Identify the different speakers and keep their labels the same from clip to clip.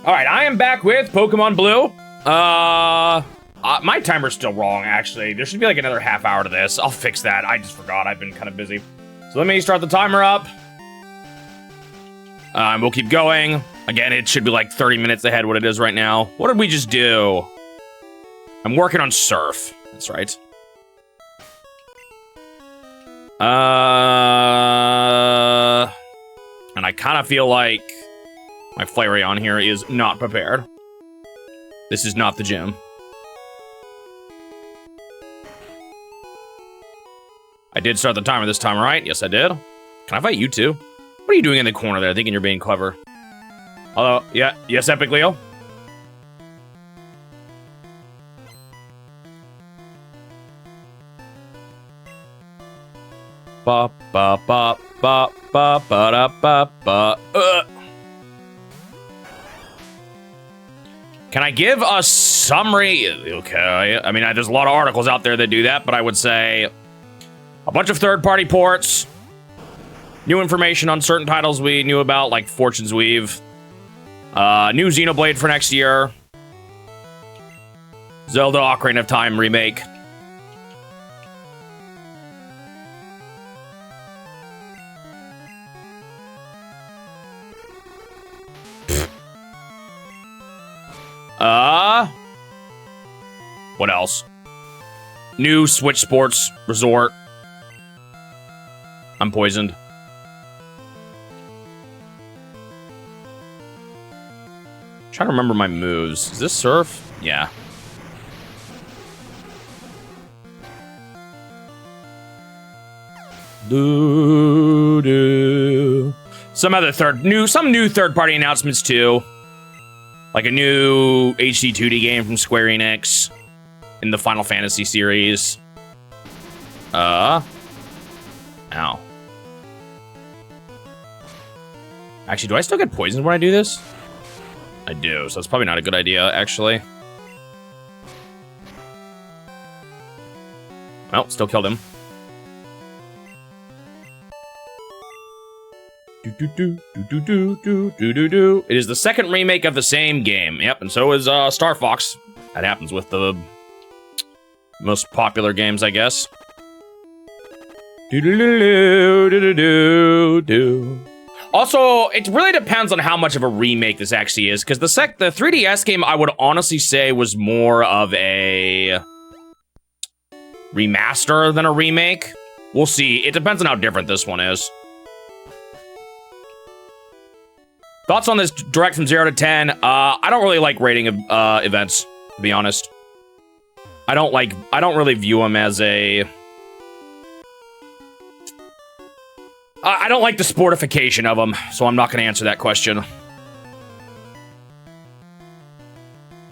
Speaker 1: All right, I am back with Pokemon Blue. My timer's still wrong, actually. There should be like another half hour to this. I'll fix that. I just forgot. I've been kind of busy. So let me start the timer up. We'll keep going. Again, it should be like 30 minutes ahead what it is right now. What did we just do? I'm working on Surf. That's right. And I kind of feel like my Flareon here is not prepared. This is not the gym. I did start the timer this time, right? Yes, I did. Can I fight you too? What are you doing in the corner there? Thinking you're being clever. Hello? Yeah. Yes, Epic Leo? Ba ba ba ba ba ba da ba ba. Can I give a summary? Okay. I mean, there's a lot of articles out there that do that, but I would say a bunch of third-party ports, new information on certain titles we knew about, like Fortune's Weave, new Xenoblade for next year, Zelda Ocarina of Time remake. What else? New Switch Sports Resort. I'm poisoned. Trying to remember my moves. Is this Surf? Yeah. Doo-doo. Some new third-party announcements too. Like a new HD 2D game from Square Enix in the Final Fantasy series. Ow. Actually, do I still get poisoned when I do this? I do, so it's probably not a good idea, actually. Well, still killed him. It is the second remake of the same game. Yep, and so is Star Fox. That happens with the most popular games, I guess. Also, it really depends on how much of a remake this actually is, because the 3DS game, I would honestly say, was more of a remaster than a remake. We'll see. It depends on how different this one is. Thoughts on this direct from 0 to 10? I don't really like rating events, to be honest. I don't really view them as a... I don't like the sportification of them, so I'm not going to answer that question.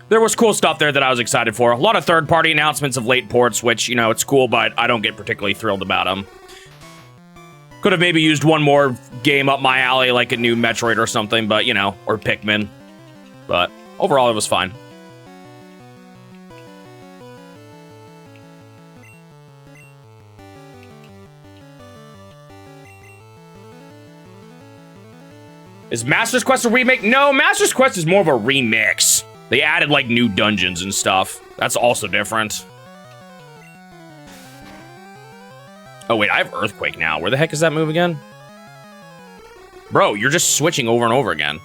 Speaker 1: There was cool stuff there that I was excited for. A lot of third-party announcements of late ports, which, you know, it's cool, but I don't get particularly thrilled about them. Could have maybe used one more game up my alley, like a new Metroid or something, but, you know, or Pikmin. But overall, it was fine. Is Master's Quest a remake? No, Master's Quest is more of a remix. They added, like, new dungeons and stuff. That's also different. Oh, wait, I have Earthquake now. Where the heck is that move again? Bro, you're just switching over and over again.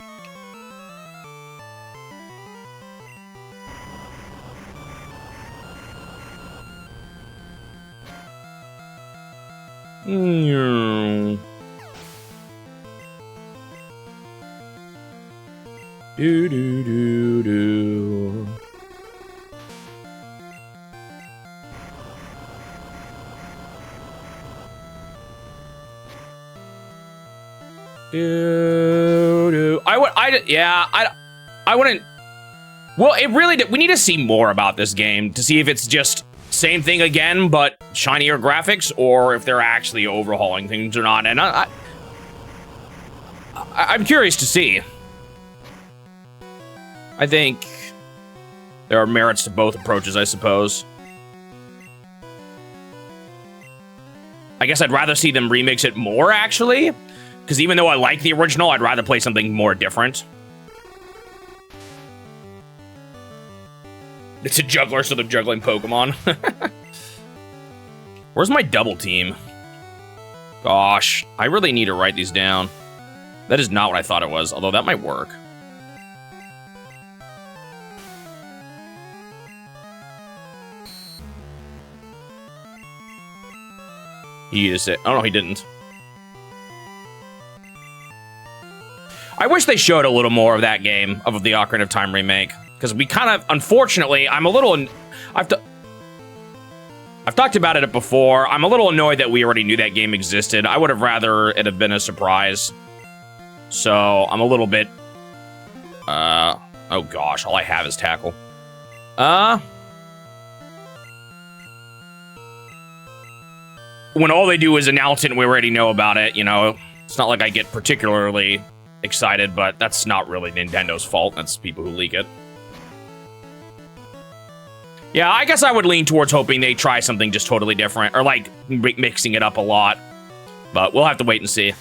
Speaker 1: Do-do-do-do. I wouldn't. Well, it really, we need to see more about this game to see if it's just same thing again, but shinier graphics, or if they're actually overhauling things or not. And I'm curious to see. I think there are merits to both approaches, I suppose. I guess I'd rather see them remix it more, actually. Because even though I like the original, I'd rather play something more different. It's a juggler, so they're juggling Pokemon. Where's my double team? Gosh, I really need to write these down. That is not what I thought it was, although that might work. He used it. Oh, no, he didn't. I wish they showed a little more of that game, of the Ocarina of Time remake. Because we kind of, unfortunately, I'm a little... I've talked about it before. I'm a little annoyed that we already knew that game existed. I would have rather it have been a surprise. So, I'm a little bit... oh gosh, all I have is Tackle. When all they do is announce it and we already know about it, you know, it's not like I get particularly excited, but that's not really Nintendo's fault. That's people who leak it. Yeah, I guess I would lean towards hoping they try something just totally different, or like mixing it up a lot, but we'll have to wait and see.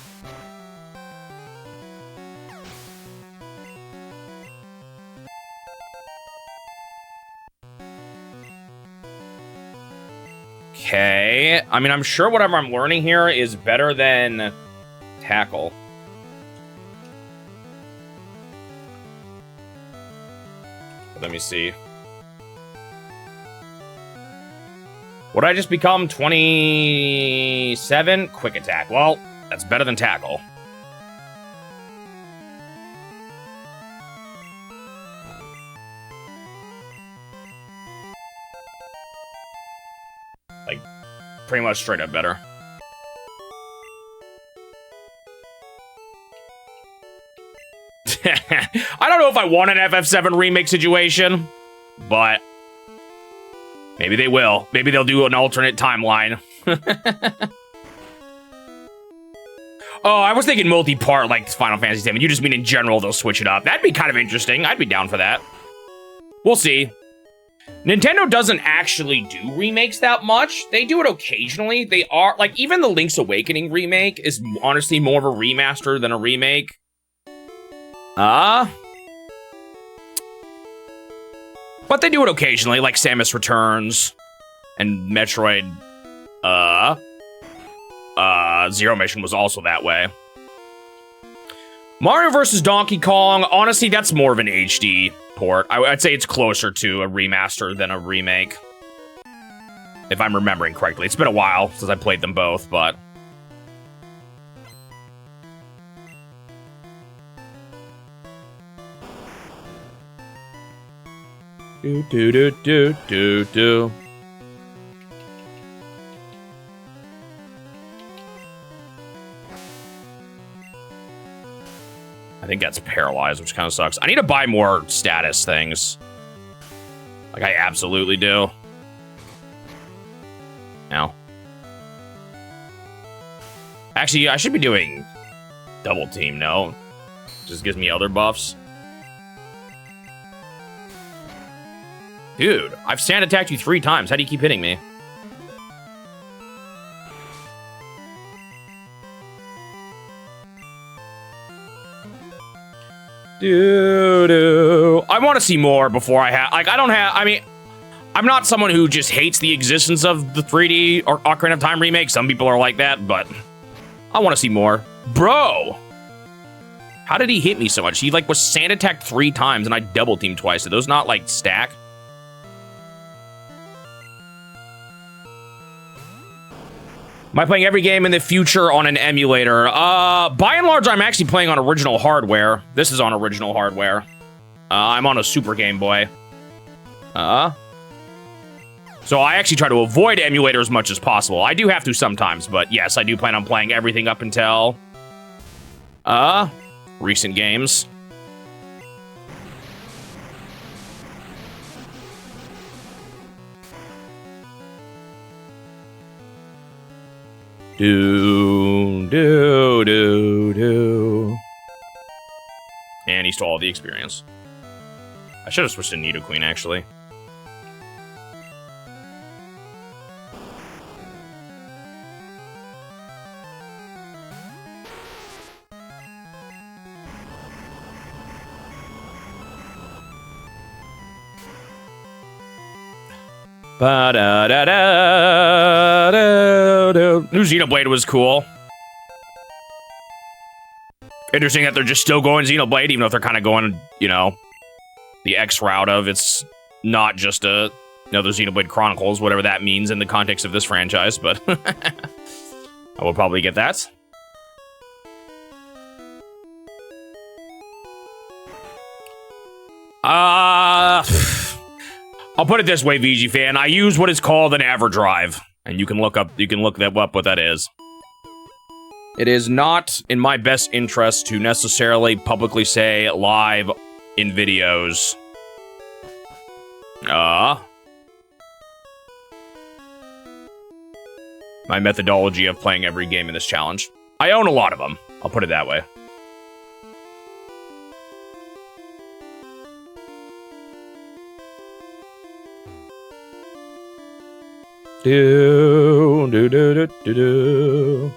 Speaker 1: Okay, I mean, I'm sure whatever I'm learning here is better than Tackle. Let me see. Would I just become 27? Quick Attack. Well, that's better than Tackle. Like, pretty much straight up better. I don't know if I want an FF7 remake situation, but maybe they will. Maybe they'll do an alternate timeline. Oh, I was thinking multi-part like Final Fantasy VII. You just mean in general they'll switch it up. That'd be kind of interesting. I'd be down for that. We'll see. Nintendo doesn't actually do remakes that much. They do it occasionally. They are, like, even the Link's Awakening remake is honestly more of a remaster than a remake. But they do it occasionally, like Samus Returns and Metroid, Zero Mission was also that way. Mario vs. Donkey Kong, honestly, that's more of an HD port. I'd say it's closer to a remaster than a remake, if I'm remembering correctly. It's been a while since I played them both, but... Do do do do do do. I think that's paralyzed, which kind of sucks. I need to buy more status things. Like, I absolutely do. Now. Actually, I should be doing double team, no? Just gives me other buffs. Dude, I've sand attacked you 3 times. How do you keep hitting me? Doo-doo. I want to see more before I have... Like, I don't have... I mean, I'm not someone who just hates the existence of the 3D or Ocarina of Time remake. Some people are like that, but I want to see more. Bro! How did he hit me so much? He, like, was sand attacked 3 times, and I double-teamed twice. Did those not, like, stack? Am I playing every game in the future on an emulator? By and large, I'm actually playing on original hardware. This is on original hardware. I'm on a Super Game Boy. So I actually try to avoid emulator as much as possible. I do have to sometimes, but yes, I do plan on playing everything up until... recent games. Do, do, do, do. And he stole all the experience. I should have switched to Nidoqueen, actually. New Xenoblade was cool. Interesting that they're just still going Xenoblade, even if they're kind of going, you know, the X route of it's not just another Xenoblade Chronicles, whatever that means in the context of this franchise, but I will probably get that. I'll put it this way, VG fan. I use what is called an EverDrive, and you can look up what that is. It is not in my best interest to necessarily publicly say live in videos. My methodology of playing every game in this challenge. I own a lot of them. I'll put it that way. Do do do do do do.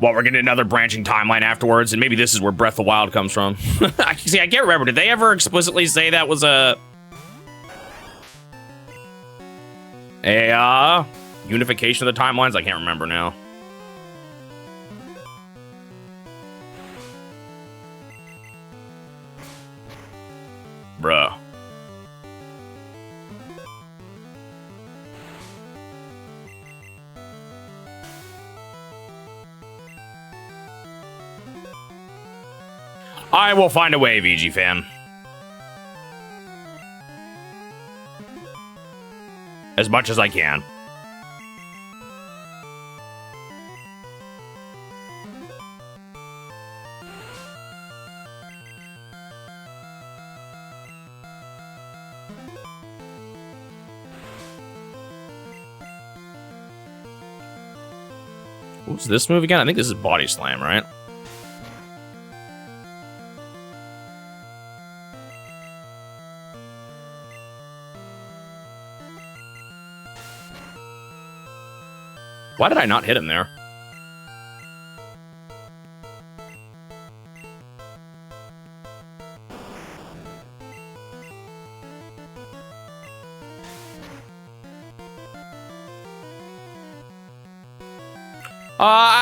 Speaker 1: Well, we're getting another branching timeline afterwards, and maybe this is where Breath of the Wild comes from. See, I can't remember. Did they ever explicitly say that was a unification of the timelines? I can't remember now. Bruh. I will find a way, VG fan. As much as I can. What's this move again? I think this is Body Slam, right? Why did I not hit him there?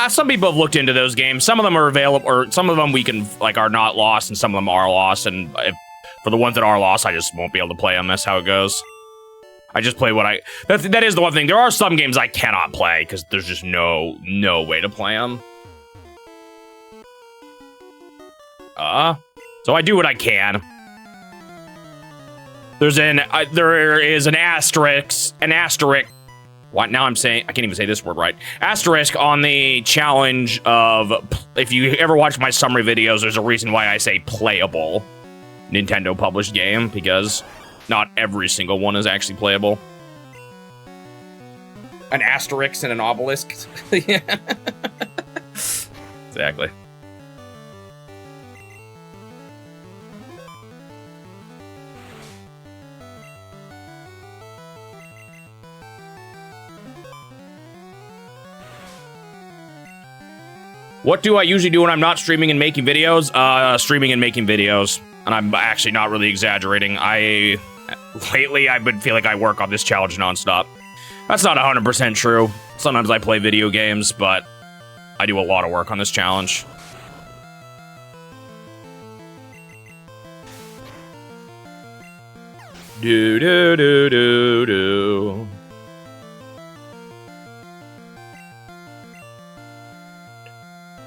Speaker 1: Some people have looked into those games. Some of them are available, or some of them we can, like, are not lost, and some of them are lost, and for the ones that are lost, I just won't be able to play them. That's how it goes. I just play what I... That is the one thing. There are some games I cannot play, because there's just no way to play them. So I do what I can. There is an asterisk... What? Now I'm saying... I can't even say this word right. Asterisk on the challenge of... If you ever watch my summary videos, there's a reason why I say playable Nintendo published game, because... not every single one is actually playable. An asterisk and an obelisk. Exactly. What do I usually do when I'm not streaming and making videos? Streaming and making videos. And I'm actually not really exaggerating. Lately, I would feel like I work on this challenge nonstop. That's not 100% true. Sometimes I play video games, but I do a lot of work on this challenge. Do do do do do.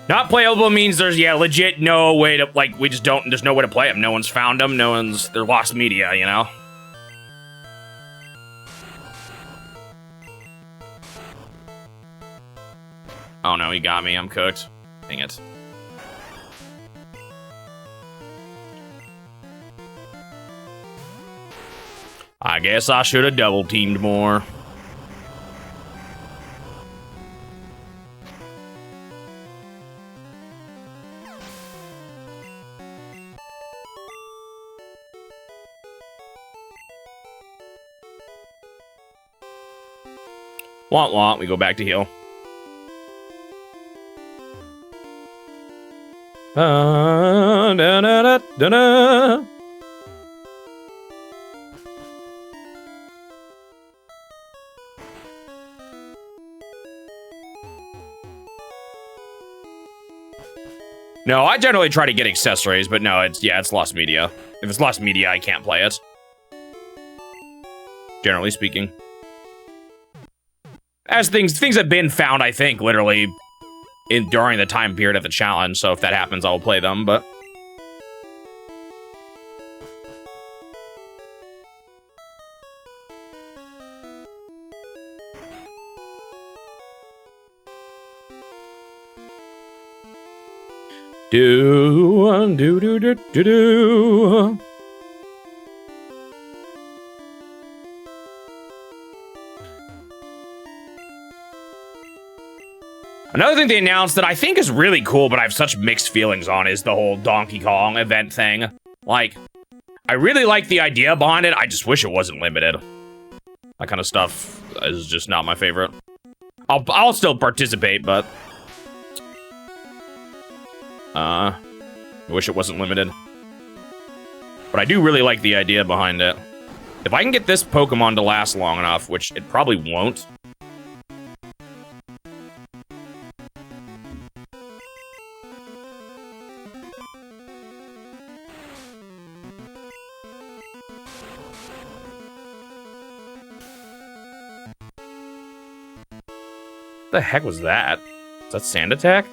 Speaker 1: Not playable means there's, legit no way to, like, there's no way to play them. No one's found them, they're lost media, you know? Oh no, he got me, I'm cooked. Dang it. I guess I should have double teamed more. Want want, we go back to heal. Da, da, da, da, da. No, I generally try to get accessories, but no, it's lost media. If it's lost media, I can't play it. Generally speaking. As things have been found, I think, literally during the time period of the challenge, so if that happens, I'll play them, but... Do. Another thing they announced that I think is really cool, but I have such mixed feelings on, is the whole Donkey Kong event thing. Like, I really like the idea behind it, I just wish it wasn't limited. That kind of stuff is just not my favorite. I'll still participate, but... I wish it wasn't limited. But I do really like the idea behind it. If I can get this Pokemon to last long enough, which it probably won't. What the heck was that? Is that Sand Attack?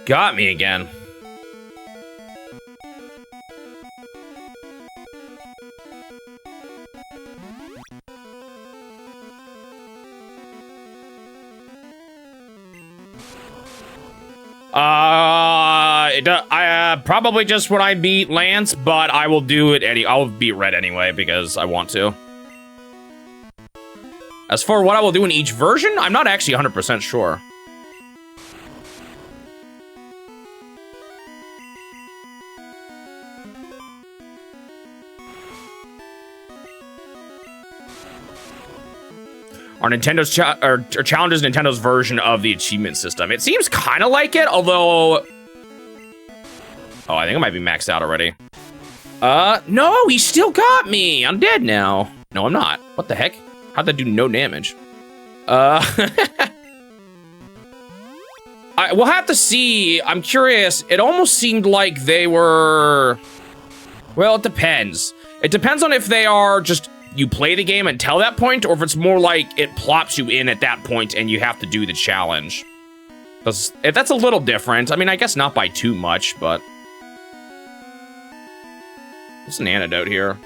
Speaker 1: Got me again. Probably just when I beat Lance, but I will do it I'll beat Red anyway because I want to. As for what I will do in each version, I'm not actually 100% sure. Are Nintendo's challenges Nintendo's version of the achievement system? It seems kind of like it, although... Oh, I think it might be maxed out already. No, he still got me. I'm dead now. No, I'm not. What the heck? How'd that do no damage? We'll have to see. I'm curious. It almost seemed like they were... Well, it depends. It depends on if they are just... You play the game until that point, or if it's more like it plops you in at that point and you have to do the challenge. Because if that's a little different, I mean, I guess not by too much, but... There's an antidote here.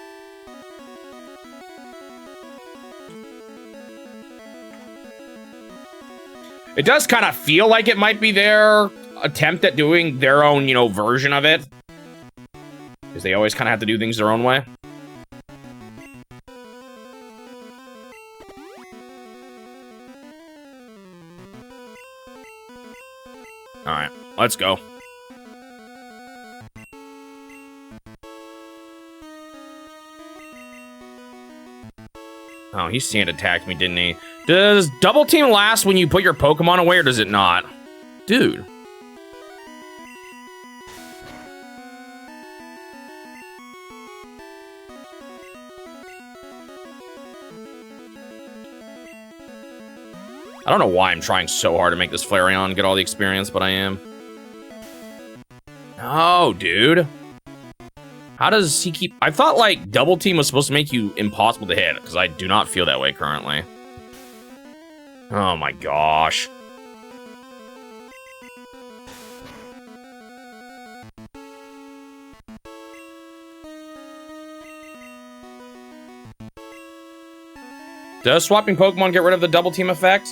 Speaker 1: It does kind of feel like it might be their attempt at doing their own, version of it. Because they always kind of have to do things their own way. Alright, let's go. Oh, he sand attacked me, didn't he? Does double team last when you put your Pokemon away, or does it not? Dude. I don't know why I'm trying so hard to make this Flareon get all the experience, but I am. No, dude. How does he keep... I thought, like, double team was supposed to make you impossible to hit, because I do not feel that way currently. Oh my gosh. Does swapping Pokemon get rid of the double team effect?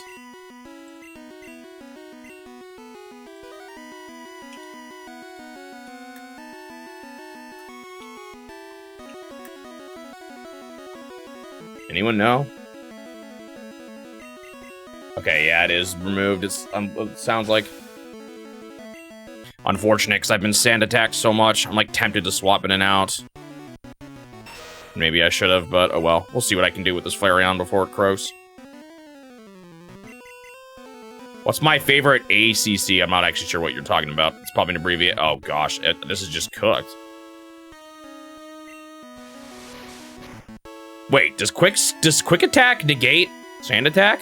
Speaker 1: Anyone know? Okay, yeah, it is removed. It's it sounds like unfortunate because I've been sand attacked so much. I'm like tempted to swap in and out. Maybe I should have, but oh well. We'll see what I can do with this Flareon before it croaks. What's my favorite ACC? I'm not actually sure what you're talking about. It's probably an abbreviate. Oh gosh, this is just cooked. Wait, does quick attack negate sand attack?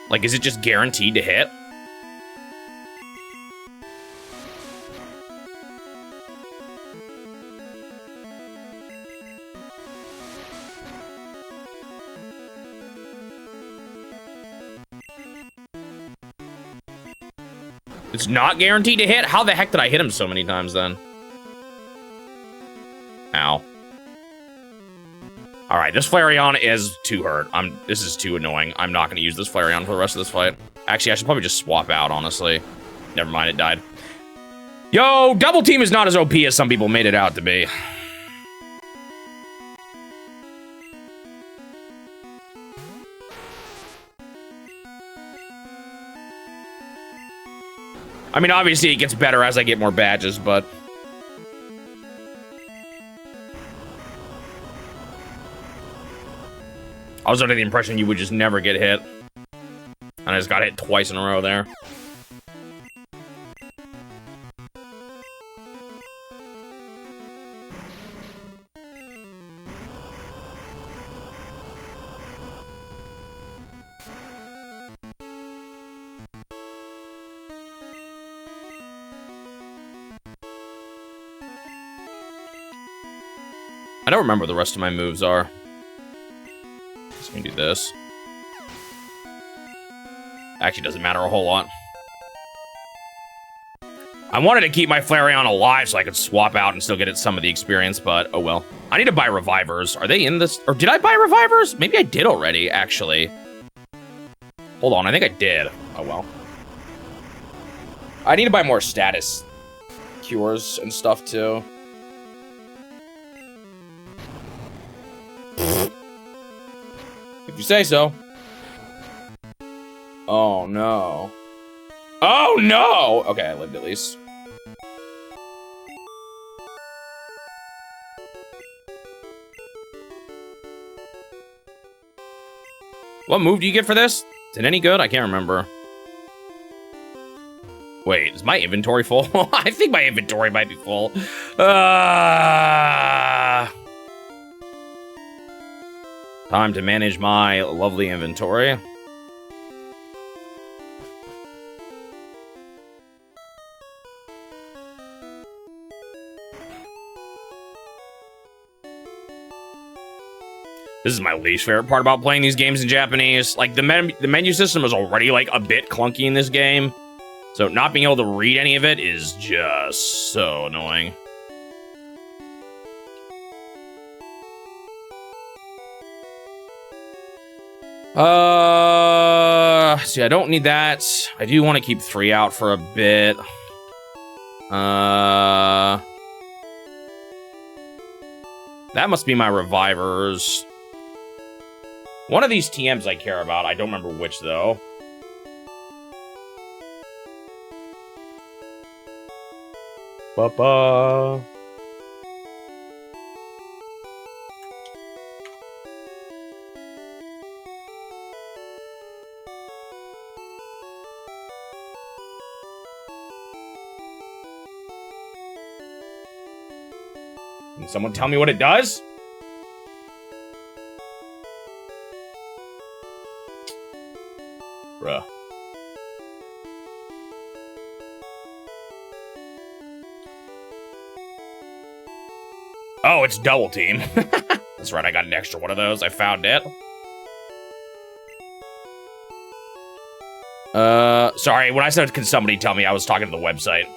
Speaker 1: Like, is it just guaranteed to hit? It's not guaranteed to hit? How the heck did I hit him so many times then? Ow. Alright, this Flareon is too hurt. This is too annoying. I'm not gonna use this Flareon for the rest of this fight. Actually, I should probably just swap out, honestly. Never mind, it died. Yo, Double Team is not as OP as some people made it out to be. I mean, obviously it gets better as I get more badges, but... I was under the impression you would just never get hit. And I just got hit twice in a row there. I don't remember what the rest of my moves are. Just gonna do this. Actually, doesn't matter a whole lot. I wanted to keep my Flareon alive so I could swap out and still get it some of the experience, but oh well. I need to buy revivers. Are they in this? Or did I buy revivers? Maybe I did already, actually. Hold on, I think I did. Oh well. I need to buy more status cures and stuff too. If you say so. Oh no. Oh no! Okay, I lived at least. What move do you get for this? Is it any good? I can't remember. Wait, is my inventory full? I think my inventory might be full. Time to manage my lovely inventory. This is my least favorite part about playing these games in Japanese. Like, the menu system is already, like, a bit clunky in this game. So not being able to read any of it is just so annoying. See, I don't need that. I do want to keep 3 out for a bit. That must be my revivers. One of these TMs I care about. I don't remember which, though. Ba-ba. Can someone tell me what it does? Bruh. Oh, it's double team. That's right, I got an extra one of those. I found it. Sorry, when I said, can somebody tell me, I was talking to the website.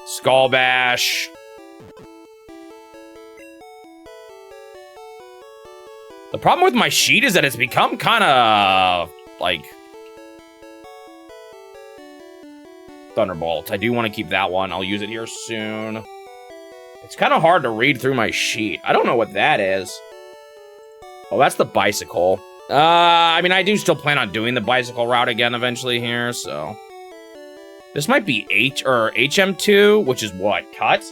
Speaker 1: Skull Bash. The problem with my sheet is that it's become kind of, like, Thunderbolt. I do want to keep that one. I'll use it here soon. It's kind of hard to read through my sheet. I don't know what that is. Oh, that's the bicycle. I mean, I do still plan on doing the bicycle route again eventually here, so. This might be HM2, which is what? Cut?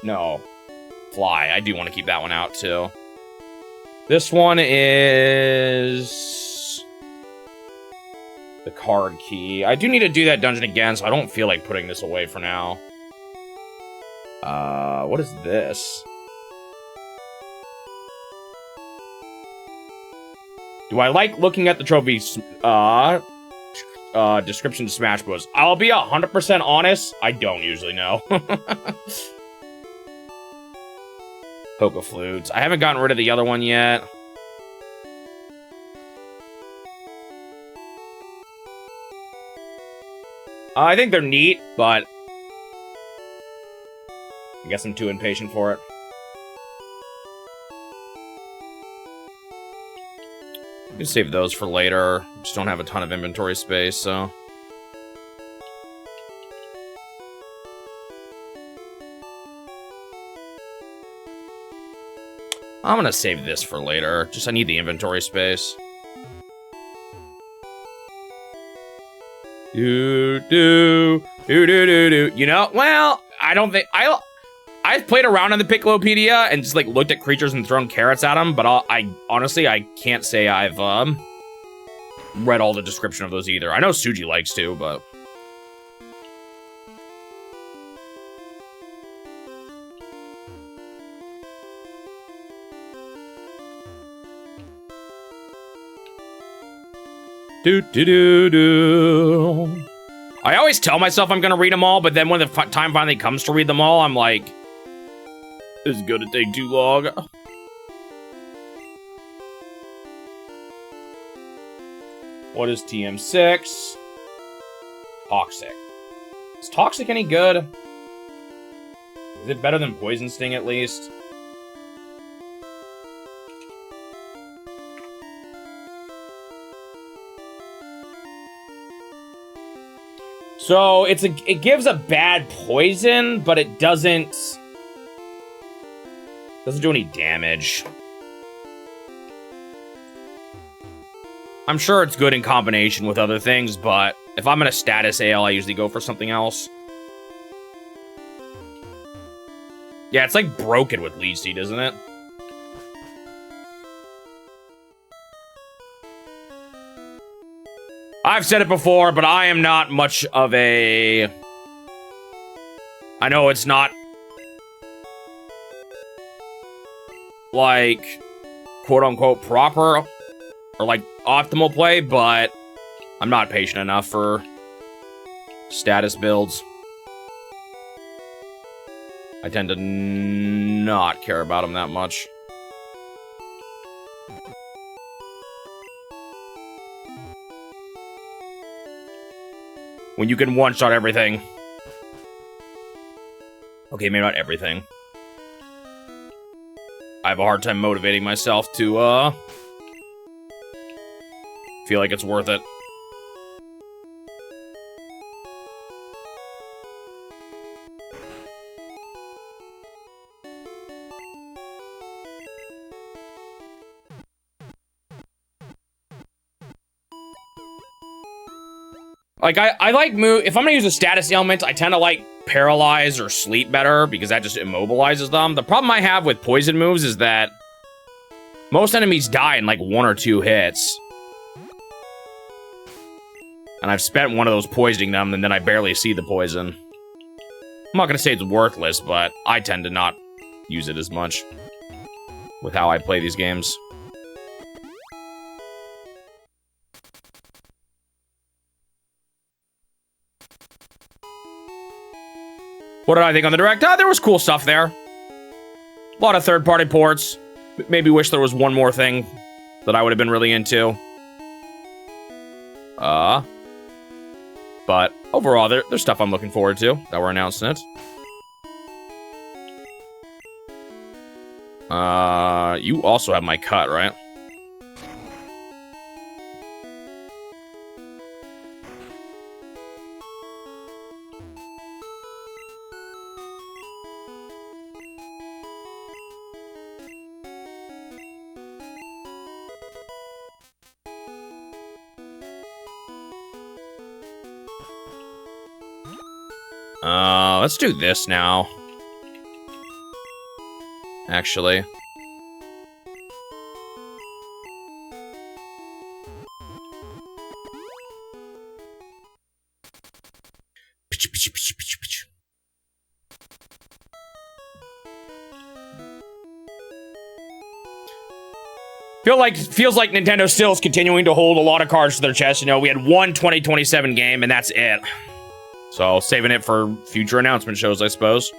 Speaker 1: No. Fly. I do want to keep that one out, too. This one is the card key. I do need to do that dungeon again, so I don't feel like putting this away for now. What is this? Do I like looking at the trophies? Description to Smash Bros. I'll be 100% honest. I don't usually know. Poke Flutes. I haven't gotten rid of the other one yet. I think they're neat, but I guess I'm too impatient for it. I can save those for later. Just don't have a ton of inventory space, so. I'm gonna save this for later. Just I need the inventory space. You know, well, I don't think I've played around in the Piccolopedia and just like looked at creatures and thrown carrots at them, but I honestly I can't say I've read all the description of those either. I know Suji likes to, but I always tell myself I'm gonna read them all, but then when the time finally comes to read them all, I'm like, this is gonna take too long. What is TM6? Toxic. Is Toxic any good? Is it better than Poison Sting at least? So it gives a bad poison, but it doesn't do any damage. I'm sure it's good in combination with other things, but if I'm in a status AL, I usually go for something else. Yeah, it's like broken with Leech Seed, isn't it? I've said it before, but I am not much of a... I know it's not... like, quote-unquote proper, or like, optimal play, but I'm not patient enough for status builds. I tend to not care about them that much. When you can one-shot everything. Okay, maybe not everything. I have a hard time motivating myself to, feel like it's worth it. Like, I like move... If I'm gonna use a status ailment, I tend to like Paralyze or Sleep better, because that just immobilizes them. The problem I have with poison moves is that most enemies die in like 1 or 2 hits. And I've spent one of those poisoning them, and then I barely see the poison. I'm not gonna say it's worthless, but I tend to not use it as much with how I play these games. What did I think on the Direct? There was cool stuff there. A lot of third-party ports. Maybe wish there was one more thing that I would have been really into. But overall, there's stuff I'm looking forward to that we're announcing it. You also have my cut, right? Let's do this now. Actually. Feels like Nintendo still is continuing to hold a lot of cards to their chest. You know, we had one 2027 game, and that's it. So, saving it for future announcement shows, I suppose.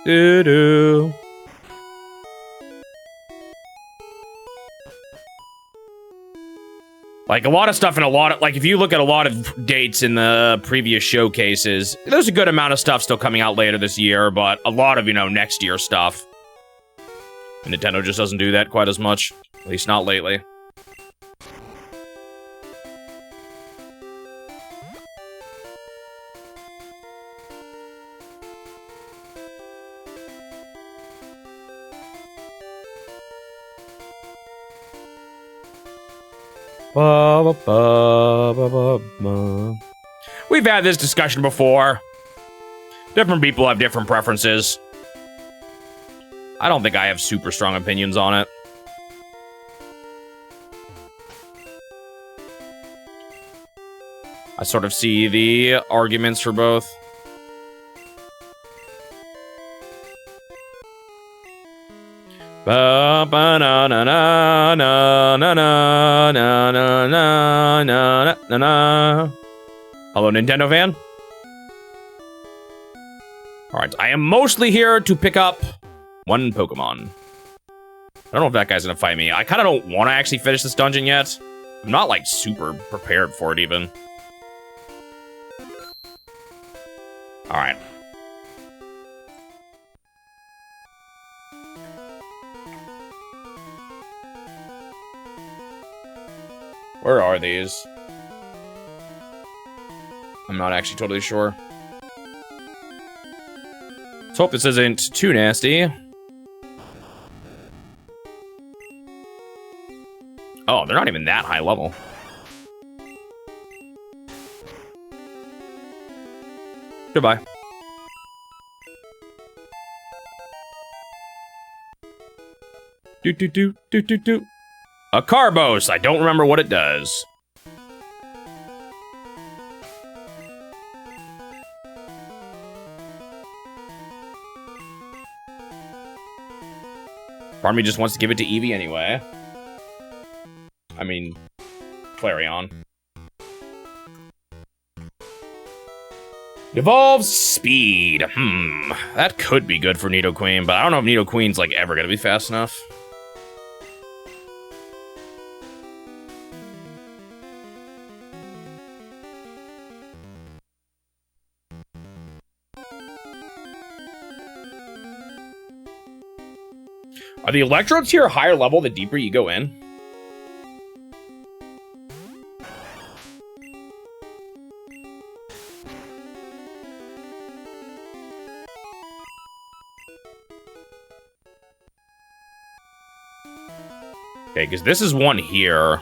Speaker 1: Doo-doo. Like, a lot of stuff and like, if you look at a lot of dates in the previous showcases, there's a good amount of stuff still coming out later this year, but a lot of, you know, next year stuff. Nintendo just doesn't do that quite as much. At least not lately. We've had this discussion before. Different people have different preferences. I don't think I have super strong opinions on it. I sort of see the arguments for both. Hello, Nintendo fan. Alright, I am mostly here to pick up one Pokemon. I don't know if that guy's gonna fight me. I kind of don't want to actually finish this dungeon yet. I'm not, like, super prepared for it, even. Alright. Where are these? I'm not actually totally sure. Let's hope this isn't too nasty. Oh, they're not even that high level. Goodbye. Do. A Carbos. I don't remember what it does. Part of me just wants to give it to Eevee anyway. I mean, Flareon. Evolves speed. That could be good for Nidoqueen, but I don't know if Nidoqueen's, like, ever gonna be fast enough. Are the electrodes here higher level the deeper you go in? Okay, because this is one here.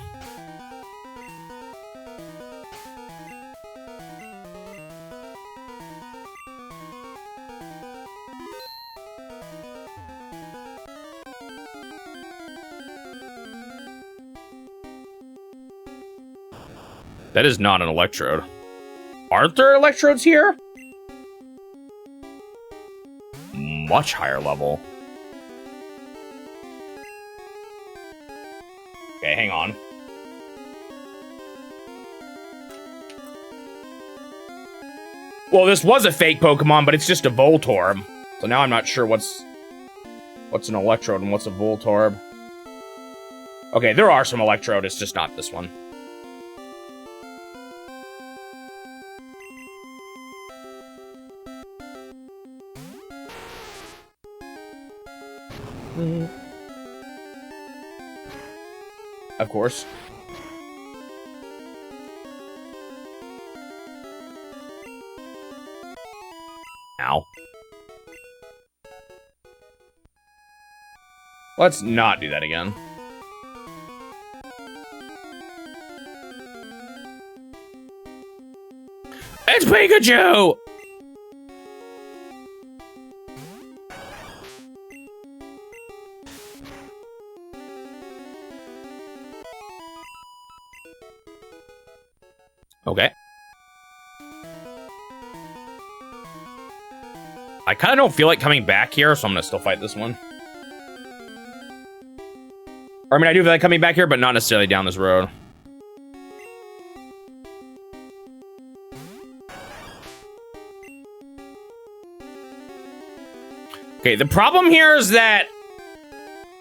Speaker 1: That is not an electrode. Aren't there electrodes here? Much higher level. Okay, hang on. Well, this was a fake Pokemon, but it's just a Voltorb. So now I'm not sure what's an electrode and what's a Voltorb. Okay, there are some electrode, it's just not this one. Of course. Ow. Let's not do that again. It's Pikachu! Okay. I kind of don't feel like coming back here, so I'm gonna still fight this one. Or, I mean, I do feel like coming back here, but not necessarily down this road. Okay, the problem here is that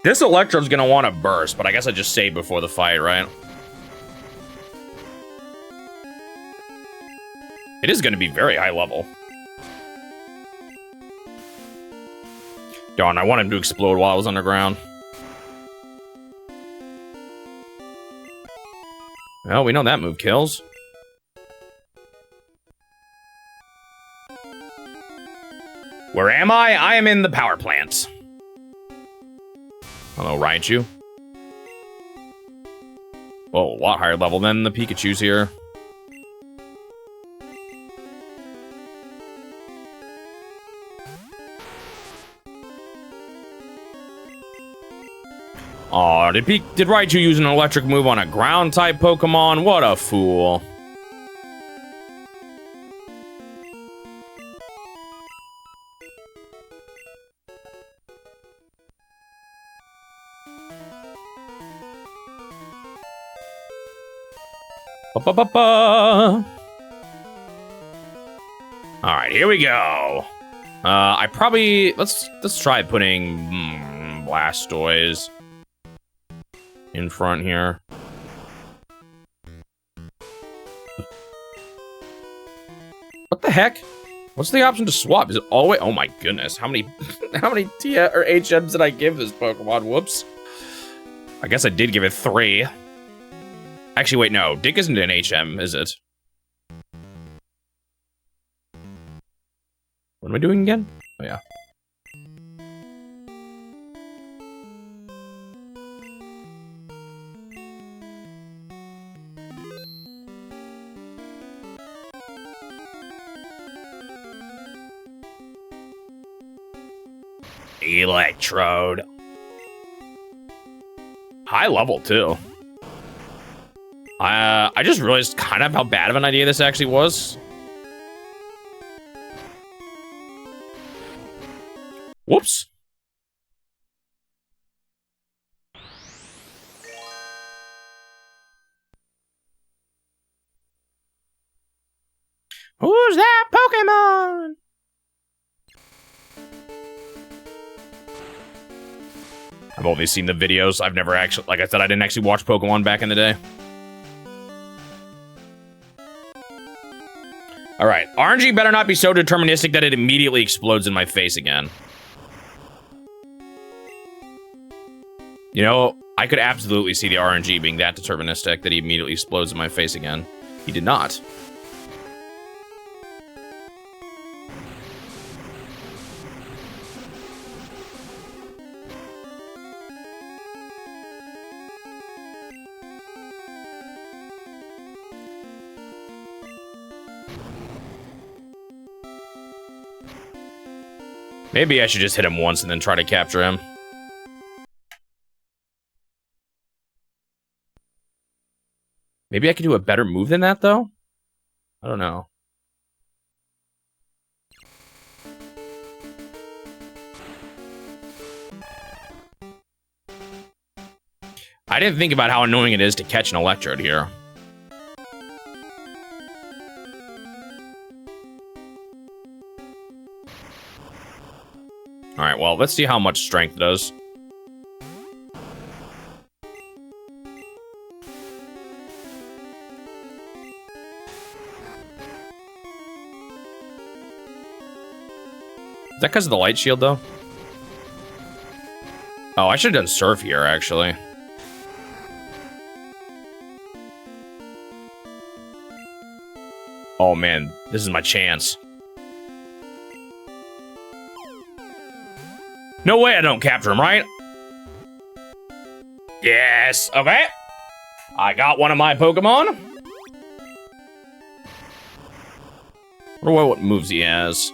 Speaker 1: this Electrode's gonna want to burst, but I guess I just save before the fight, right? It is gonna be very high level. Darn, I want him to explode while I was underground. Well, we know that move kills. Where am I? I am in the power plant. Hello, Raichu. Oh, a lot higher level than the Pikachu's here. Aw, did Raichu use an electric move on a ground-type Pokemon? What a fool. Ba-ba-ba-ba. All right, here we go. I probably let's try putting Blastoise in front here. What the heck? What's the option to swap? Is it all the way? Oh my goodness! How many T or HMs did I give this Pokemon? Whoops. I guess I did give it 3. Actually, wait, no. Dick isn't an HM, is it? What am I doing again? Oh, yeah. Electrode. High level, too. I just realized kind of how bad of an idea this actually was. Whoops. Who's that Pokemon? I've only seen the videos. I've never actually, like I said, I didn't actually watch Pokemon back in the day. All right, RNG better not be so deterministic that it immediately explodes in my face again. You know, I could absolutely see the RNG being that deterministic that he immediately explodes in my face again. He did not. Maybe I should just hit him once and then try to capture him. Maybe I could do a better move than that, though? I don't know. I didn't think about how annoying it is to catch an Electrode here. Alright, well, let's see how much strength it does. Is that because of the light shield, though? Oh, I should have done Surf here, actually. Oh, man. This is my chance. No way I don't capture him, right? Yes. Okay. I got one of my Pokemon. Wonder what moves he has.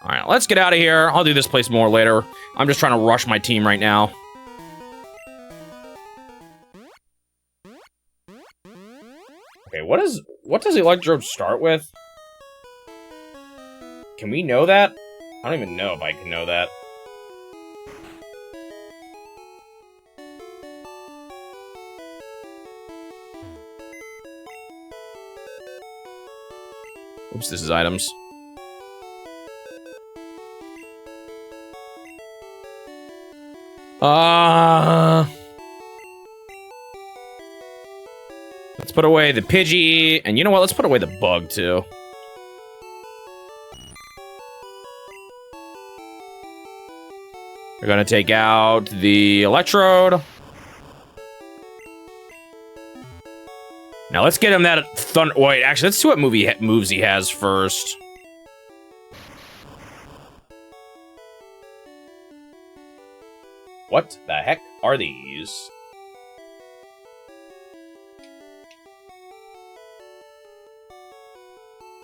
Speaker 1: All right, let's get out of here. I'll do this place more later. I'm just trying to rush my team right now. Okay, what does Electrode start with? Can we know that? I don't even know if I can know that. Oops, this is items. Let's put away the Pidgey, and you know what? Let's put away the Bug, too. We're gonna take out the Electrode. Now let's get him that Thunder... Wait, actually, let's see what moves he has first. What the heck are these?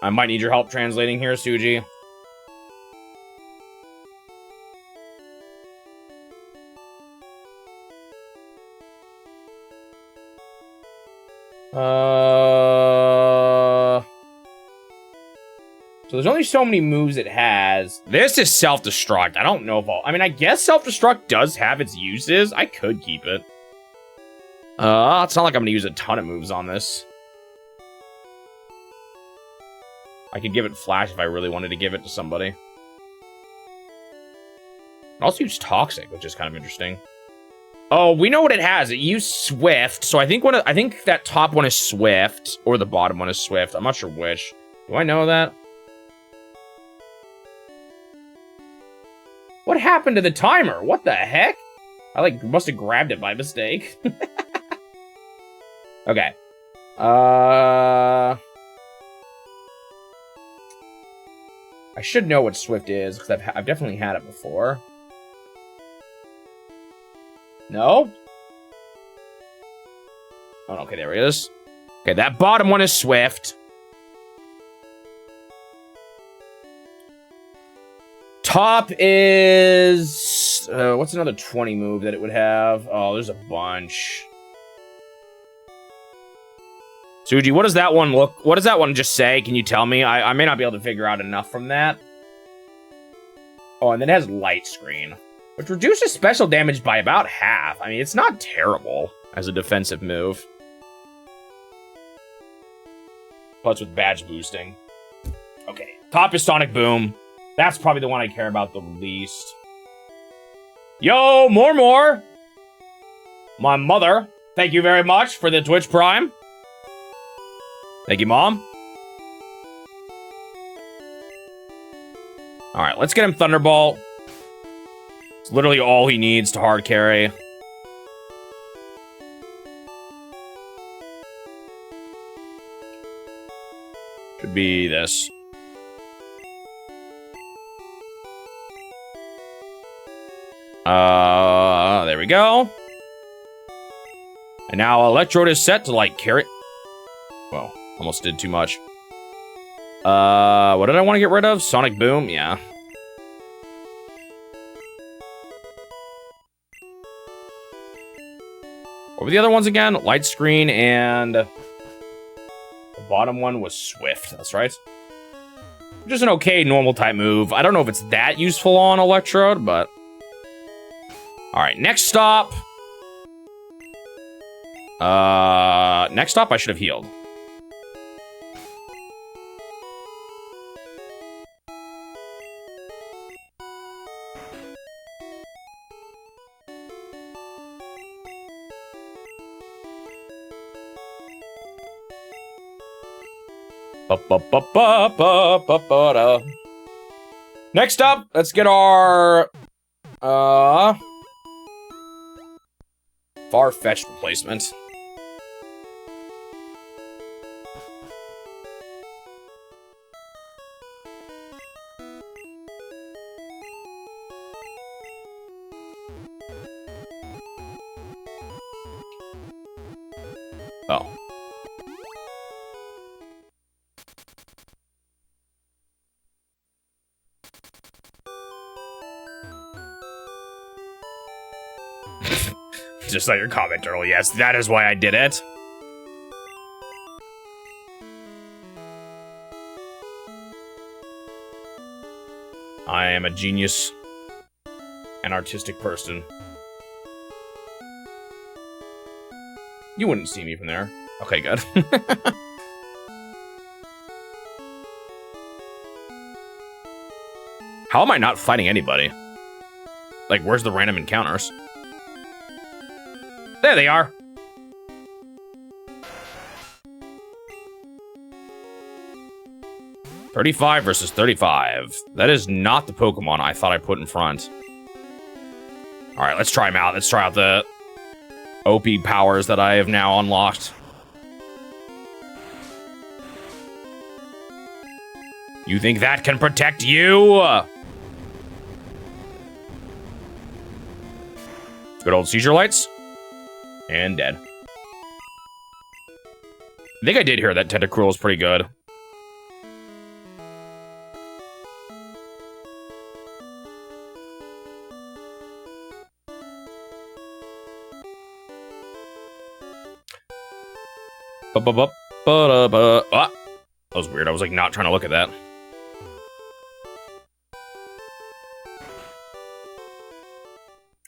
Speaker 1: I might need your help translating here, Suji. So there's only so many moves it has. This is self-destruct. I don't know if I mean, I guess self-destruct does have its uses. I could keep it. It's not like I'm gonna use a ton of moves on this. I could give it Flash if I really wanted to give it to somebody. I'd also use Toxic, which is kind of interesting. Oh, we know what it has. It used Swift, so I think that top one is Swift, or the bottom one is Swift. I'm not sure which. Do I know that? What happened to the timer? What the heck? I, must have grabbed it by mistake. Okay. I should know what Swift is, because I've definitely had it before. No? Oh, okay, there he is. Okay, that bottom one is Swift. Top is... what's another 20 move that it would have? Oh, there's a bunch. Suji, what does that one look... What does that one just say? Can you tell me? I may not be able to figure out enough from that. Oh, and then it has Light Screen, which reduces special damage by about half. I mean, it's not terrible as a defensive move. Plus with badge boosting. Okay, top is Sonic Boom. That's probably the one I care about the least. Yo, more! My mother, thank you very much for the Twitch Prime. Thank you, Mom. Alright, let's get him Thunderbolt. It's literally all he needs to hard carry. Should be this. There we go. And now Electrode is set to, carry... Well, almost did too much. What did I want to get rid of? Sonic Boom? Yeah. What were the other ones again? Light Screen and... The bottom one was Swift, that's right. Just an okay normal type move. I don't know if it's that useful on Electrode, but... Alright, next stop. Next stop I should have healed. Next up, let's get our far-fetched replacement. Oh. just saw your comment, Turtle. Yes, that is why I did it. I am a genius. An artistic person. You wouldn't see me from there. Okay, good. How am I not fighting anybody? Like, where's the random encounters? There they are. $35 versus $35. That is not the Pokemon I thought I put in front. All right, let's try him out. Let's try out the OP powers that I have now unlocked. You think that can protect you? Good old seizure lights. And dead. I think I did hear that Tentacruel is pretty good. Ah, that was weird. I was like not trying to look at that.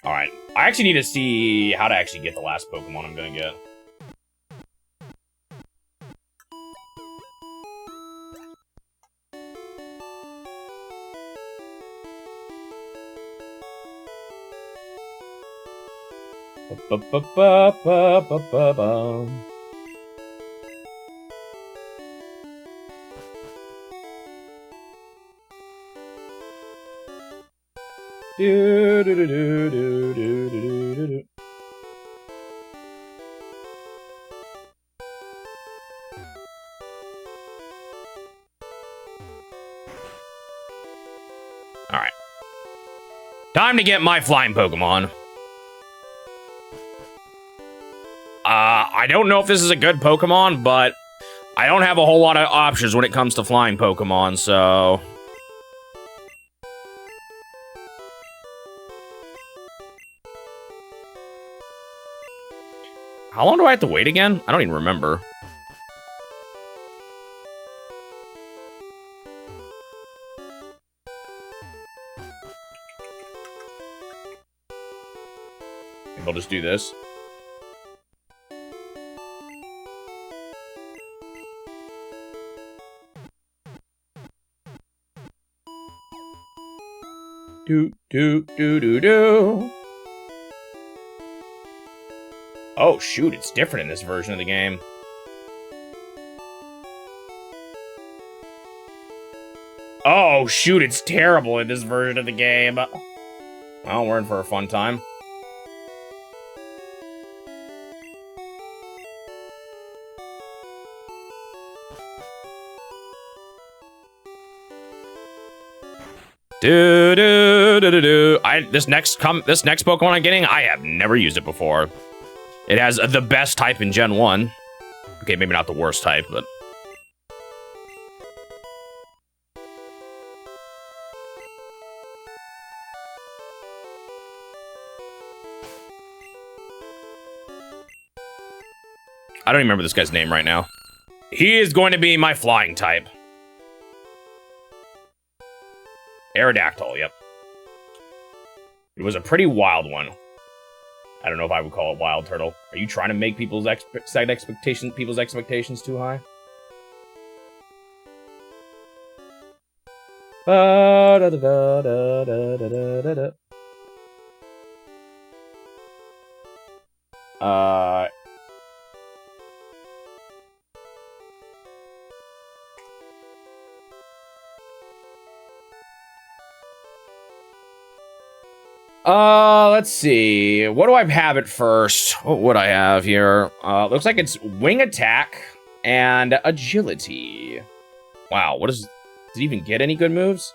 Speaker 1: All right, I actually need to see how to actually get the last Pokemon I'm gonna get. Do, do, do, do, do, do, do, do, do. All right. Time to get my flying Pokemon. I don't know if this is a good Pokemon, but I don't have a whole lot of options when it comes to flying Pokemon, so... How long do I have to wait again? I don't even remember. Maybe I'll just do this. Do, do, do, do, do. Oh, shoot, it's different in this version of the game. Oh, shoot, it's terrible in this version of the game. Well, we're in for a fun time. Do do do do do. This next Pokemon I'm getting, I have never used it before. It has the best type in Gen 1. Okay, maybe not the worst type, but... I don't even remember this guy's name right now. He is going to be my flying type. Aerodactyl, yep. It was a pretty wild one. I don't know if I would call it wild, Turtle. Are you trying to make people's expectations too high? Let's see. What do I have at first? What would I have here? Looks like it's wing attack and agility. Wow, what is... Does it even get any good moves?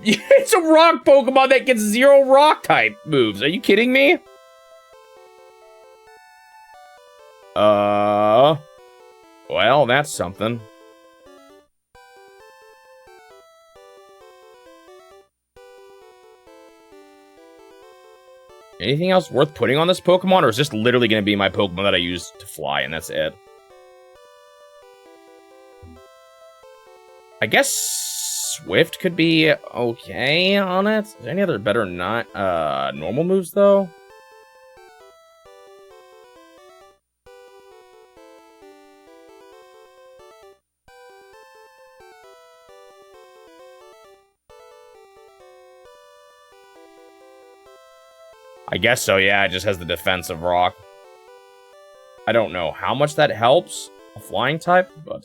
Speaker 1: It's a rock Pokemon that gets 0 rock type moves. Are you kidding me? Well, that's something. Anything else worth putting on this Pokemon, or is this literally going to be my Pokemon that I use to fly, and that's it? I guess Swift could be okay on it. Is there any other better not normal moves, though? I guess so, yeah, it just has the defensive rock. I don't know how much that helps a flying type, but...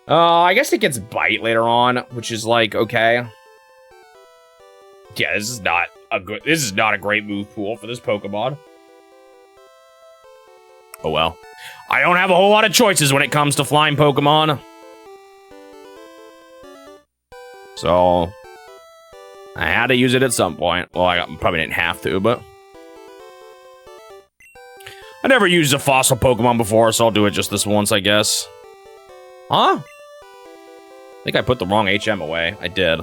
Speaker 1: I guess it gets bite later on, which is like, okay. Yeah, this is not a great move pool for this Pokemon. Oh well. I don't have a whole lot of choices when it comes to flying Pokemon. So... I had to use it at some point. Well, I probably didn't have to, but... I never used a fossil Pokemon before, so I'll do it just this once, I guess. Huh? I think I put the wrong HM away. I did.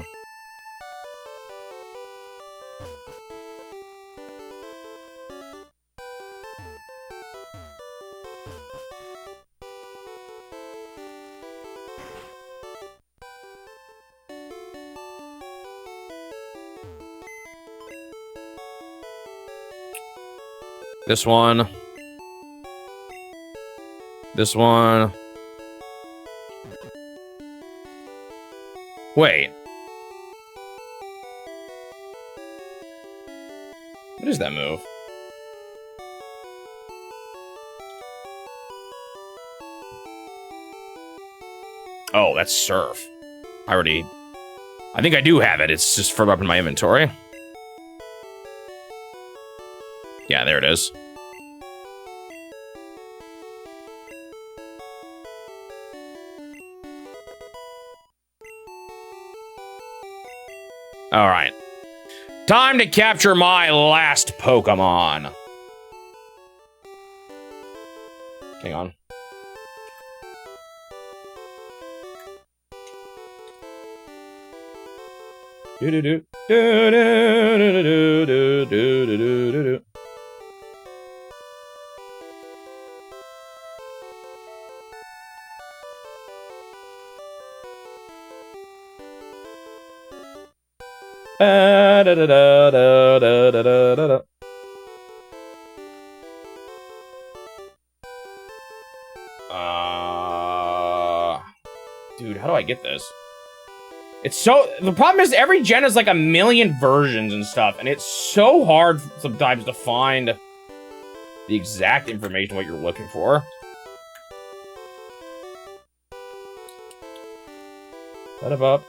Speaker 1: This one. This one. Wait. What is that move? Oh, that's Surf. I think I do have it. It's just further up in my inventory. Yeah, there it is. All right. Time to capture my last Pokemon. Hang on. Do-do-do. Do-do-do-do-do-do-do-do-do. Da, da, da, da, da, da, da, da, da. Dude, how do I get this? It's so... The problem is every gen has like a million versions and stuff, and it's so hard sometimes to find the exact information what you're looking for. Ba-da-ba.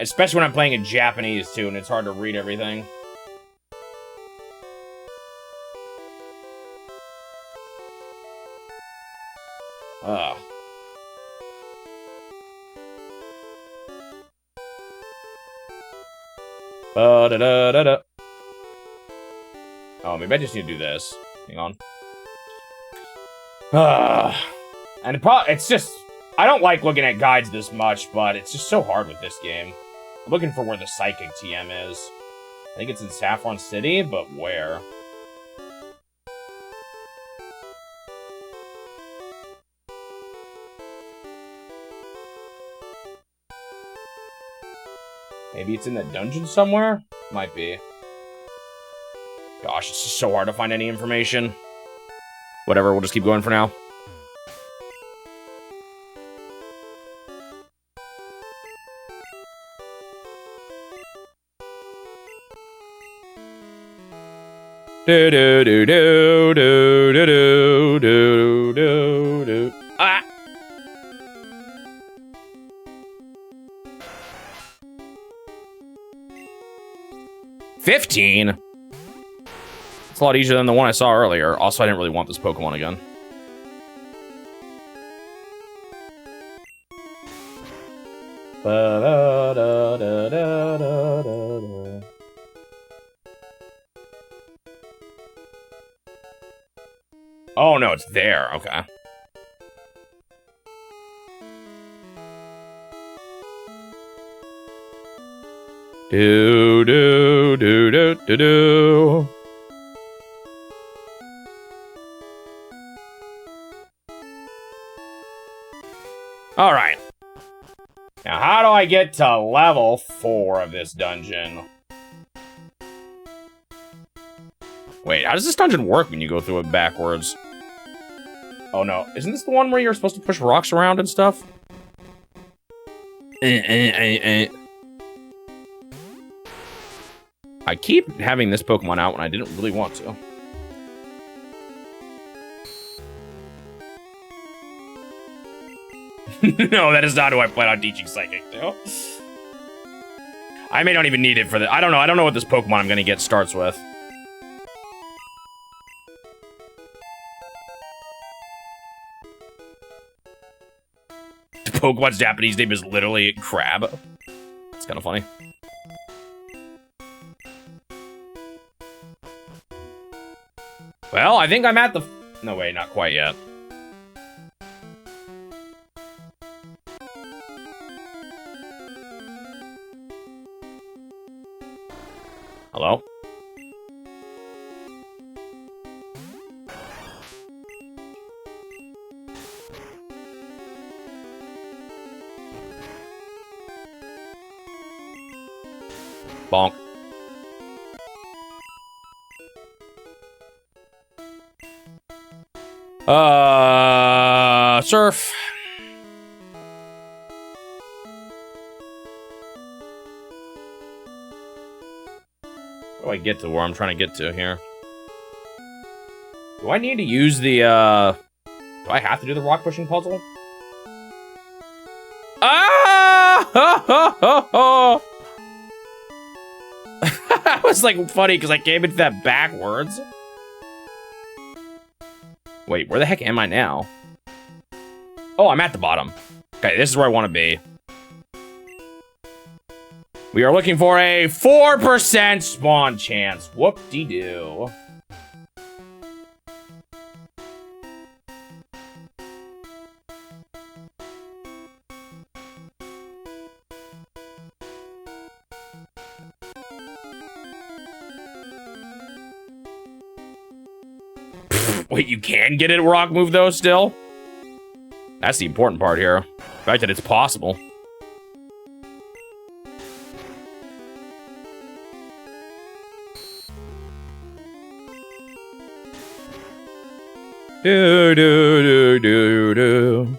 Speaker 1: Especially when I'm playing in Japanese, too, and it's hard to read everything. Ugh. Ba-da-da-da-da. Oh, maybe I just need to do this. Hang on. And it's just... I don't like looking at guides this much, but it's just so hard with this game. I'm looking for where the Psychic TM is. I think it's in Saffron City, but where? Maybe it's in the dungeon somewhere? Might be. Gosh, it's just so hard to find any information. Whatever, we'll just keep going for now. Do do do do do do do do do. Ah. 15? It's a lot easier than the one I saw earlier. Also, I didn't really want this Pokemon again. Oh, no, it's there. Okay. Do, do, do, do, do, do. All right. Now, how do I get to level 4 of this dungeon? Wait, how does this dungeon work when you go through it backwards? Oh, no. Isn't this the one where you're supposed to push rocks around and stuff? I keep having this Pokemon out when I didn't really want to. No, that is not who I plan on teaching Psychic to. I may not even need it for the... I don't know. I don't know what this Pokemon I'm going to get starts with. The Pokemon's Japanese name is literally Crab. It's kind of funny. Well, I think I'm at the... No, wait, not quite yet. Hello? Bonk. Surf. How do I get to where I'm trying to get to here? Do I need to use the, do I have to do the rock pushing puzzle? Ah! That was, like, funny, because I came into that backwards. Wait, where the heck am I now? Oh, I'm at the bottom. Okay, this is where I want to be. We are looking for a 4% spawn chance. Whoop-de-doo. Wait, you can get it a rock move, though, still? That's the important part here. The fact that it's possible. Do, do, do, do, do.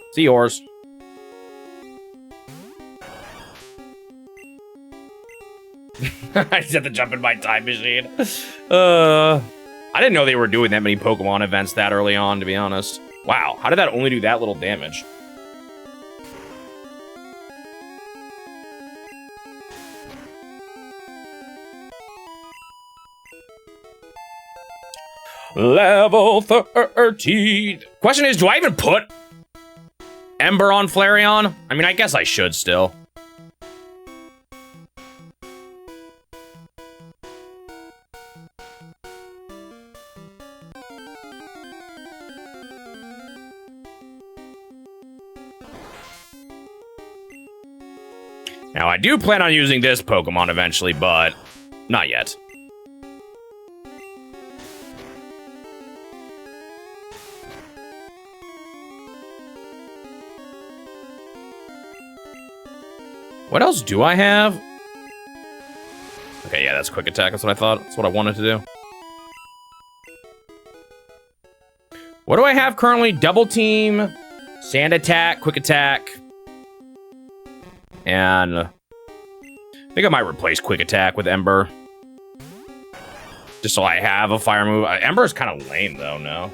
Speaker 1: It's yours. I just have to jump in my time machine. I didn't know they were doing that many Pokemon events that early on, to be honest. Wow, how did that only do that little damage? Level 13. Question is, do I even put Ember on Flareon? I mean, I guess I should still. Now, I do plan on using this Pokemon eventually, but not yet. What else do I have? Okay, yeah, that's quick attack. That's what I thought. That's what I wanted to do. What do I have currently? Double team, sand attack, quick attack. And I think I might replace quick attack with Ember. Just so I have a fire move. Ember is kind of lame though, no?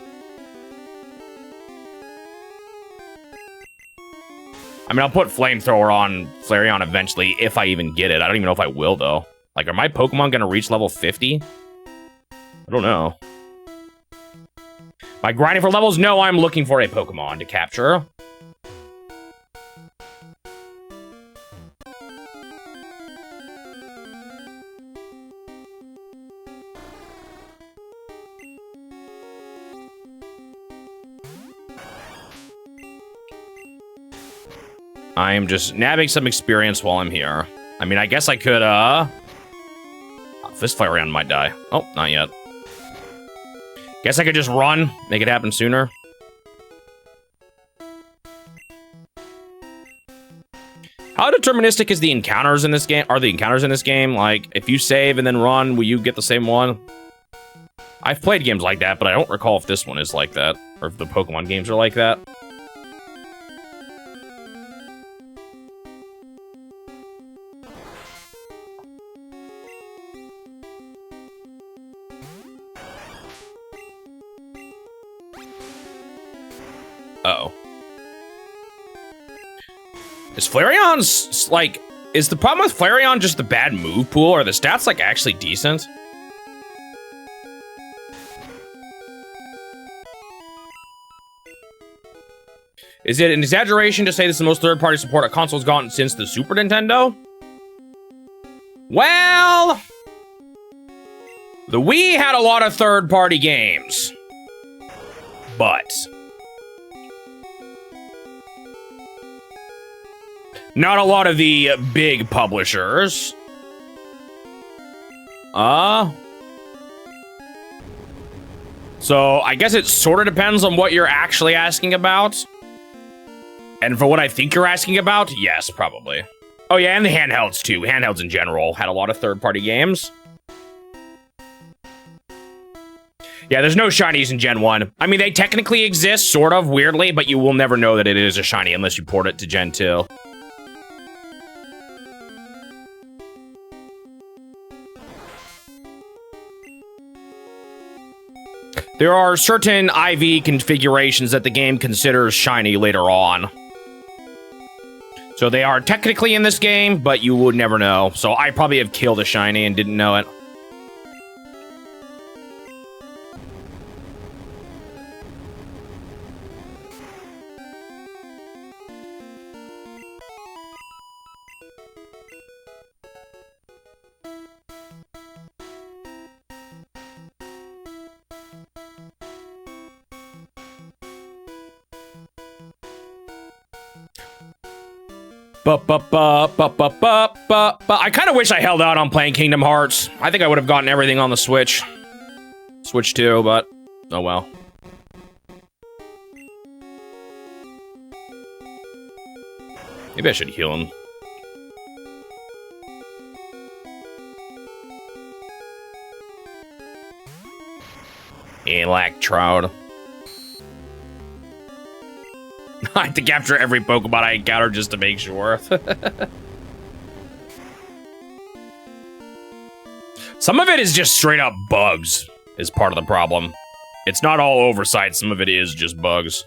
Speaker 1: I mean, I'll put Flamethrower on Flareon eventually, if I even get it. I don't even know if I will, though. Like, are my Pokemon gonna reach level 50? I don't know. By grinding for levels? No, I'm looking for a Pokemon to capture. I'm just nabbing some experience while I'm here. I mean, I guess I could, this Flareon might die. Oh, not yet. Guess I could just run, make it happen sooner. How deterministic is the encounters in this game? Are the encounters in this game? Like, if you save and then run, will you get the same one? I've played games like that, but I don't recall if this one is like that, or if the Pokemon games are like that. Uh-oh. Is Flareon's, like, is the problem with Flareon just the bad move pool, or are the stats, like, actually decent? Is it an exaggeration to say this is the most third-party support a console's gotten since the Super Nintendo? Well, the Wii had a lot of third-party games, but not a lot of the big publishers. So I guess it sort of depends on what you're actually asking about. And for what I think you're asking about, yes, probably. Oh yeah, and the handhelds too. Handhelds in general had a lot of third-party games. Yeah, there's no shinies in Gen 1. I mean, they technically exist, sort of, weirdly, but you will never know that it is a shiny unless you port it to Gen 2. There are certain IV configurations that the game considers shiny later on. So they are technically in this game, but you would never know. So I probably have killed a shiny and didn't know it. I kind of wish I held out on playing Kingdom Hearts. I think I would have gotten everything on the Switch. Switch 2, but oh well. Maybe I should heal him. Electrode. I have to capture every Pokemon I encounter just to make sure. Some of it is just straight up bugs, is part of the problem. It's not all oversight, some of it is just bugs.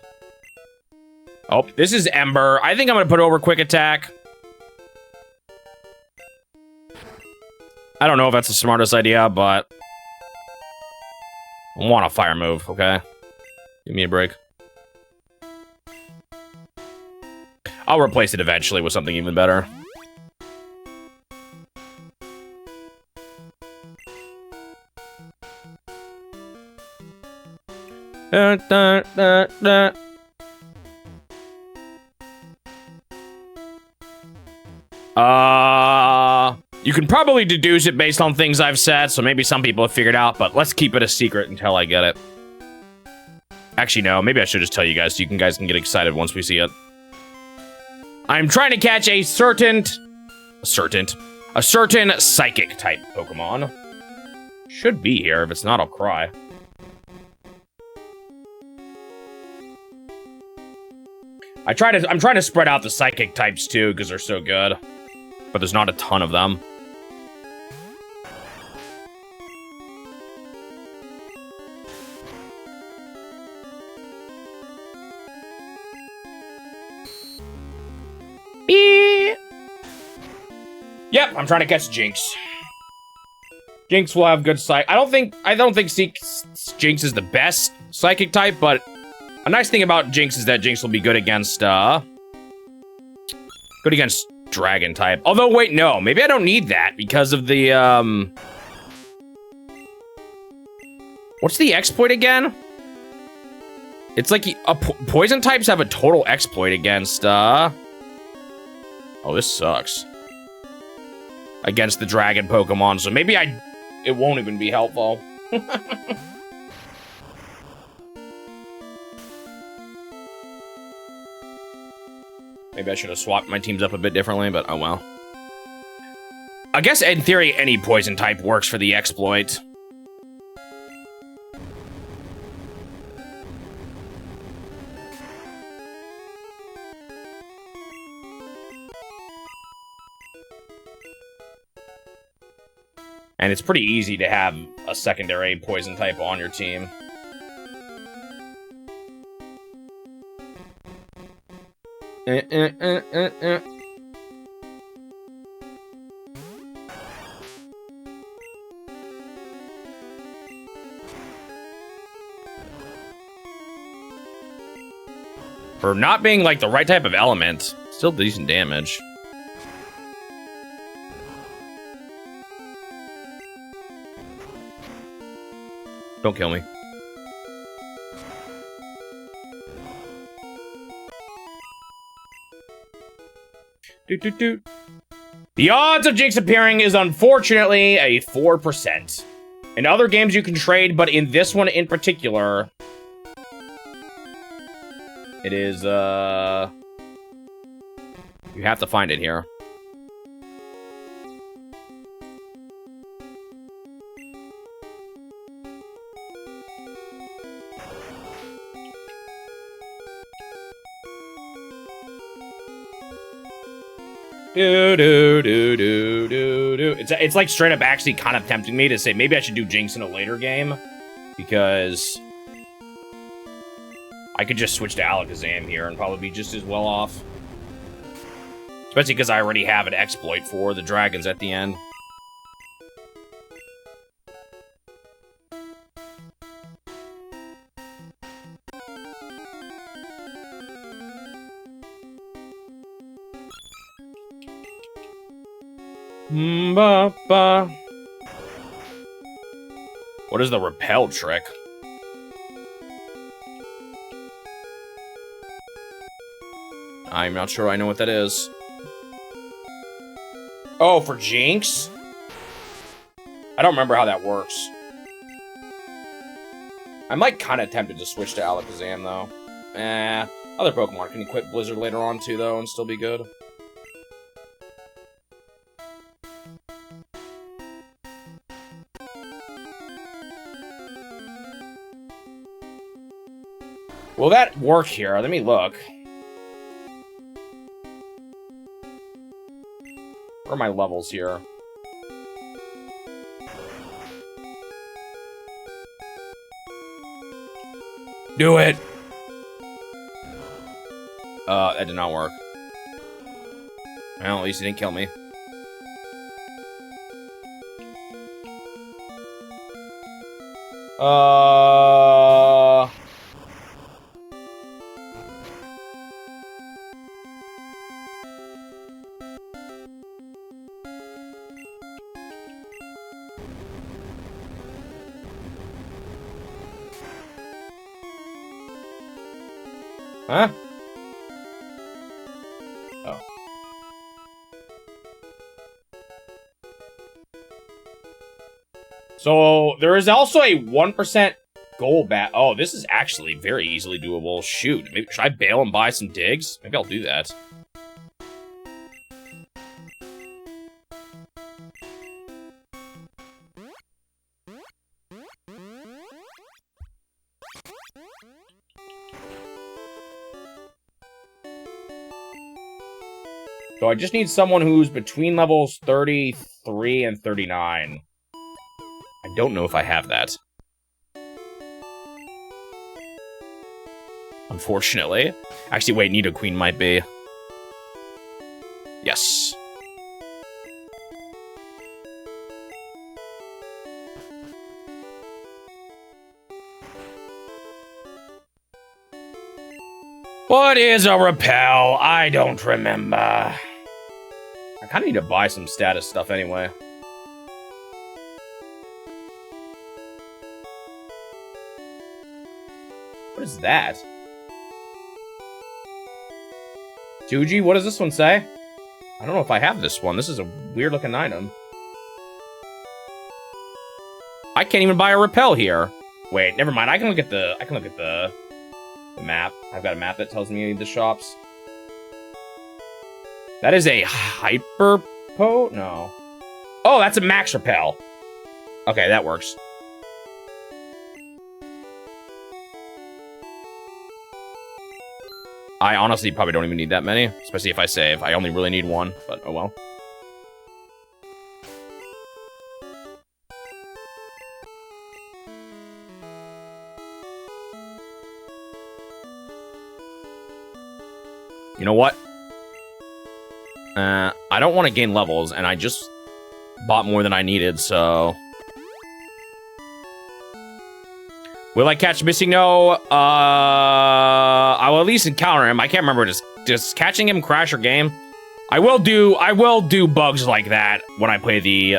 Speaker 1: Oh, this is Ember. I think I'm gonna put over Quick Attack. I don't know if that's the smartest idea, but I want a fire move, okay? Give me a break. I'll replace it eventually with something even better. You can probably deduce it based on things I've said, so maybe some people have figured out, but let's keep it a secret until I get it. Actually, no, maybe I should just tell you guys so you guys can get excited once we see it. I'm trying to catch a certain psychic type Pokemon. Should be here. If it's not, I'll cry. I'm trying to spread out the psychic types too because they're so good, but there's not a ton of them. Yep, I'm trying to catch Jinx. Jinx will have good psych. I don't think Jinx is the best psychic type, but a nice thing about Jinx is that Jinx will be good against dragon type. Although wait, no, maybe I don't need that because of the what's the exploit again? It's like poison types have a total exploit against Oh, this sucks. Against the dragon Pokemon, so maybe it won't even be helpful. Maybe I should have swapped my teams up a bit differently, but oh well. I guess in theory, any poison type works for the exploit. And it's pretty easy to have a secondary poison type on your team. For not being like the right type of element, still decent damage. Don't kill me. The odds of Jinx appearing is unfortunately a 4%. In other games you can trade, but in this one in particular, it is, you have to find it here. It's like straight up actually kind of tempting me to say maybe I should do Jinx in a later game, because I could just switch to Alakazam here and probably be just as well off. Especially because I already have an exploit for the dragons at the end. What is the repel trick? I'm not sure I know what that is. Oh, for Jinx? I don't remember how that works. I'm like kind of tempted to switch to Alakazam though. Other Pokemon can equip Blizzard later on too though and still be good. Will that work here? Let me look. Where are my levels here? Do it! That did not work. Well, at least he didn't kill me. Huh? Oh. So, there is also a 1% goal bat. Oh, this is actually very easily doable. Shoot. Maybe, should I bail and buy some digs? Maybe I'll do that. So I just need someone who's between levels 33 and 39. I don't know if I have that. Unfortunately. Actually, wait, Nidoqueen might be. Yes. What is a repel? I don't remember. I kind of need to buy some status stuff anyway. What is that? 2G, what does this one say? I don't know if I have this one. This is a weird looking item. I can't even buy a repel here. Wait, never mind. I can look at the map. I've got a map that tells me the shops. That is a hyper po? No. Oh, that's a max repel. Okay, that works. I honestly probably don't even need that many, especially if I save. I only really need one, but oh well. You know what? I don't want to gain levels, and I just bought more than I needed, so... Will I catch Missing No? I will at least encounter him. I can't remember, just catching him crash your game. I will do bugs like that when I play the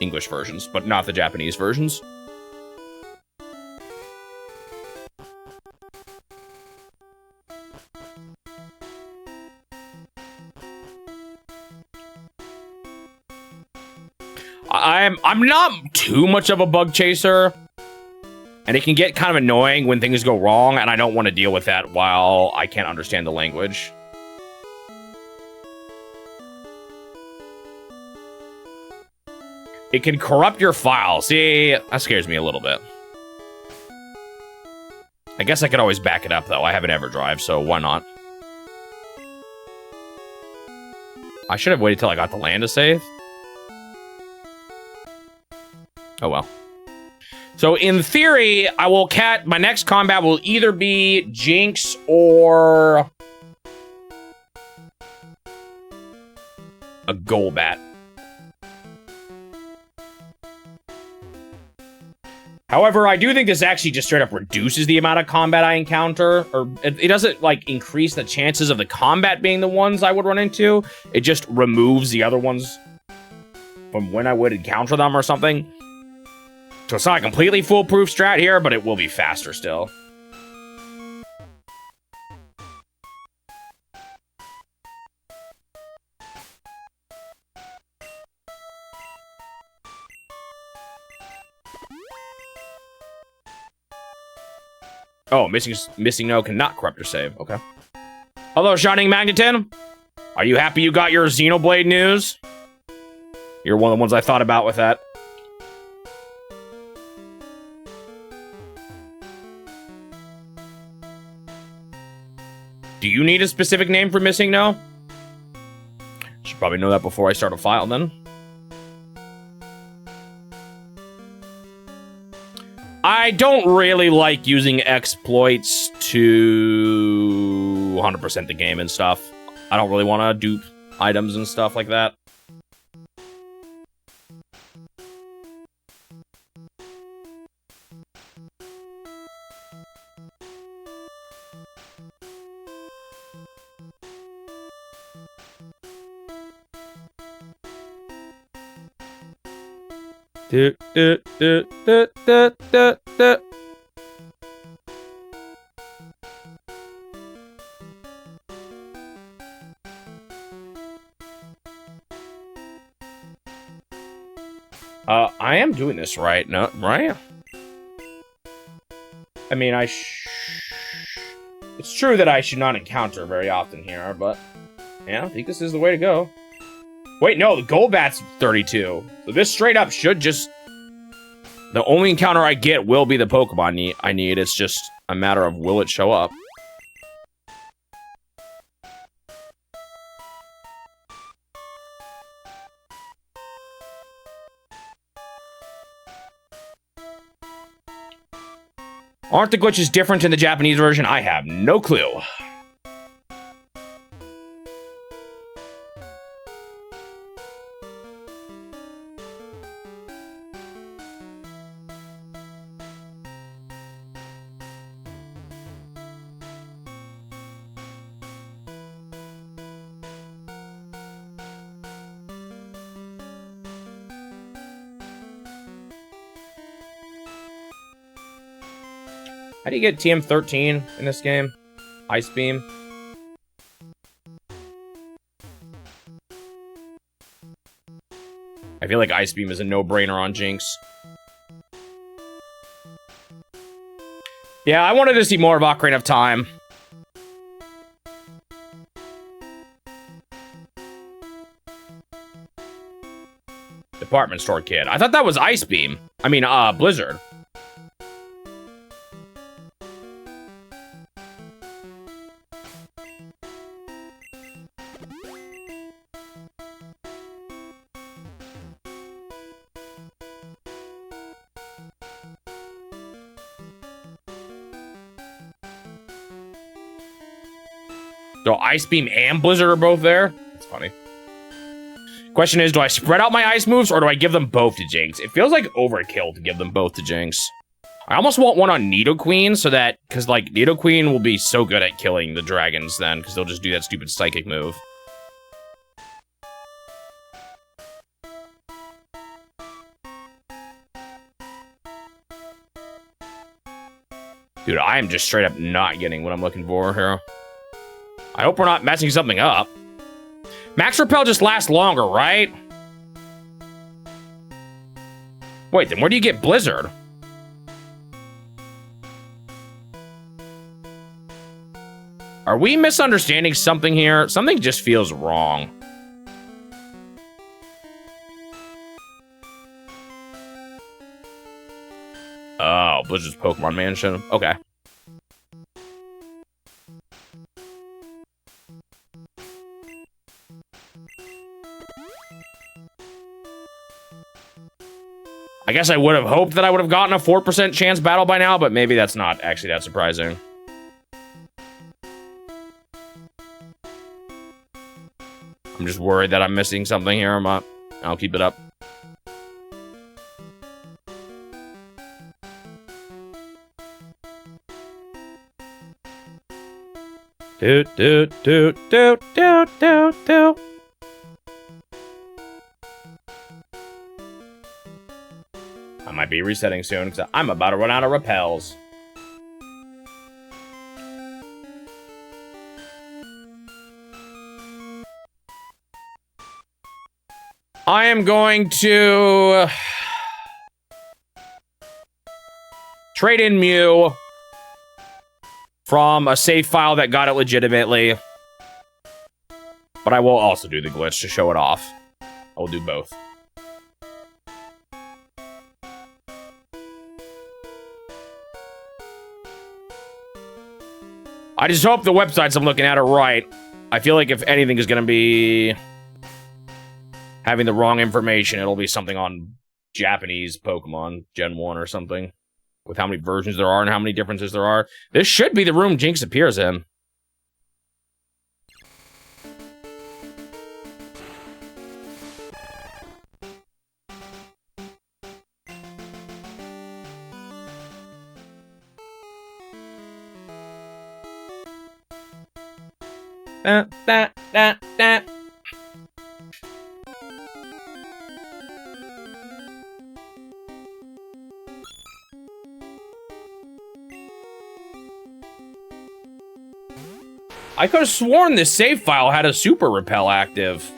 Speaker 1: English versions, but not the Japanese versions. I'm not too much of a bug chaser, and it can get kind of annoying when things go wrong, and I don't want to deal with that while I can't understand the language. It can corrupt your file. See, that scares me a little bit. I guess I could always back it up, though. I have an EverDrive, so why not? I should have waited till I got the land to save. Oh well. So in theory, my next combat will either be Jinx or a Golbat. However, I do think this actually just straight up reduces the amount of combat I encounter, or it doesn't like increase the chances of the combat being the ones I would run into. It just removes the other ones from when I would encounter them or something. So it's not a completely foolproof strat here, but it will be faster still. Oh, missing no cannot corrupt your save. Okay. Hello, Shining Magneton. Are you happy you got your Xenoblade news? You're one of the ones I thought about with that. Do you need a specific name for missing no? Should probably know that before I start a file then. I don't really like using exploits to 100% the game and stuff. I don't really want to dupe items and stuff like that. I am doing this right, no, right? I mean, it's true that I should not encounter very often here, but yeah, I think this is the way to go. Wait, no, the Golbat's 32. So this straight up should just... The only encounter I get will be the Pokemon I need. It's just a matter of will it show up. Aren't the glitches different in the Japanese version? I have no clue. How do you get TM13 in this game? Ice Beam. feel like Ice Beam is a no-brainer on Jinx. Yeah, I wanted to see more of Ocarina of Time. Department store kid. I thought that was Ice Beam. I mean, Blizzard. So Ice Beam and Blizzard are both there? That's funny. Question is, do I spread out my ice moves or do I give them both to Jinx? It feels like overkill to give them both to Jinx. I almost want one on Nidoqueen so that, because like Nidoqueen will be so good at killing the dragons then, because they'll just do that stupid psychic move. Dude, I am just straight up not getting what I'm looking for here. I hope we're not messing something up. Max Repel just lasts longer, right? Wait, then where do you get Blizzard? Are we misunderstanding something here? Something just feels wrong. Oh, Blizzard's Pokemon Mansion. Okay. I guess I would have hoped that I would have gotten a 4% chance battle by now, but maybe that's not actually that surprising. I'm just worried that I'm missing something here. I'll keep it up. Doot, doot, doot, doot, doot, doot, doot. I might be resetting soon because I'm about to run out of repels. I am going to trade in Mew from a save file that got it legitimately. But I will also do the glitch to show it off. I will do both. I just hope the websites I'm looking at are right. I feel like if anything is going to be having the wrong information, it'll be something on Japanese Pokemon Gen 1 or something. With how many versions there are and how many differences there are. This should be the room Jinx appears in. I could have sworn this save file had a super repel active.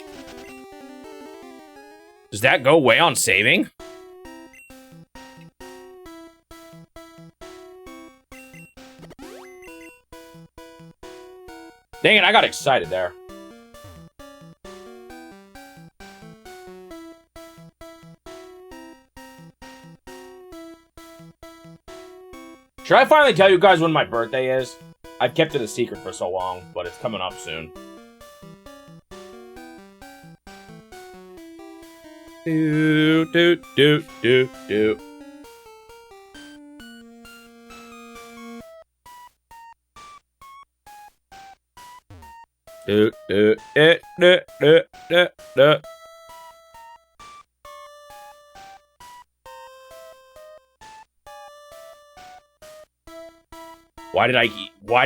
Speaker 1: Does that go away on saving? Dang it, I got excited there. Should I finally tell you guys when my birthday is? I've kept it a secret for so long, but it's coming up soon. Do, do, do, do, do. Do, do, do, do, do, do, do. Why did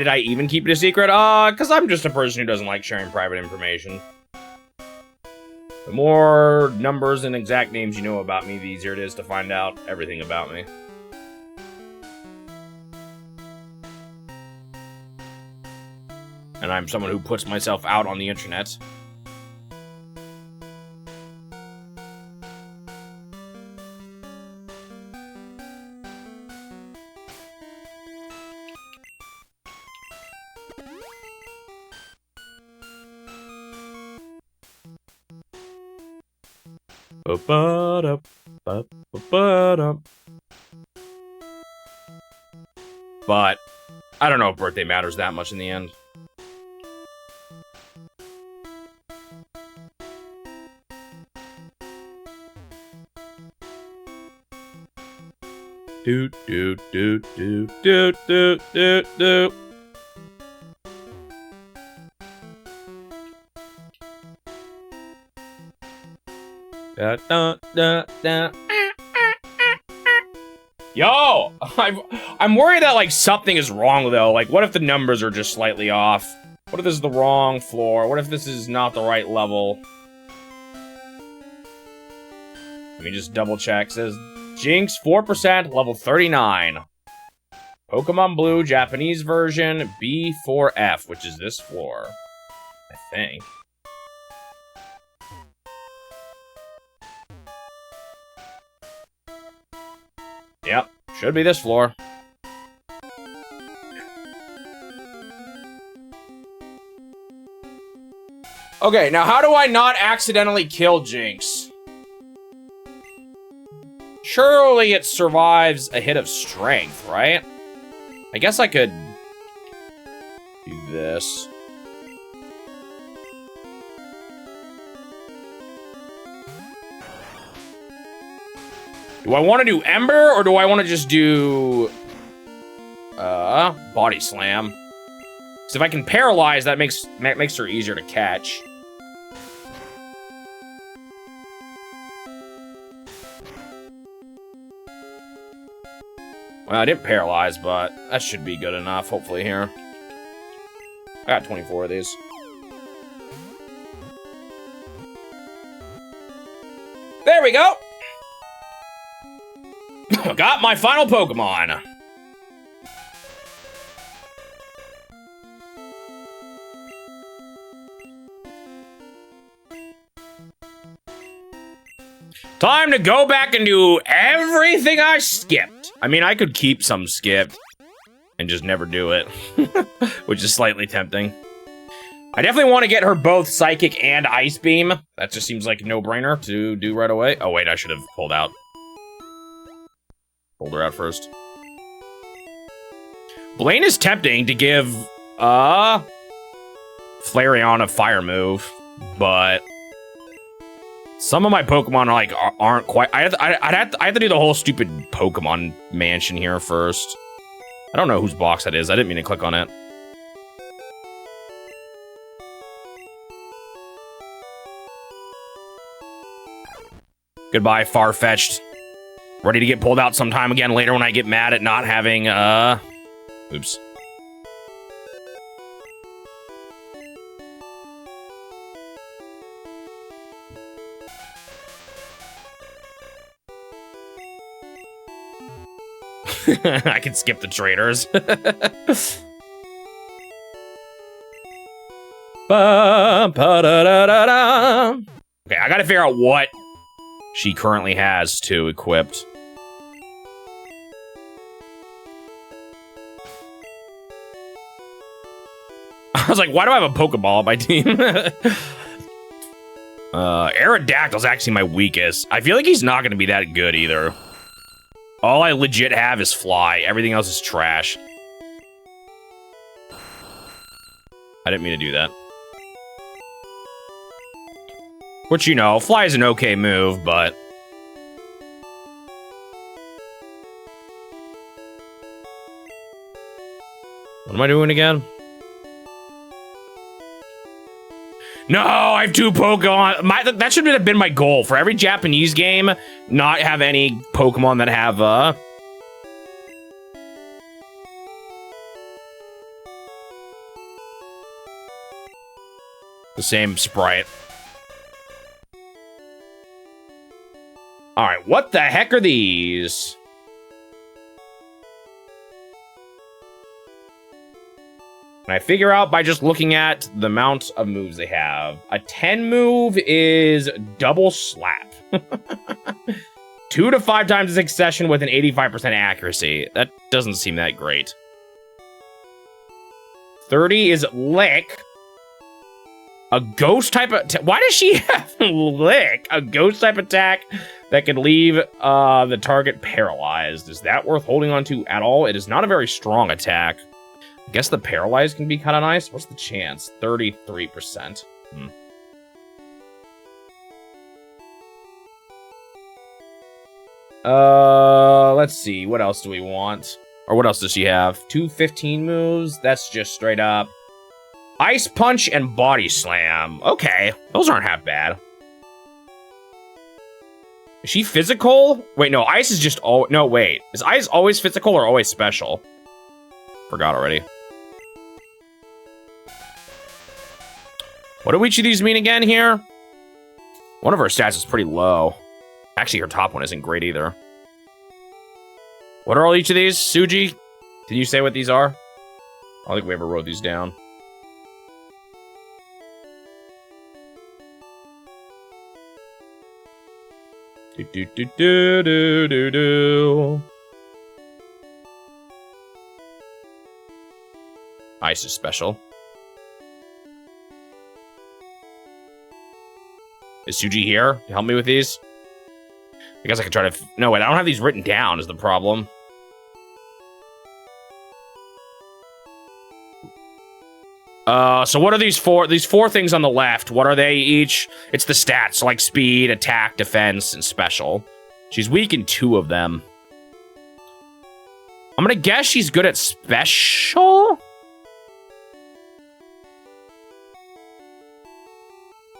Speaker 1: I even keep it a secret? Because I'm just a person who doesn't like sharing private information. The more numbers and exact names you know about me, the easier it is to find out everything about me. And I'm someone who puts myself out on the internet. But I don't know if birthday matters that much in the end. Do do do do do do do do. Da, da, da, da. Yo, I'm worried that like something is wrong though. Like, what if the numbers are just slightly off? What if this is the wrong floor? What if this is not the right level? Let me just double check. It says Jinx 4%, level 39. Pokémon Blue, Japanese version, B4F, which is this floor, I think. Yep, should be this floor. Okay, now how do I not accidentally kill Jinx? Surely it survives a hit of strength, right? I guess I could do this. Do I want to do Ember, or do I want to just do Body Slam? Because if I can paralyze, that makes her easier to catch. Well, I didn't paralyze, but that should be good enough, hopefully, here. I got 24 of these. There we go! Got my final Pokemon! Time to go back and do everything I skipped. I mean, I could keep some skipped and just never do it, which is slightly tempting. I definitely want to get her both Psychic and Ice Beam. That just seems like a no-brainer to do right away. Oh, wait, I should have pulled out. Pulled her out first. Blaine is tempting to give, Flareon a fire move, but some of my Pokemon are like aren't quite. I have to do the whole stupid Pokemon mansion here first. I don't know whose box that is. I didn't mean to click on it. Goodbye, Farfetch'd. Ready to get pulled out sometime again later when I get mad at not having, oops. I can skip the traders. Okay, I gotta figure out what she currently has too equipped. I was like, why do I have a Pokeball on my team? Aerodactyl's actually my weakest. I feel like he's not gonna be that good either. All I legit have is Fly. Everything else is trash. I didn't mean to do that. Which, you know, Fly is an okay move, but what am I doing again? No, I have 2 Pokemon. That should have been my goal. For every Japanese game, not have any Pokemon that have, the same sprite. Alright, what the heck are these? And I figure out by just looking at the amount of moves they have. A 10 move is Double Slap. 2 to 5 times in succession with an 85% accuracy. That doesn't seem that great. 30 is Lick. A ghost type of... Why does she have Lick? A ghost type attack that can leave the target paralyzed. Is that worth holding on to at all? It is not a very strong attack. I guess the paralyzed can be kind of nice. What's the chance? 33%. Let's see. What else do we want? Or what else does she have? 215 moves? That's just straight up. Ice Punch and Body Slam. Okay, those aren't half bad. Is she physical? Wait, no, Ice is just all... No, wait. Is Ice always physical or always special? Forgot already. What do each of these mean again here? One of her stats is pretty low. Actually, her top one isn't great either. What are all each of these? Suji, can you say what these are? I don't think we ever wrote these down. Do. Ice is special. Is Suji here to help me with these? I guess I could try to... No, wait, I don't have these written down is the problem. So what are these four things on the left? What are they each? It's the stats, like speed, attack, defense, and special. She's weak in 2 of them. I'm gonna guess she's good at special?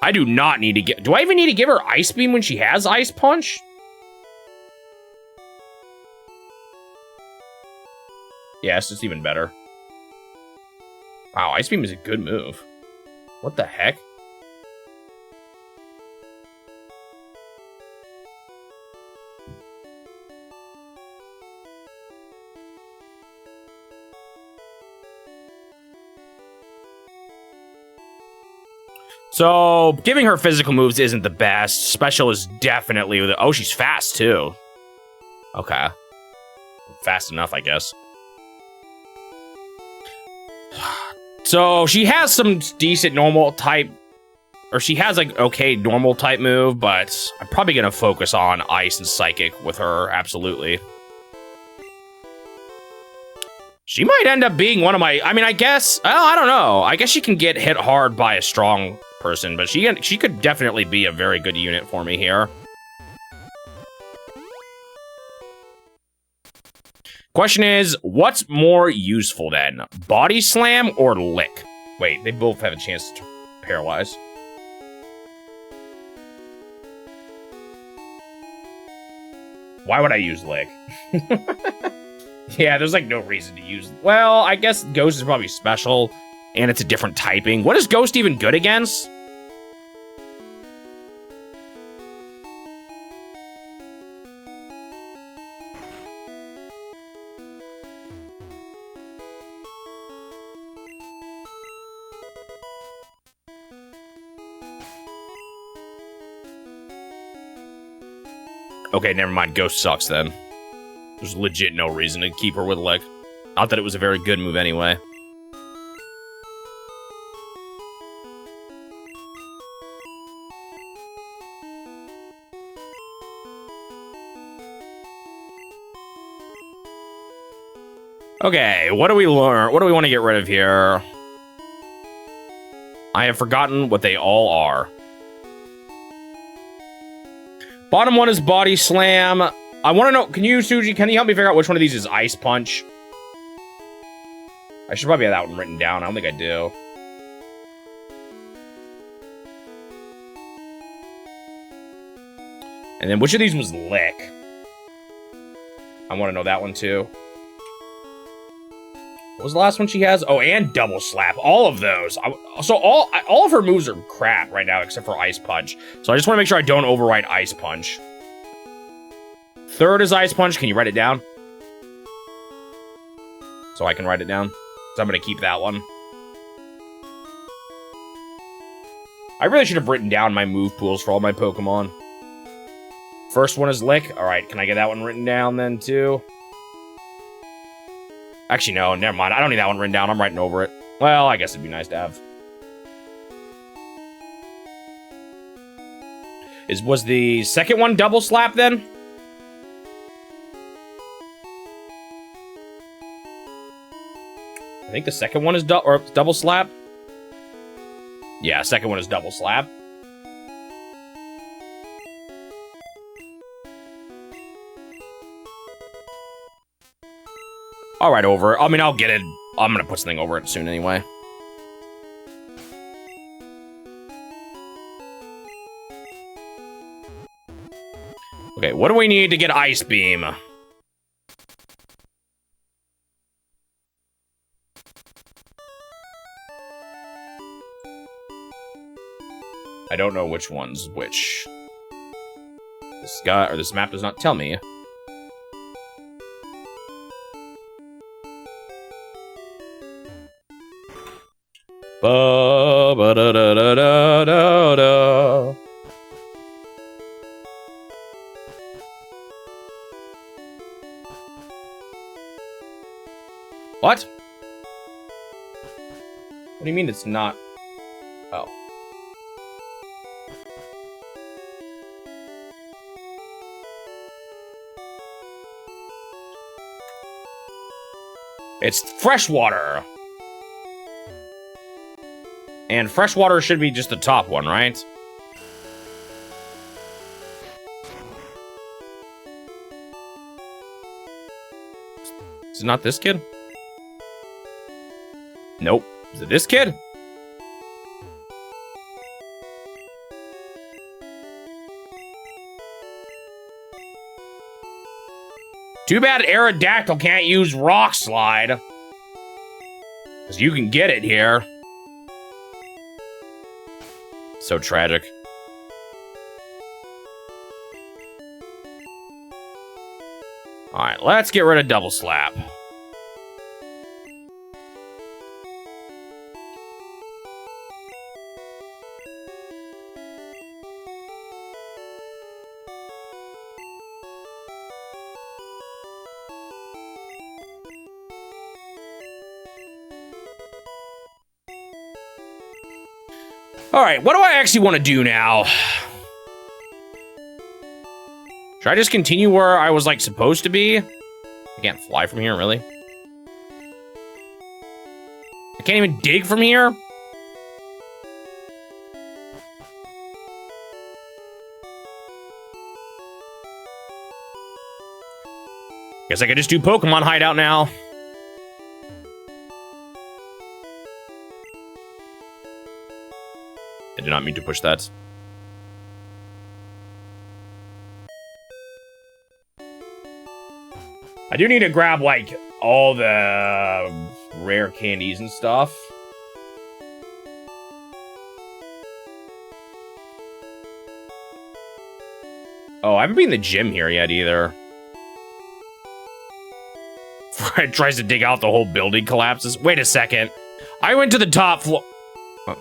Speaker 1: I do not need to get... Do I even need to give her Ice Beam when she has Ice Punch? Yes, it's even better. Wow, Ice Beam is a good move. What the heck? So, giving her physical moves isn't the best. Special is definitely... Oh, she's fast, too. Okay. Fast enough, I guess. So, she has some decent normal type... Or she has, like, okay normal type move, but I'm probably going to focus on Ice and Psychic with her, absolutely. She might end up being one of my... I mean, I guess... I don't know. I guess she can get hit hard by a strong person, but she could definitely be a very good unit for me here. Question is, what's more useful then? Body Slam or Lick? Wait, they both have a chance to paralyze. Why would I use Lick? Yeah, there's like no reason to use... Well, I guess Ghost is probably special, and it's a different typing. What is Ghost even good against? Okay, never mind. Ghost sucks then. There's legit no reason to keep her with Lick. Not that it was a very good move anyway. Okay, what do we learn? What do we want to get rid of here? I have forgotten what they all are. Bottom one is Body Slam. I want to know, Suji, can you help me figure out which one of these is Ice Punch? I should probably have that one written down. I don't think I do. And then which of these was Lick? I want to know that one too. What was the last one she has? Oh, and Double Slap. All of those. So all of her moves are crap right now except for Ice Punch. So I just want to make sure I don't overwrite Ice Punch. Third is Ice Punch. Can you write it down? So I can write it down. So I'm going to keep that one. I really should have written down my move pools for all my Pokemon. First one is Lick. All right, can I get that one written down then too? Actually, no, never mind. I don't need that one written down. I'm writing over it. Well, I guess it'd be nice to have. Was the second one double slap then? I think the second one is double slap. Yeah, second one is double slap. All right, over. I mean, I'll get it. I'm gonna put something over it soon anyway. Okay, what do we need to get Ice Beam? I don't know which one's which. This guy, or this map does not tell me. Ba-ba-da-da-da-da-da. What? What do you mean it's not? Oh. It's freshwater. And freshwater should be just the top one, right? Is it not this kid? Nope. Is it this kid? Too bad Aerodactyl can't use Rock Slide. Because you can get it here. So tragic. Alright, let's get rid of Double Slap. Alright, what do I actually want to do now? Should I just continue where I was, like, supposed to be? I can't fly from here, really? I can't even dig from here? Guess I could just do Pokemon Hideout now. I did not mean to push that. I do need to grab, like, all the rare candies and stuff. Oh, I haven't been in the gym here yet, either. It tries to dig out, the whole building collapses. Wait a second. I went to the top floor. Oh.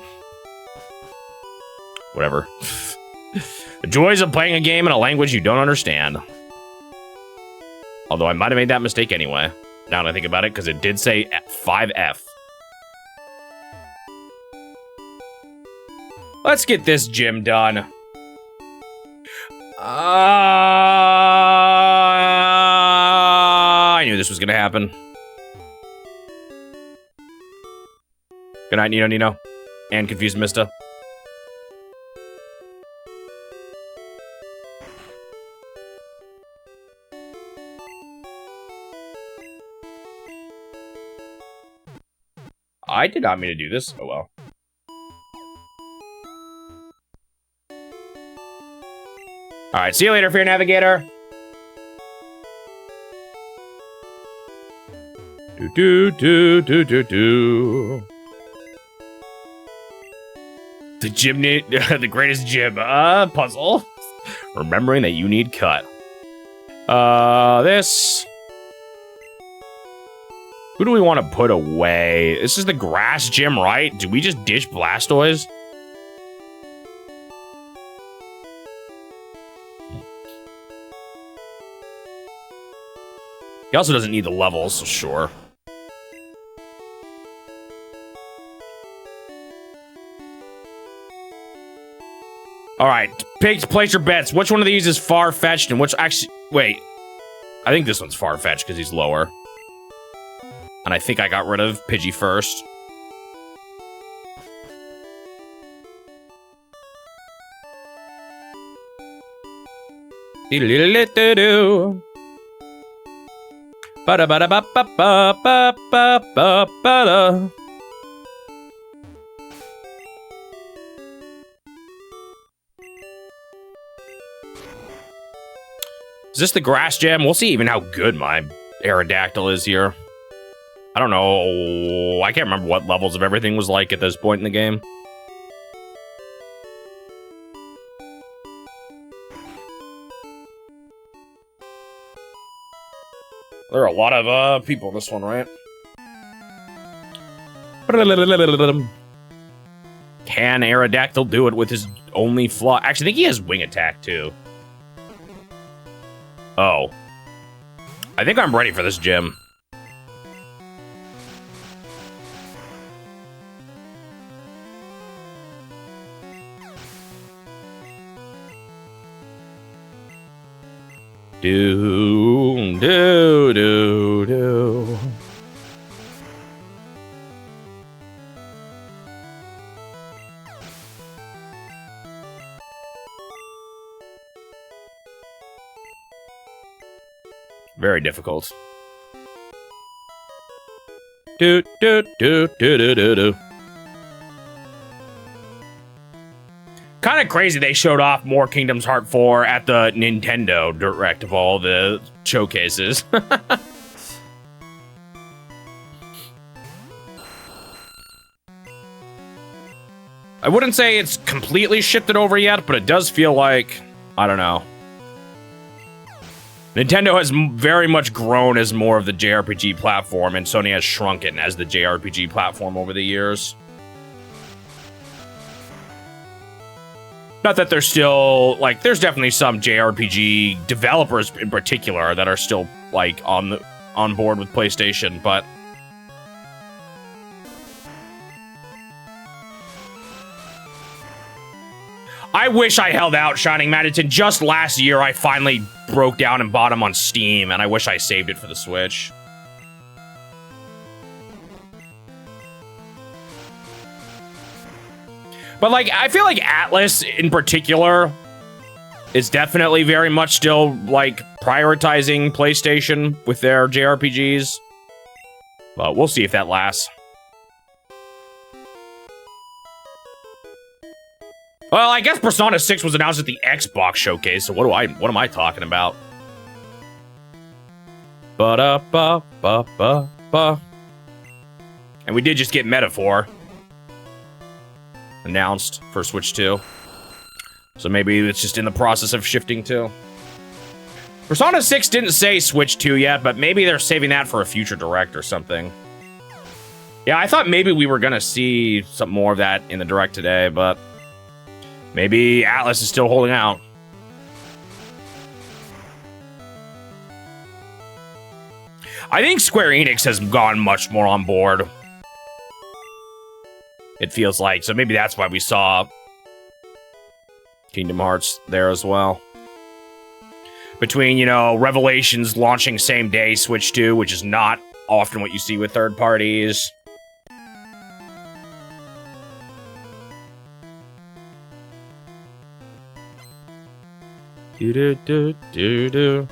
Speaker 1: Whatever. The joys of playing a game in a language you don't understand. Although I might have made that mistake anyway. Now that I think about it, because it did say 5F. Let's get this gym done. I knew this was going to happen. Good night, Nino. And Confused Mista. I did not mean to do this. Oh well. Alright, see you later, Fear Navigator. Do. The gym the greatest gym puzzle. Remembering that you need cut. This. Who do we want to put away? This is the grass gym, right? Did we just ditch Blastoise? He also doesn't need the levels, so sure. All right, Place your bets. Which one of these is far-fetched and which actually... Wait. I think this one's far-fetched because he's lower. And I think I got rid of Pidgey first. Is this the grass gem? We'll see even how good my Aerodactyl is here. I don't know. I can't remember what levels of everything was like at this point in the game. There are a lot of people in this one, right? Can Aerodactyl do it with his only flaw? Actually, I think he has wing attack, too. Oh. I think I'm ready for this gym. Do, do, do, do. Very difficult. Do, do, do, do, do, do, do. Kind of crazy they showed off more Kingdom's Heart 4 at the Nintendo Direct of all the showcases. I wouldn't say it's completely shifted over yet, but it does feel like, I don't know. Nintendo has very much grown as more of the JRPG platform, and Sony has shrunken as the JRPG platform over the years. Not that there's still, like, there's definitely some JRPG developers in particular that are still, like, on board with PlayStation, but... I wish I held out Shining Madison. Just last year, I finally broke down and bought them on Steam, and I wish I saved it for the Switch. But, like, I feel like Atlas, in particular, is definitely very much still, like, prioritizing PlayStation with their JRPGs. But we'll see if that lasts. Well, I guess Persona 6 was announced at the Xbox showcase, so what am I talking about? Ba-da-ba-ba-ba-ba. And we did just get Metaphor announced for Switch 2. So maybe it's just in the process of shifting too. Persona 6 didn't say Switch 2 yet, but maybe they're saving that for a future direct or something. Yeah, I thought maybe we were gonna see some more of that in the direct today, but maybe Atlas is still holding out. I think Square Enix has gone much more on board. It feels like. So maybe that's why we saw Kingdom Hearts there as well. Between, you know, Revelations launching same day, Switch 2, which is not often what you see with third parties. Do-do-do-do-do.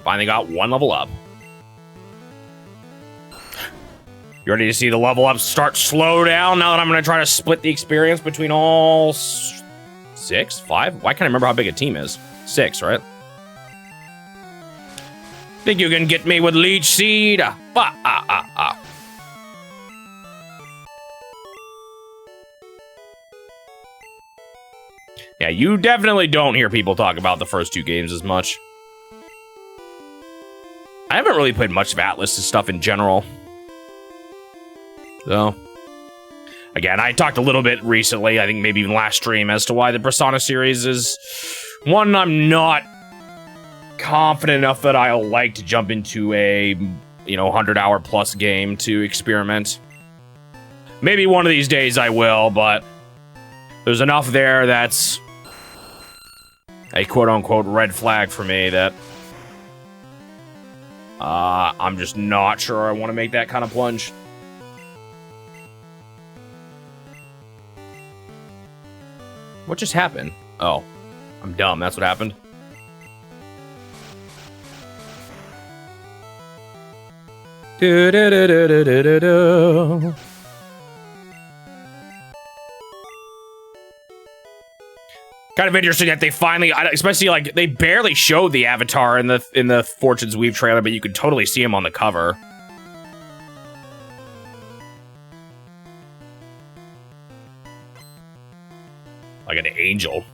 Speaker 1: Finally got one level up. You ready to see the level up start slow down now that I'm going to try to split the experience between all 6? 5? Why can't I remember how big a team is? 6, right? Think you can get me with Leech Seed? Yeah, you definitely don't hear people talk about the first 2 games as much. I haven't really played much of Atlas' stuff in general. So, Again, I talked a little bit recently, I think maybe even last stream, as to why the Persona series is one I'm not confident enough that I'll like to jump into a, 100-hour plus game to experiment. Maybe one of these days I will, but there's enough there that's a quote-unquote red flag for me that I'm just not sure I want to make that kind of plunge. What just happened? Oh, I'm dumb. That's what happened. Do do do do do do do do. Kind of interesting that they finally, especially like they barely showed the Avatar in the Fortune's Weave trailer, but you could totally see him on the cover. Like an angel.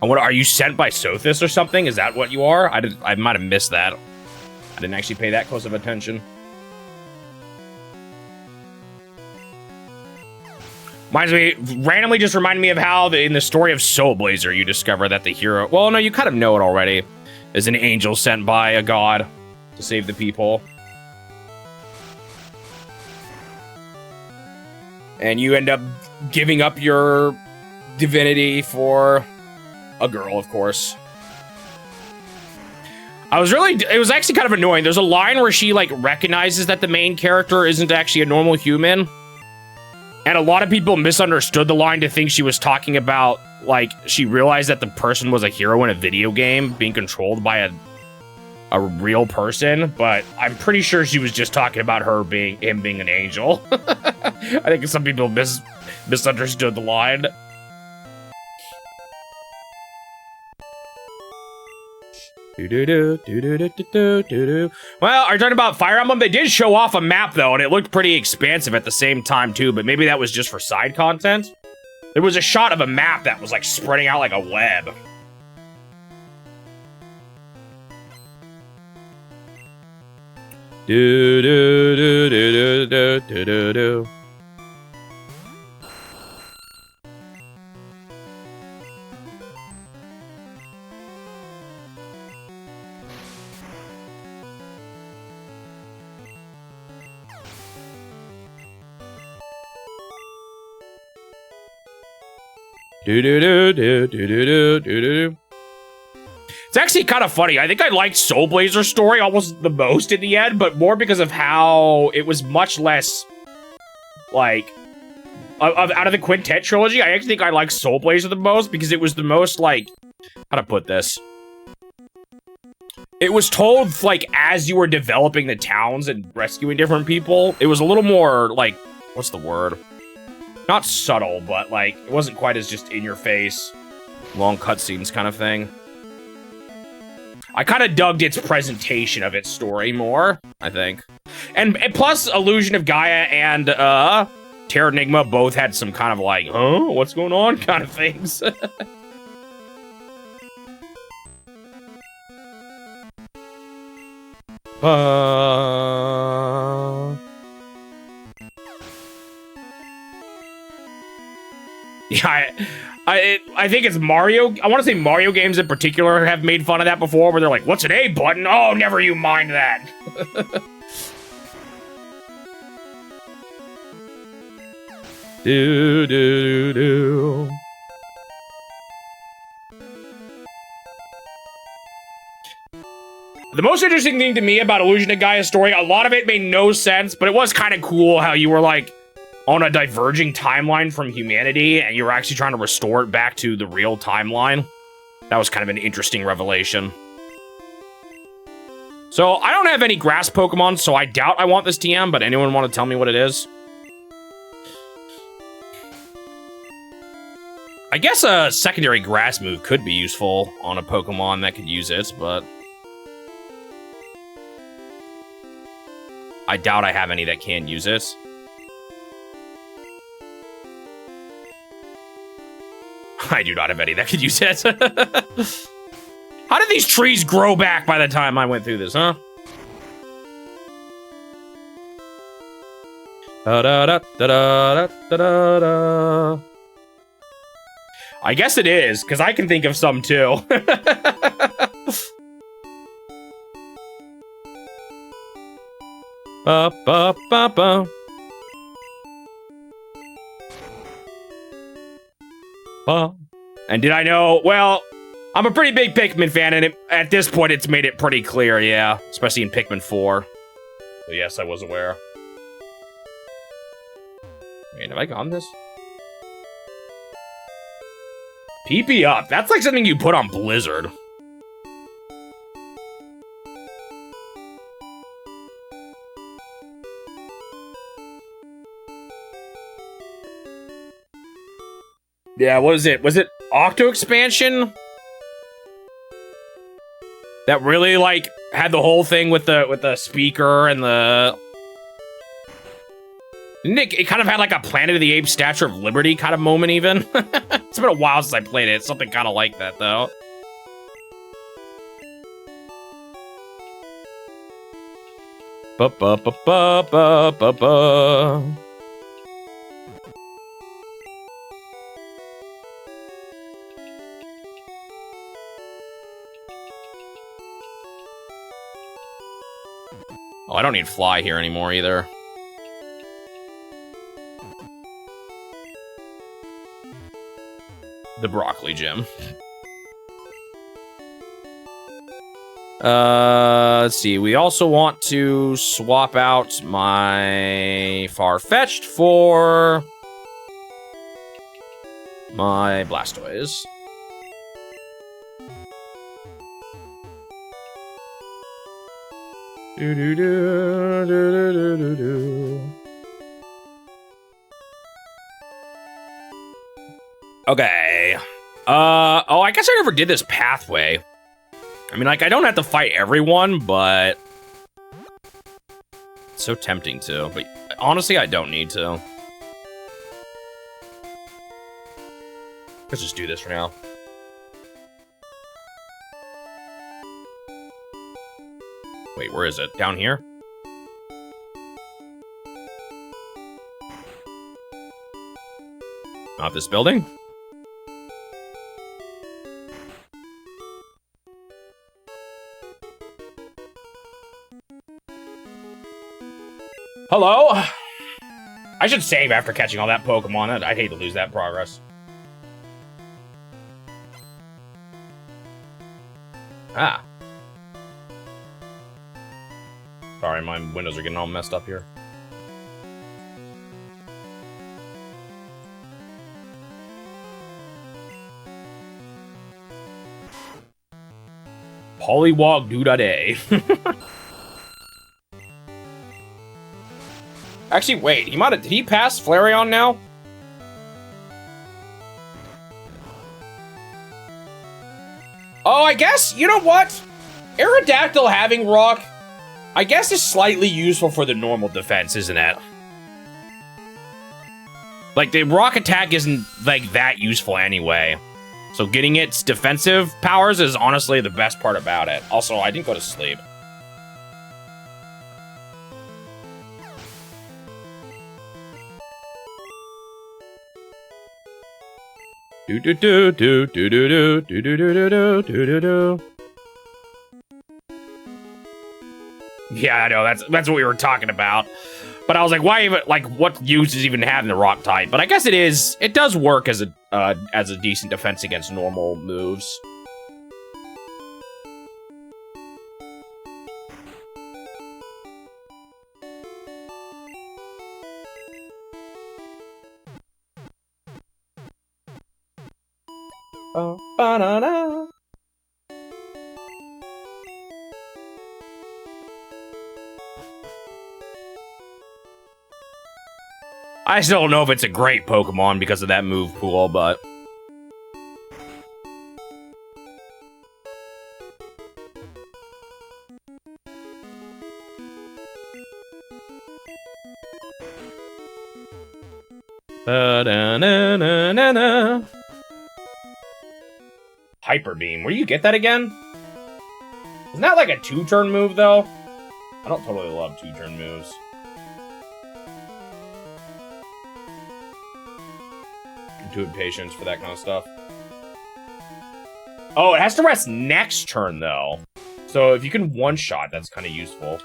Speaker 1: And what are you sent by Sothis or something? Is that what you are? I might have missed that. I didn't actually pay that close of attention. Randomly just reminded me of how in the story of Soul Blazer you discover that the hero, well, no, you kind of know it already, is an angel sent by a god to save the people. And you end up giving up your divinity for a girl, of course. It was actually kind of annoying. There's a line where she, like, recognizes that the main character isn't actually a normal human. And a lot of people misunderstood the line to think she was talking about, like, she realized that the person was a hero in a video game being controlled by a real person, but I'm pretty sure she was just talking about him being an angel. I think some people misunderstood the line. Well, are you talking about Fire Emblem? They did show off a map, though, and it looked pretty expansive at the same time, too, but maybe that was just for side content? There was a shot of a map that was, like, spreading out like a web. Do do do do do do do do. Do do do do do do do do. It's actually kind of funny. I think I liked Soul Blazer's story almost the most in the end, but more because of how it was much less, like, out of the Quintet trilogy, I actually think I like Soul Blazer the most because it was the most, like, how to put this? It was told, like, as you were developing the towns and rescuing different people. It was a little more, like, what's the word? Not subtle, but, like, it wasn't quite as just in your face, long cutscenes kind of thing. I kind of dug its presentation of its story more, I think. And plus, Illusion of Gaia and Terranigma both had some kind of like, huh? What's going on? Kind of things. Yeah, I think it's Mario. I want to say Mario games in particular have made fun of that before, where they're like, what's an A button? Oh, never you mind that. Do, do, do. The most interesting thing to me about Illusion of Gaia's story, a lot of it made no sense, but it was kind of cool how you were like, on a diverging timeline from humanity, and you were actually trying to restore it back to the real timeline. That was kind of an interesting revelation. So, I don't have any grass Pokemon, so I doubt I want this TM, but anyone want to tell me what it is? I guess a secondary grass move could be useful on a Pokemon that could use it, but I doubt I have any that can use it. I do not have any that could use it. How did these trees grow back by the time I went through this, huh? Da, da, da, da, da, da, da, da. I guess it is, because I can think of some too. Ba, ba, ba, ba. Ba. And did I know? Well, I'm a pretty big Pikmin fan, and at this point, it's made it pretty clear, yeah. Especially in Pikmin 4. So yes, I was aware. Wait, have I gotten this? PP up. That's like something you put on Blizzard. Yeah, what was it? Was it Octo Expansion? That really, like, had the whole thing with the speaker and the... It kind of had like a Planet of the Apes Statue of Liberty kind of moment even. It's been a while since I played it. It's something kind of like that though. Ba ba ba ba ba ba ba. Oh, I don't need fly here anymore either. The broccoli gym. Let's see. We also want to swap out my Farfetch'd for my Blastoise. Do do do do do do do. Okay. Oh, I guess I never did this pathway. I mean, like, I don't have to fight everyone, but it's so tempting to. But honestly, I don't need to. Let's just do this for now. Wait, where is it? Down here? Not this building? Hello? I should save after catching all that Pokemon. I'd hate to lose that progress. Ah. Sorry, my windows are getting all messed up here. Polywog Doo-da-day. Actually, wait, did he pass Flareon now? Oh, I guess, you know what? Aerodactyl having rock, I guess is slightly useful for the normal defense, isn't it? Like, the rock attack isn't, like, that useful anyway. So getting its defensive powers is honestly the best part about it. Also, I didn't go to sleep. Do do do do do do do do do do do do do do. Yeah, I know, that's what we were talking about. But I was like, why even, like, what use is even having the rock type? But I guess it does work as a decent defense against normal moves. Ba-da-da. I still don't know if it's a great Pokemon because of that move pool, but... Ba-da-na-na-na-na. Hyper Beam. Where do you get that again? Isn't that like a 2-turn move, though? I don't totally love 2-turn moves. too impatient for that kind of stuff. Oh, it has to rest next turn, though. So if you can one-shot, that's kind of useful.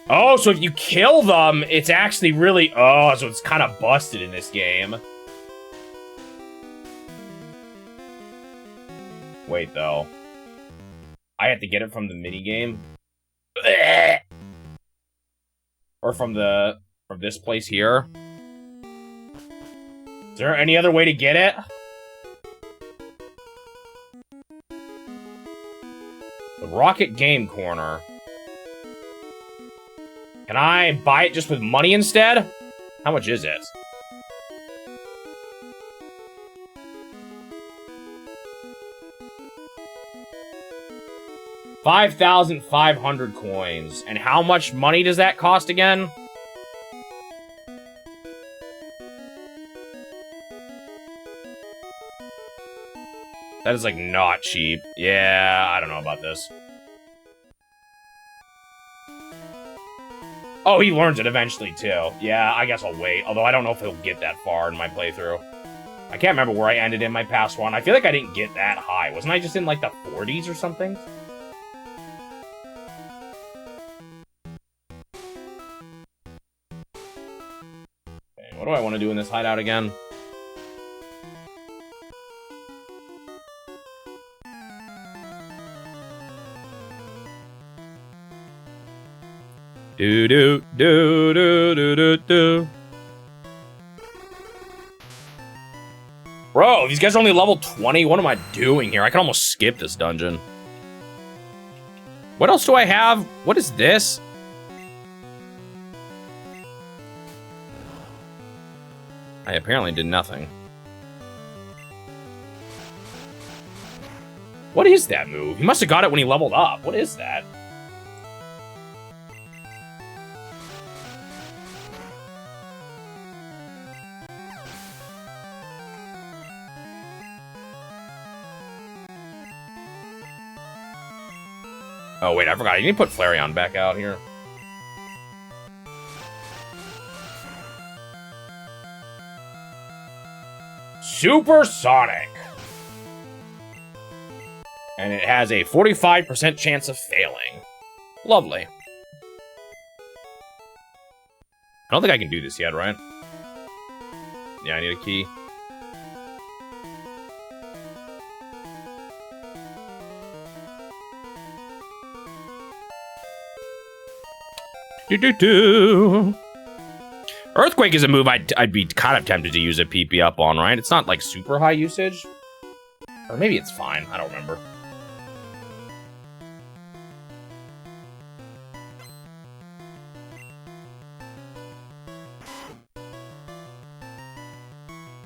Speaker 1: Oh, so if you kill them, it's actually really... Oh, so it's kind of busted in this game. Wait, though. I have to get it from the minigame? Or from this place here? Is there any other way to get it? The Rocket Game Corner. Can I buy it just with money instead? How much is it? $5,500 coins. And how much money does that cost again? That is, like, not cheap. Yeah, I don't know about this. Oh, he learns it eventually, too. Yeah, I guess I'll wait. Although I don't know if he'll get that far in my playthrough. I can't remember where I ended in my past one. I feel like I didn't get that high. Wasn't I just in, like, the 40s or something? Okay, what do I want to do in this hideout again? Do do do do do do do. Bro, these guys are only level 20. What am I doing here? I can almost skip this dungeon. What else do I have? What is this? I apparently did nothing. What is that move? He must have got it when he leveled up. What is that? Oh, wait, I forgot. I need to put Flareon back out here. Supersonic. And it has a 45% chance of failing. Lovely. I don't think I can do this yet, right? Yeah, I need a key. Do-do-do. Earthquake is a move I'd be kind of tempted to use a PP up on, right? It's not, like, super high usage. Or maybe it's fine. I don't remember.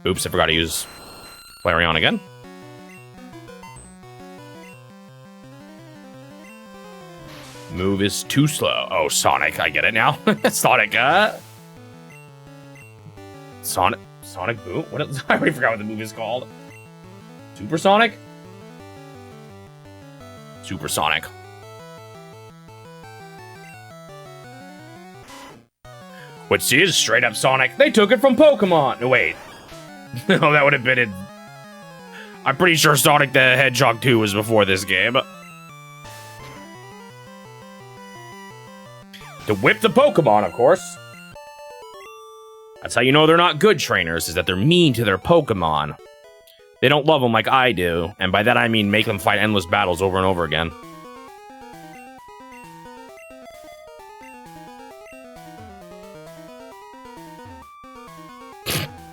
Speaker 1: Oops, I forgot to use Flareon again. Move is too slow. Oh, Sonic. I get it now. Sonic, Sonic Boom? What else? I already forgot what the move is called. Supersonic? Supersonic. Which is straight up Sonic. They took it from Pokemon. No, wait. No, that would have been it. I'm pretty sure Sonic the Hedgehog 2 was before this game. To whip the Pokemon, of course. That's how you know they're not good trainers, is that they're mean to their Pokemon. They don't love them like I do, and by that I mean make them fight endless battles over and over again.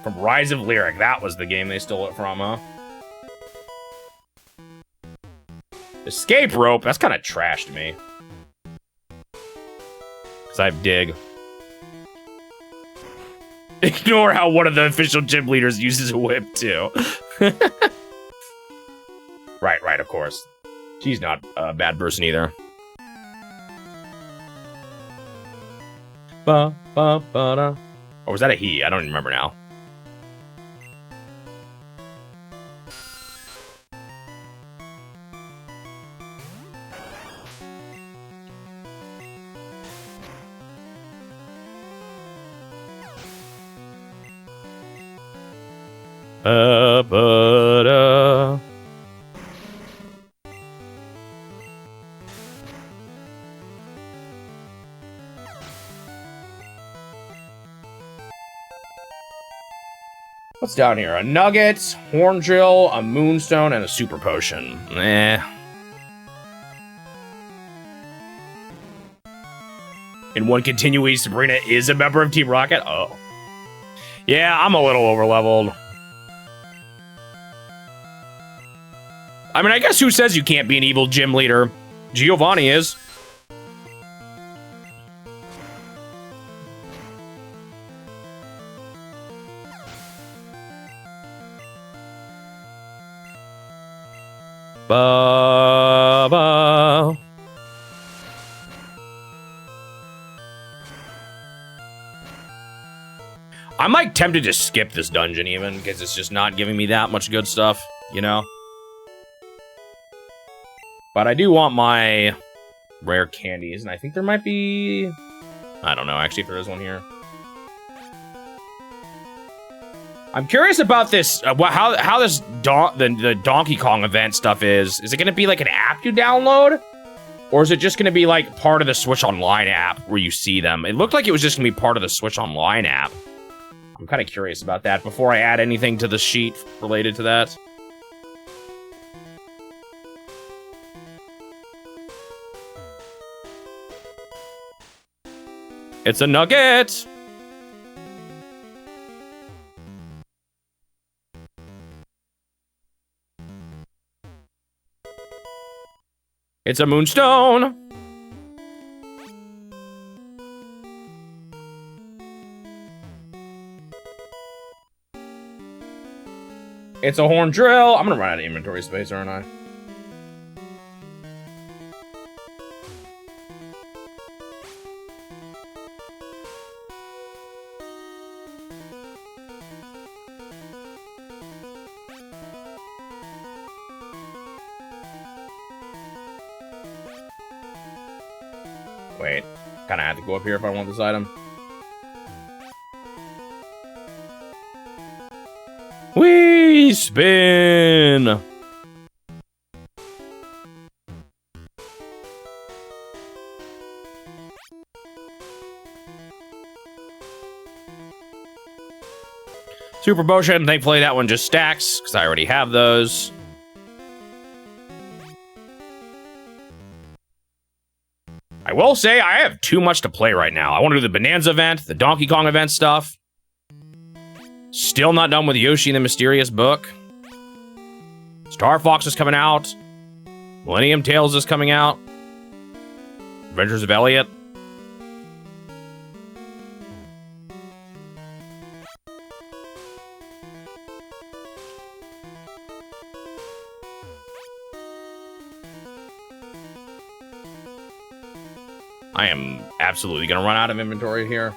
Speaker 1: From Rise of Lyric, that was the game they stole it from, huh? Escape rope, that's kind of trash to me. Because I have dig. Ignore how one of the official gym leaders uses a whip, too. Right, of course. She's not a bad person either. Ba, ba, ba, da. Or was that a he? I don't even remember now. What's down here? A nugget, horn drill, a moonstone, and a super potion. Eh. And one continuing Sabrina is a member of Team Rocket? Oh. Yeah, I'm a little overleveled. I mean, I guess who says you can't be an evil gym leader? Giovanni is. Ba-ba. I'm like tempted to skip this dungeon even because it's just not giving me that much good stuff, you know? But I do want my rare candies, and I think there might be... I don't know, actually, if there is one here. I'm curious about this, how this the Donkey Kong event stuff is. Is it going to be like an app you download? Or is it just going to be like part of the Switch Online app where you see them? It looked like it was just going to be part of the Switch Online app. I'm kind of curious about that before I add anything to the sheet related to that. It's a nugget! It's a moonstone! It's a horn drill. I'm gonna run out of inventory space, aren't I? Wait, kinda have to go up here if I want this item. Whee! Spin! Super potion, thankfully that one just stacks, because I already have those. I will say, I have too much to play right now. I want to do the Bonanza event, the Donkey Kong event stuff. Still not done with Yoshi and the Mysterious Book. Star Fox is coming out. Millennium Tales is coming out. Adventures of Elliot. I am absolutely gonna run out of inventory here.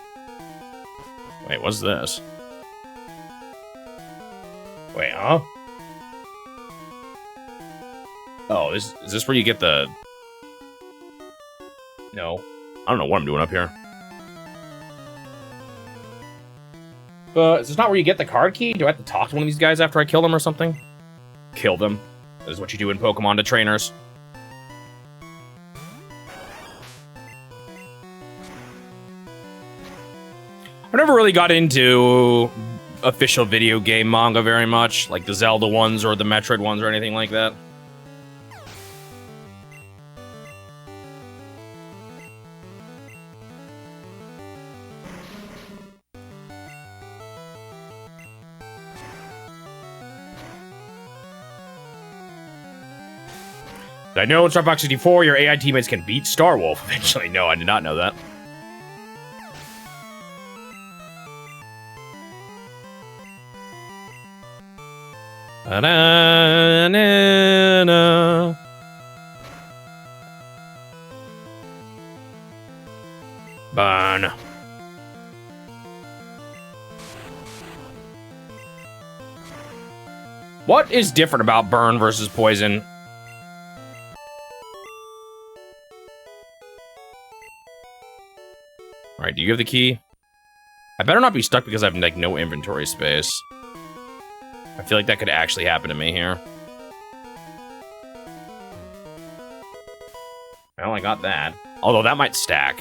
Speaker 1: Wait, what's this? Wait, huh? Oh, is this where you get the... No. I don't know what I'm doing up here. Is this not where you get the card key? Do I have to talk to one of these guys after I kill them or something? Kill them. That is what you do in Pokemon to trainers. I never really got into official video game manga very much, like the Zelda ones or the Metroid ones or anything like that. Did I know in Star Fox 64 your AI teammates can beat Star Wolf eventually? No, I did not know that. Burn. What is different about burn versus poison? Alright, do you have the key? I better not be stuck because I have, like, no inventory space. I feel like that could actually happen to me here. Well, I got that. Although that might stack.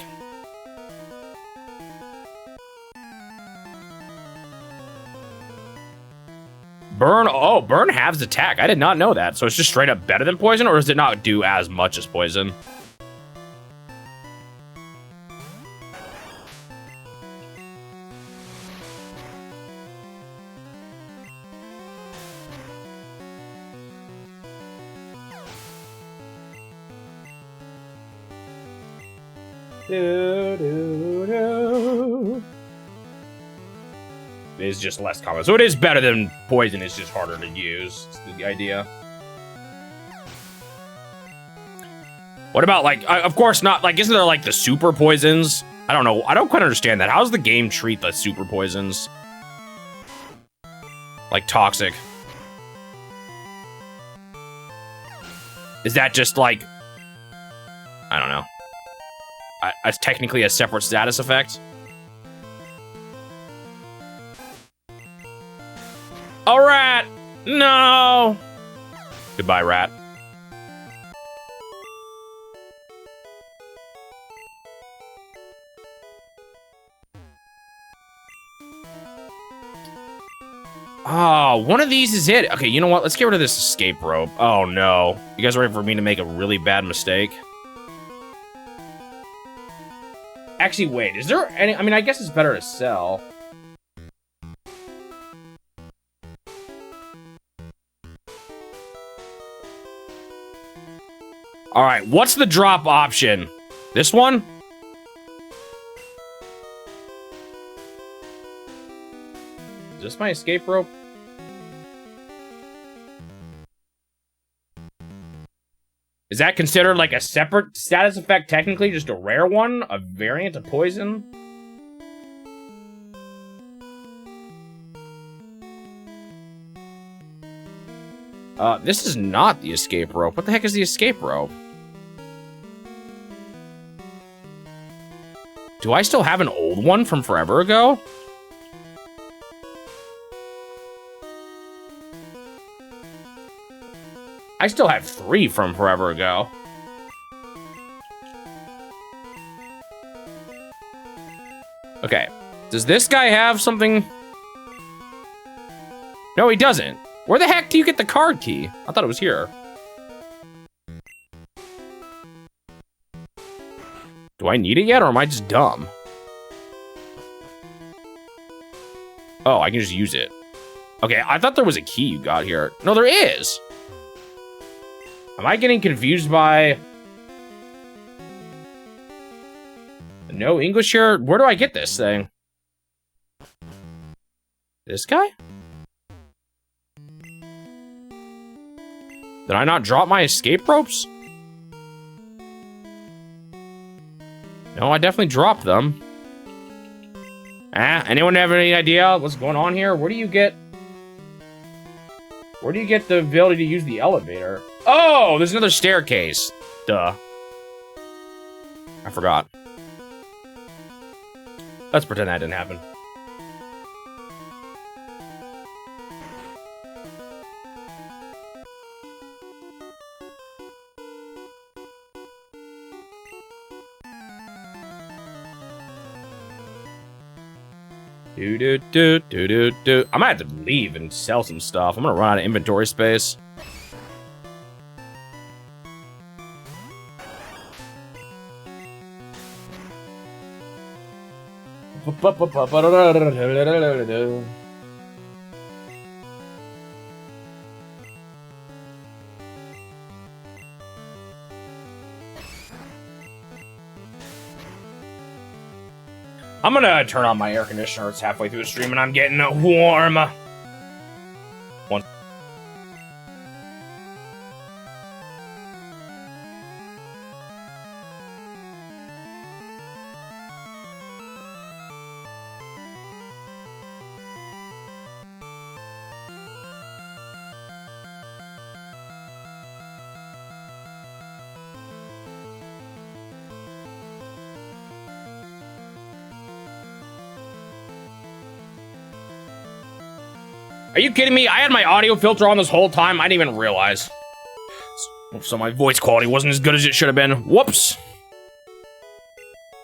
Speaker 1: Burn, oh, burn halves attack. I did not know that. So it's just straight up better than poison, or does it not do as much as poison? It is just less common. So it is better than poison, it's just harder to use. That's the idea. What about, like, of course not, like, isn't there, like, the super poisons? I don't know. I don't quite understand that. How does the game treat the super poisons? Like, toxic. Is that just, like, I don't know. It's technically a separate status effect? A rat! No! Goodbye, rat. Oh, one of these is it. Okay, you know what? Let's get rid of this escape rope. Oh, no. You guys ready for me to make a really bad mistake? Actually, wait. Is there any... I mean, I guess it's better to sell. All right, what's the drop option? This one? Is this my escape rope? Is that considered like a separate status effect, technically? Just a rare one? A variant of poison? This is not the escape rope. What the heck is the escape rope? Do I still have an old one from forever ago? I still have 3 from forever ago. Okay. Does this guy have something? No, he doesn't. Where the heck do you get the card key? I thought it was here. Do I need it yet, or am I just dumb? Oh, I can just use it. Okay, I thought there was a key you got here. No, there is. Am I getting confused by... No English here? Where do I get this thing? This guy? Did I not drop my escape ropes? No, I definitely dropped them. Anyone have any idea what's going on here? Where do you get the ability to use the elevator? Oh, there's another staircase. Duh. I forgot. Let's pretend that didn't happen. I might have to leave and sell some stuff. I'm gonna run out of inventory space. I'm gonna turn on my air conditioner. It's halfway through the stream and I'm getting warm. Are you kidding me? I had my audio filter on this whole time. I didn't even realize. So my voice quality wasn't as good as it should have been. Whoops.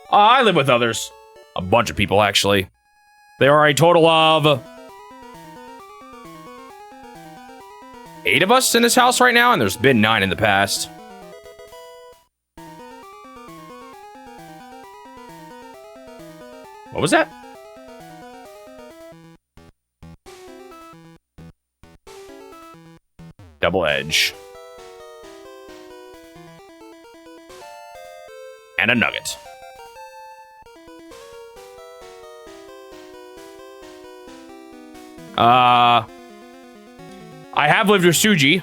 Speaker 1: I live with others. A bunch of people, actually. There are a total of 8 of us in this house right now, and there's been 9 in the past. What was that? Double edge. And a nugget. I have lived with Suji.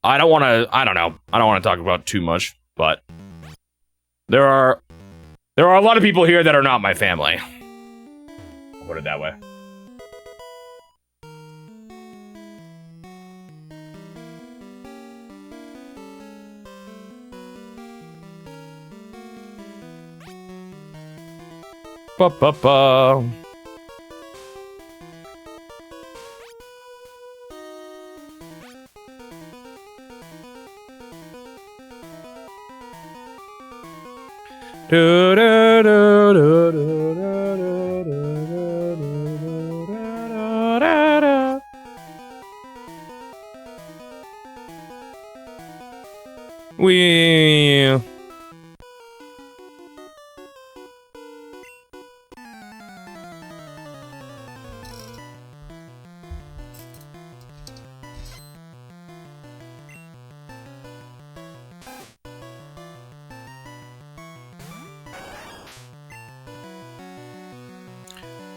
Speaker 1: I don't know. I don't want to talk about too much, but there are a lot of people here that are not my family. I'll put it that way. Ba-ba-ba. We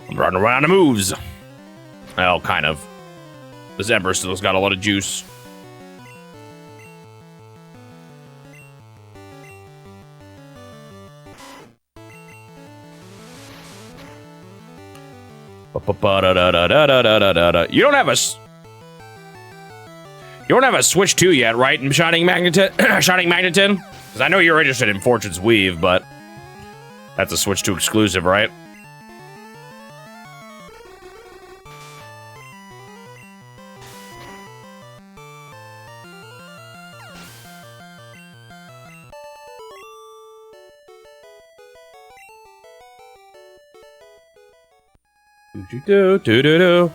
Speaker 1: I'm running around the moves. Well, kind of. This Ember still's got a lot of juice. You don't have a Switch 2 yet, right? In Shining Magneton? Shining Magneton? Because I know you're interested in Fortune's Weave, but that's a Switch 2 exclusive, right? Do-do-do-do-do-do.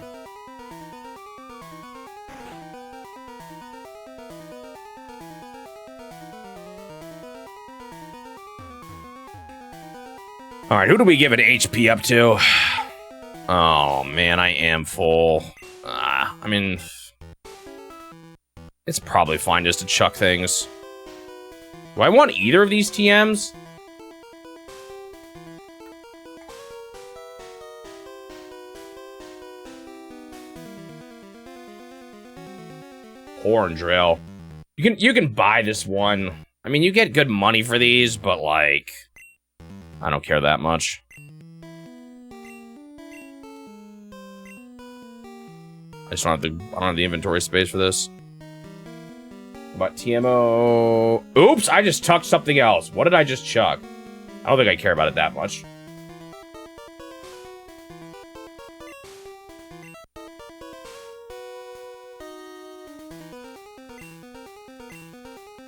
Speaker 1: All right, who do we give an HP up to? Oh, man, I am full. I mean, it's probably fine just to chuck things. Do I want either of these TMs? Orange rail. You can buy this one. I mean, you get good money for these, but like, I don't care that much. I just don't have the inventory space for this. About TMO. Oops, I just chucked something else. What did I just chuck? I don't think I care about it that much.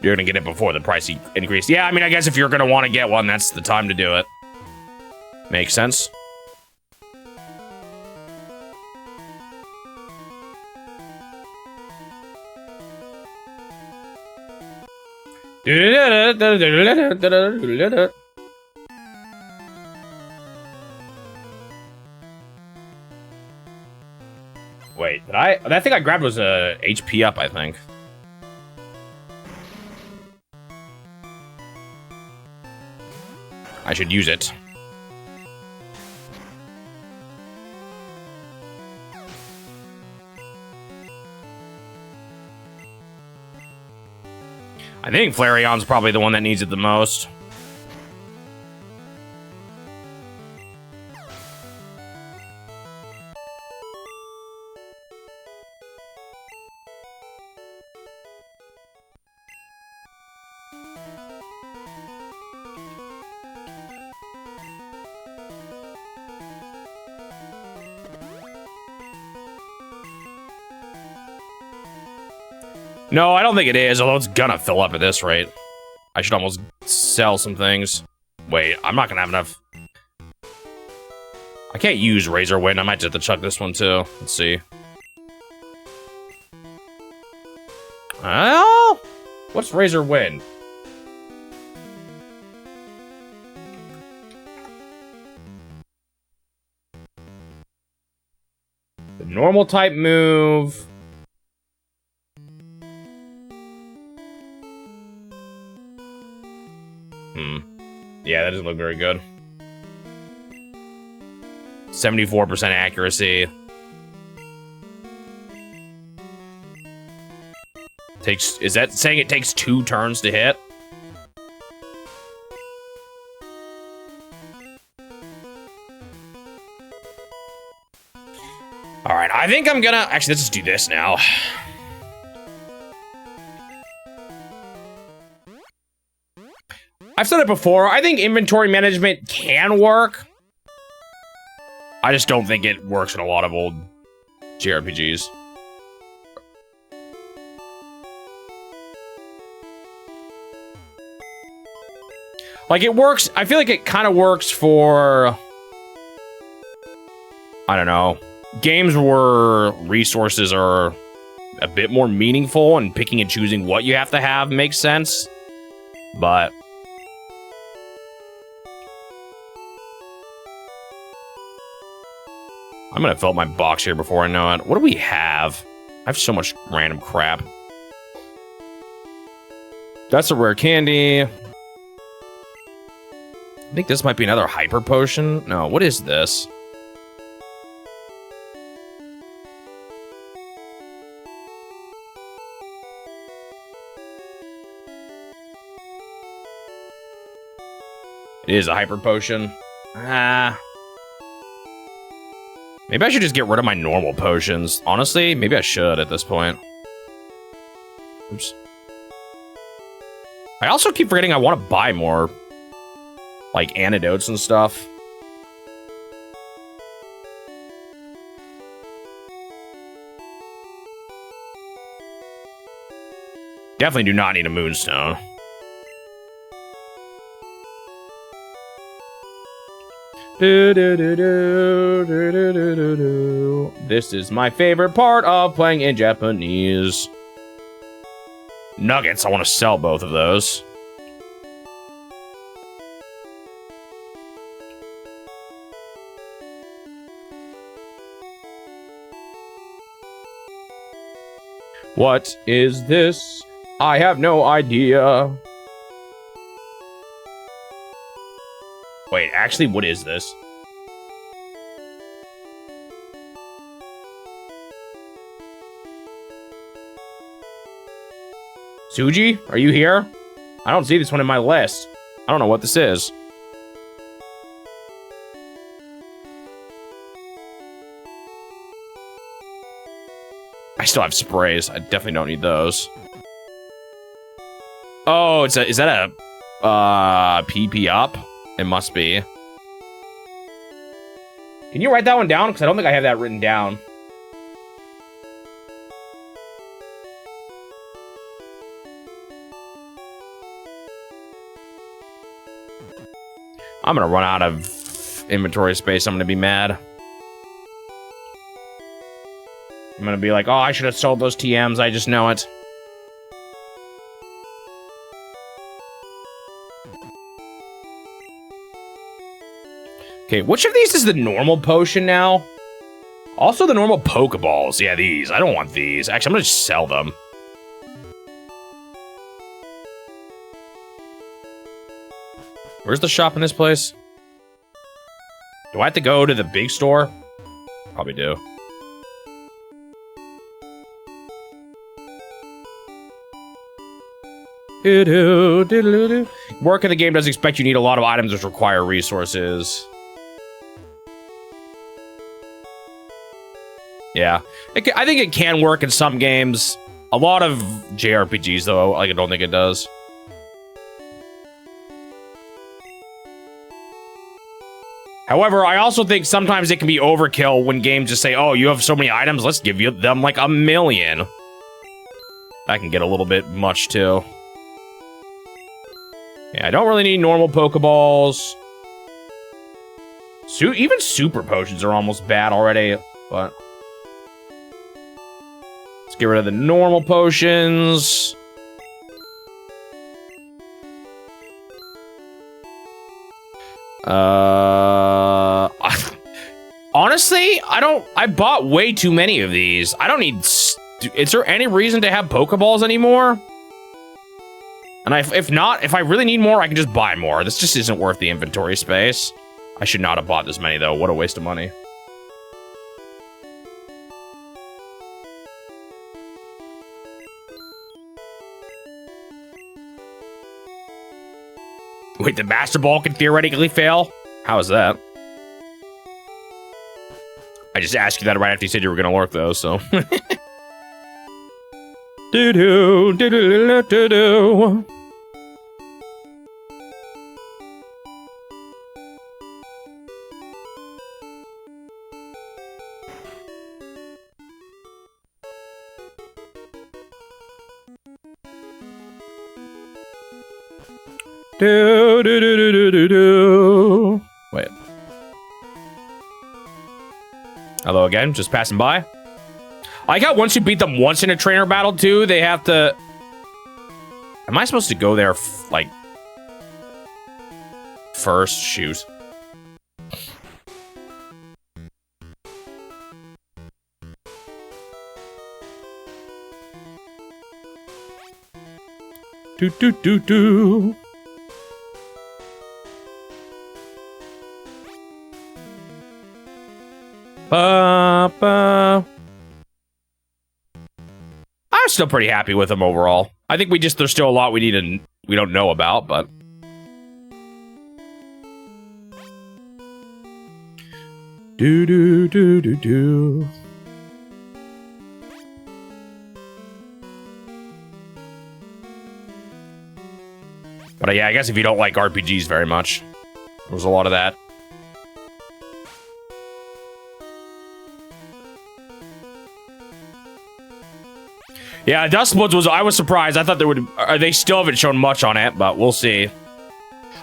Speaker 1: You're gonna get it before the price increase. Yeah, I mean, I guess if you're gonna want to get one, that's the time to do it. Makes sense. Wait, that thing I grabbed was a HP up, I think. I should use it. I think Flareon's probably the one that needs it the most. No, I don't think it is, although it's gonna fill up at this rate. I should almost sell some things. Wait, I'm not gonna have enough. I can't use Razor Wind. I might just have to chuck this one too. Let's see. Oh, what's Razor Wind? The normal type move. Yeah, that doesn't look very good. 74% accuracy. Is that saying it takes 2 turns to hit? All right, I think I'm gonna, actually, let's just do this now. I've said it before, I think inventory management can work. I just don't think it works in a lot of old JRPGs. Like, it works, I feel like it kind of works for, I don't know, games where resources are a bit more meaningful and picking and choosing what you have to have makes sense. But I'm gonna fill up my box here before I know it. What do we have? I have so much random crap. That's a rare candy. I think this might be another hyper potion. No, what is this? It is a hyper potion. Maybe I should just get rid of my normal potions. Honestly, maybe I should at this point. Oops. I also keep forgetting I want to buy more, like, antidotes and stuff. Definitely do not need a moonstone. This is my favorite part of playing in Japanese. Nuggets, I want to sell both of those. What is this? I have no idea. Wait, actually, what is this? Suji, are you here? I don't see this one in my list. I don't know what this is. I still have sprays. I definitely don't need those. Oh, is that a PP up? It must be. Can you write that one down? Because I don't think I have that written down. I'm gonna run out of inventory space. I'm gonna be mad. I'm gonna be like, oh, I should have sold those TMs. I just know it. Okay, which of these is the normal potion now? Also the normal Pokeballs. Yeah, these. I don't want these. Actually, I'm gonna just sell them. Where's the shop in this place? Do I have to go to the big store? Probably do. Work in the game does expect you need a lot of items which require resources. Yeah, I think it can work in some games. A lot of JRPGs, though, like, I don't think it does. However, I also think sometimes it can be overkill when games just say, oh, you have so many items, let's give you them like 1 million. That can get a little bit much, too. Yeah, I don't really need normal Pokeballs. Even Super Potions are almost bad already, but... Let's get rid of the normal potions. Honestly, I bought way too many of these. I don't need... Is there any reason to have Pokeballs anymore? And if not, if I really need more, I can just buy more. This just isn't worth the inventory space. I should not have bought this many, though. What a waste of money. Wait, the Master Ball can theoretically fail? How is that? I just asked you that right after you said you were going to work, though, so... Do-do, do-do-do-do-do. Do, do, do, do, do, do, do. Wait. Hello again, just passing by. I like how once you beat them once in a trainer battle, too, they have to... Am I supposed to go there, like... First? Shoot. Do, do, do, do. I'm still pretty happy with them overall. I think there's still a lot we don't know about, but do do do do do. But yeah, I guess if you don't like RPGs very much, there's a lot of that. Yeah, Dustbloods I was surprised. I thought they still haven't shown much on it, but we'll see.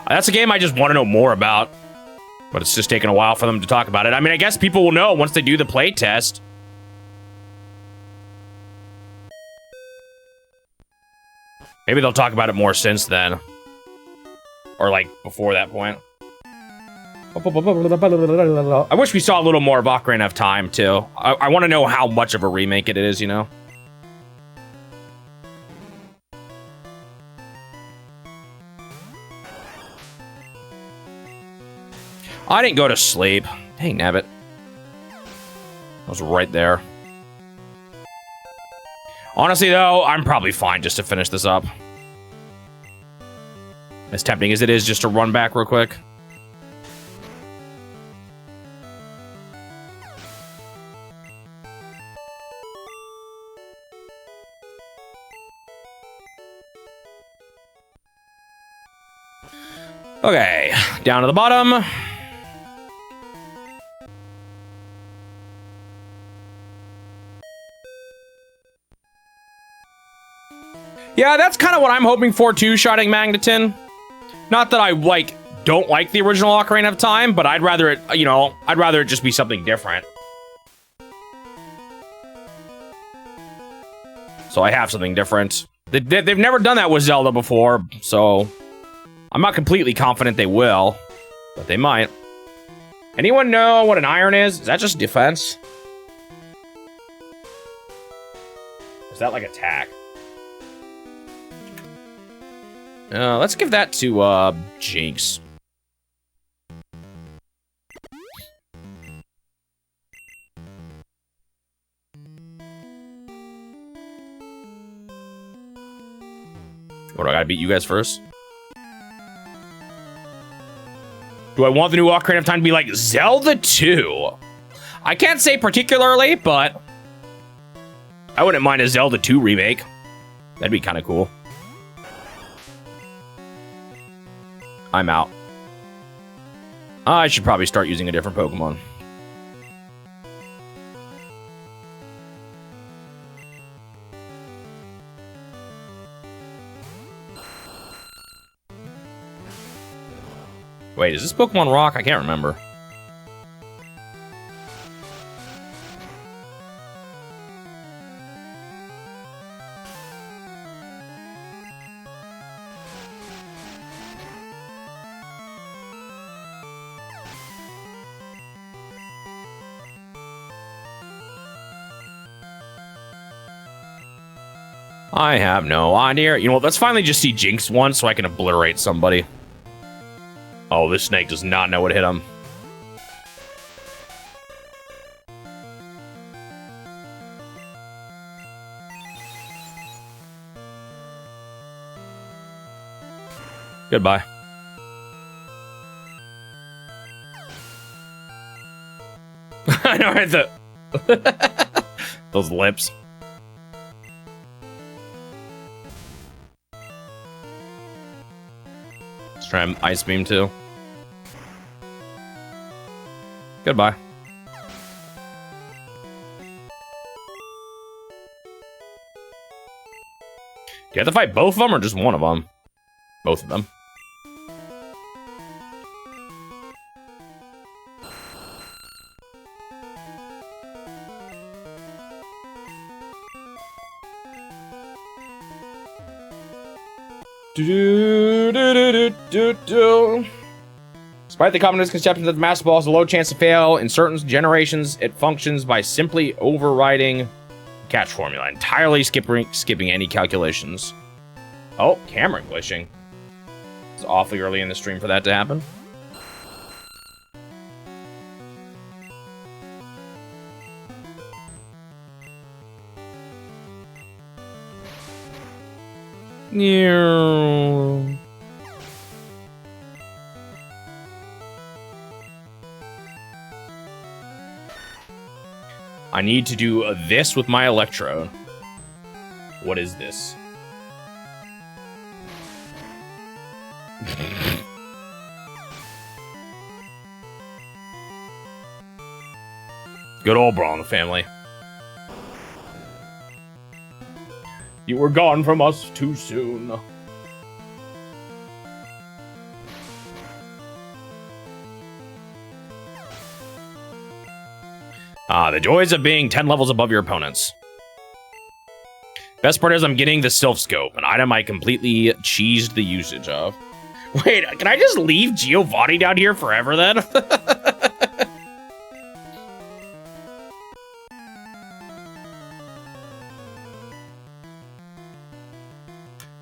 Speaker 1: That's a game I just want to know more about. But it's just taking a while for them to talk about it. I mean, I guess people will know once they do the play test. Maybe they'll talk about it more since then. Or, like, before that point. I wish we saw a little more of Ocarina of Time, too. I want to know how much of a remake it is, you know? I didn't go to sleep. Dang, nabbit. I was right there. Honestly, though, I'm probably fine just to finish this up. As tempting as it is just to run back real quick. Okay, down to the bottom. Yeah, that's kind of what I'm hoping for too, Shining Magneton. Not that I, like, don't like the original Ocarina of Time, but I'd rather it, you know, I'd rather it just be something different. So I have something different. They've never done that with Zelda before, so I'm not completely confident they will, but they might. Anyone know what an iron is? Is that just defense? Or is that like attack? Let's give that to, Jinx. What, do I gotta beat you guys first? Do I want the new Ocarina of Time to be like Zelda 2? I can't say particularly, but I wouldn't mind a Zelda 2 remake. That'd be kind of cool. I'm out. I should probably start using a different Pokemon. Wait, is this Pokemon Rock? I can't remember. I have no idea. You know what? Let's finally just see Jinx once so I can obliterate somebody. Oh, this snake does not know what hit him. Goodbye. I know, right? Those lips. Let's try and Ice Beam too. Goodbye. Do you have to fight both of them or just one of them? Both of them. Despite the common misconception that the Master Ball has a low chance to fail, in certain generations, it functions by simply overriding catch formula, entirely skipping any calculations. Oh, camera glitching. It's awfully early in the stream for that to happen. I need to do this with my Electrode. What is this? Good old Brawl in the family. You were gone from us too soon. Ah, the joys of being 10 levels above your opponents. Best part is I'm getting the Sylph Scope, an item I completely cheesed the usage of. Wait, can I just leave Giovanni down here forever then?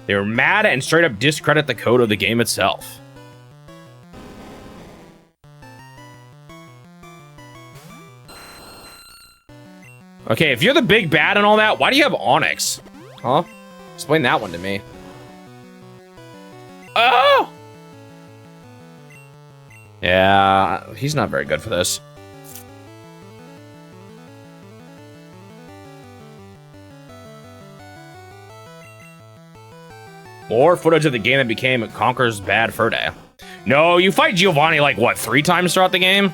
Speaker 1: They were mad and straight up discredit the code of the game itself. Okay, if you're the big bad and all that, why do you have Onyx? Huh? Explain that one to me. Oh! Yeah, he's not very good for this. More footage of the game that became Conker's bad fur day. No, you fight Giovanni like, what, 3 times throughout the game?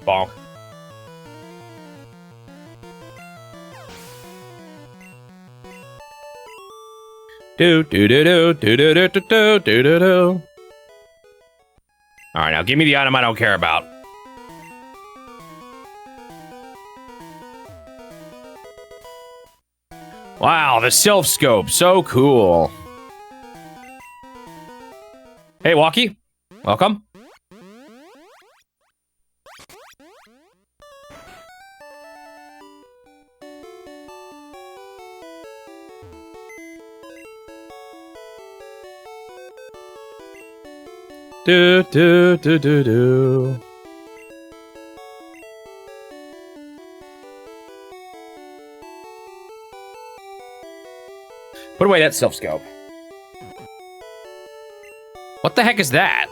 Speaker 1: Bonk. Do. All right, now give me the item I don't care about. Wow, the Sylph Scope, so cool. Hey, Walkie, welcome. Do, do, do, do, do. Put away that self-scope. What the heck is that?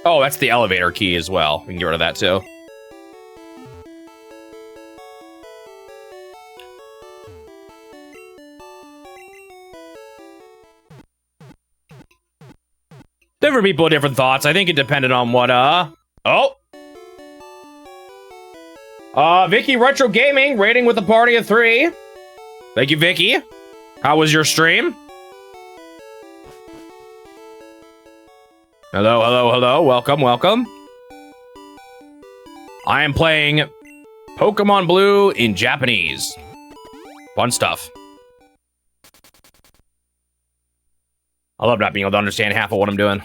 Speaker 1: Oh, that's the elevator key as well. We can get rid of that too. Different people, different thoughts. I think it depended on what, Oh! Vicky Retro Gaming, rating with a party of 3. Thank you, Vicky. How was your stream? Hello, hello, hello. Welcome, welcome. I am playing Pokémon Blue in Japanese. Fun stuff. I love not being able to understand half of what I'm doing.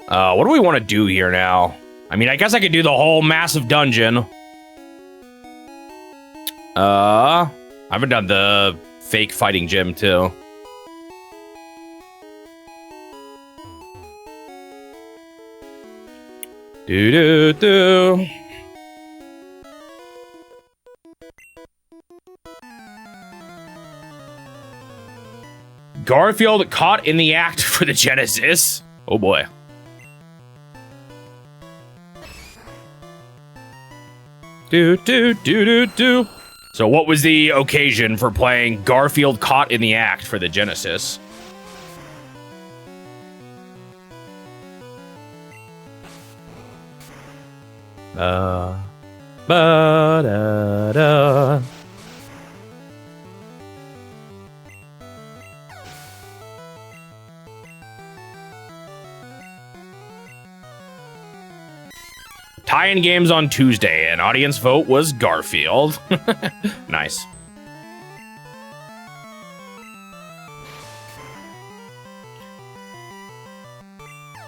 Speaker 1: What do we want to do here now? I mean, I guess I could do the whole massive dungeon. I haven't done the fake fighting gym, too. Do-do-do. Garfield caught in the act for the Genesis. Oh boy. Do do do do do. So what was the occasion for playing Garfield caught in the act for the Genesis? Ba-da-da. Tie-in games on Tuesday, and audience vote was Garfield. Nice.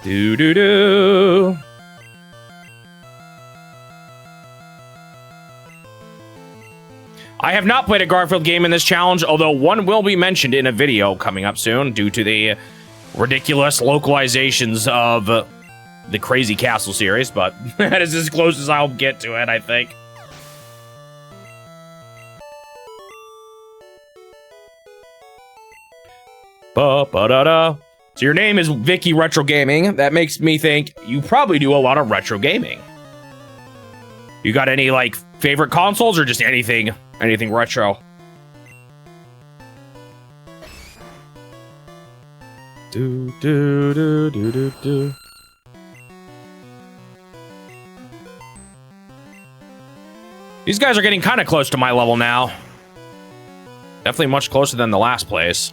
Speaker 1: Do-do-do. I have not played a Garfield game in this challenge, although one will be mentioned in a video coming up soon due to the ridiculous localizations of the Crazy Castle series, but that is as close as I'll get to it, I think. Ba-ba-da-da. So your name is Vicky Retro Gaming. That makes me think you probably do a lot of retro gaming. You got any, like, favorite consoles or just anything retro? Do, do, do, do, do, do. These guys are getting kind of close to my level now. Definitely much closer than the last place.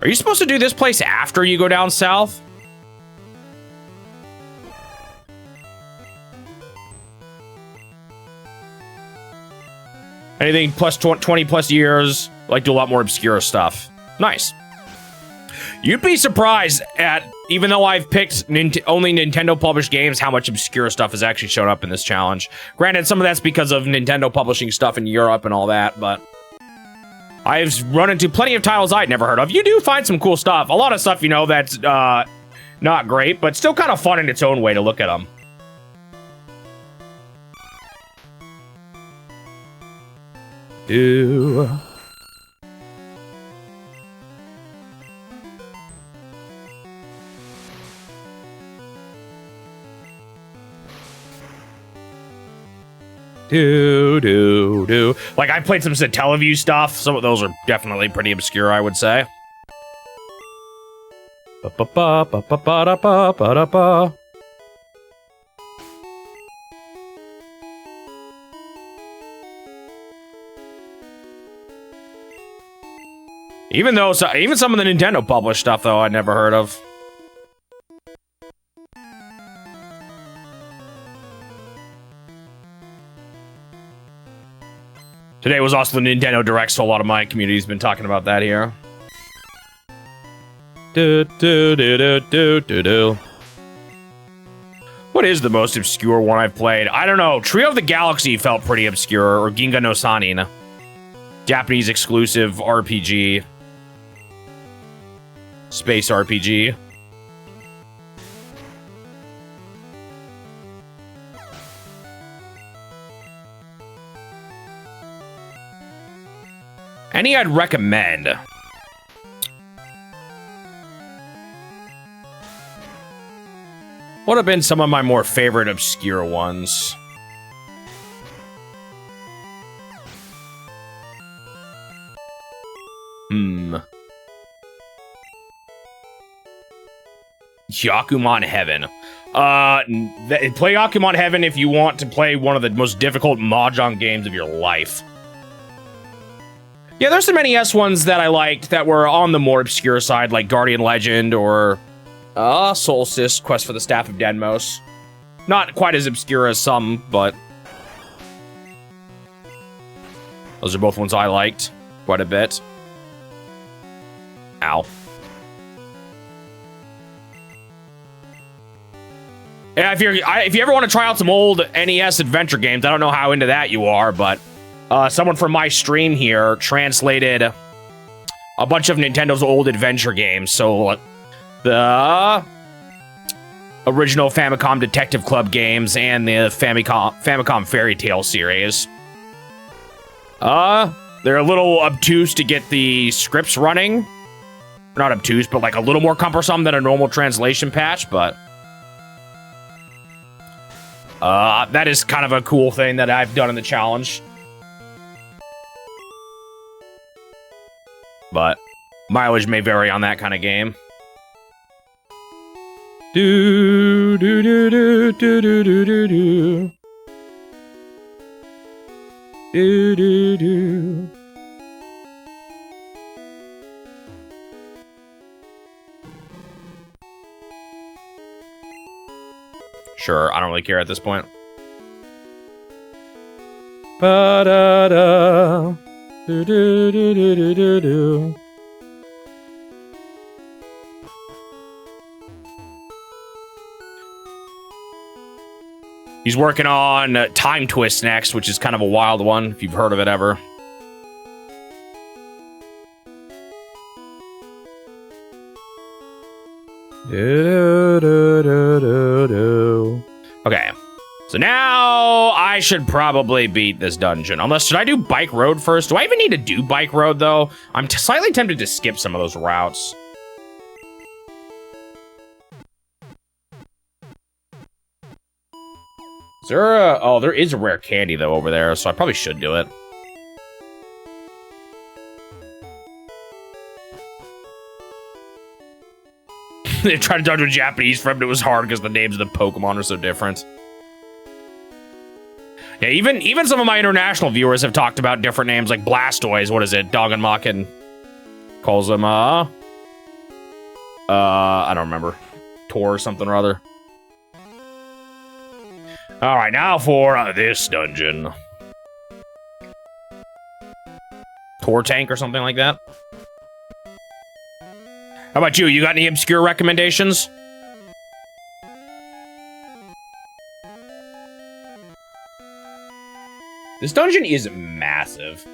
Speaker 1: Are you supposed to do this place after you go down south? Anything plus 20 plus years, like do a lot more obscure stuff. Nice. You'd be surprised at, even though I've picked only Nintendo published games, how much obscure stuff has actually shown up in this challenge. Granted, some of that's because of Nintendo publishing stuff in Europe and all that, but I've run into plenty of titles I'd never heard of. You do find some cool stuff. A lot of stuff, you know, that's not great, but still kind of fun in its own way to look at them. Do. Do. Like, I played some Satellaview stuff. Some of those are definitely pretty obscure, I would say. Ba-ba-ba-ba-ba-ba-da-ba-ba-da-ba. Even some of the Nintendo published stuff, though, I'd never heard of. Today was also the Nintendo Direct, so a lot of my community's been talking about that here. Do. What is the most obscure one I've played? I don't know. Trio of the Galaxy felt pretty obscure, or Ginga no Sanin. Japanese exclusive RPG. Space RPG. Any I'd recommend. What have been some of my more favorite obscure ones? Yakuman Heaven. Play Yakuman Heaven if you want to play one of the most difficult Mahjong games of your life. Yeah, there's some NES ones that I liked that were on the more obscure side, like Guardian Legend or Solstice, Quest for the Staff of Denmos. Not quite as obscure as some, but those are both ones I liked quite a bit. Ow. Yeah, if you ever want to try out some old NES adventure games, I don't know how into that you are, but someone from my stream here translated a bunch of Nintendo's old adventure games. So the original Famicom Detective Club games and the Famicom Fairy Tale series. They're a little obtuse to get the scripts running. Not obtuse, but like a little more cumbersome than a normal translation patch, but that is kind of a cool thing that I've done in the challenge. But mileage may vary on that kind of game. Do do do do do do do do do do do do. Sure, I don't really care at this point. Ba da da do do do do do do do. He's working on Time Twist next, which is kind of a wild one, if you've heard of it ever. Okay, so now I should probably beat this dungeon. Unless, should I do Bike Road first? Do I even need to do Bike Road, though? I'm slightly tempted to skip some of those routes. Is there a... Oh, there is a rare candy, though, over there, so I probably should do it. They tried to dodge a Japanese friend, but it was hard because the names of the Pokemon are so different. Yeah, even some of my international viewers have talked about different names, like Blastoise. What is it? Doggenmachen calls them, I don't remember. Tor or something or other. Alright, now for this dungeon. Tor Tank or something like that. How about you? You got any obscure recommendations? This dungeon is massive.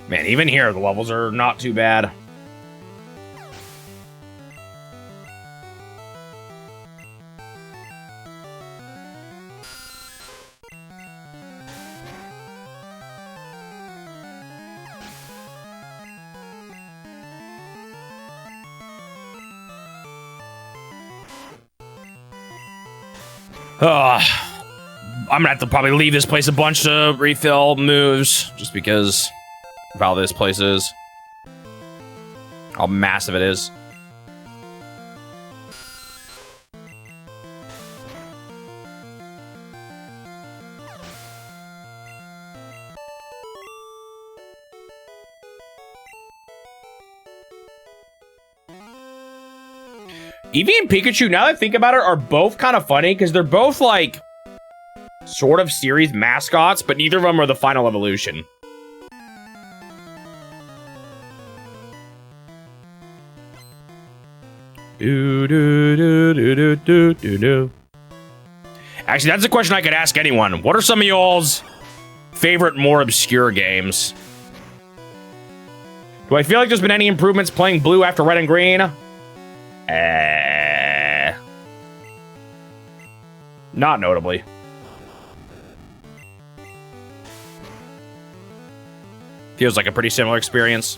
Speaker 1: Man, even here, the levels are not too bad. I'm gonna have to probably leave this place a bunch to refill moves, just because of how this place is. How massive it is. Eevee and Pikachu, now that I think about it, are both kind of funny because they're both like sort of series mascots, but neither of them are the final evolution. Actually, that's a question I could ask anyone. What are some of y'all's favorite, more obscure games? Do I feel like there's been any improvements playing Blue after Red and Green? Not notably. Feels like a pretty similar experience.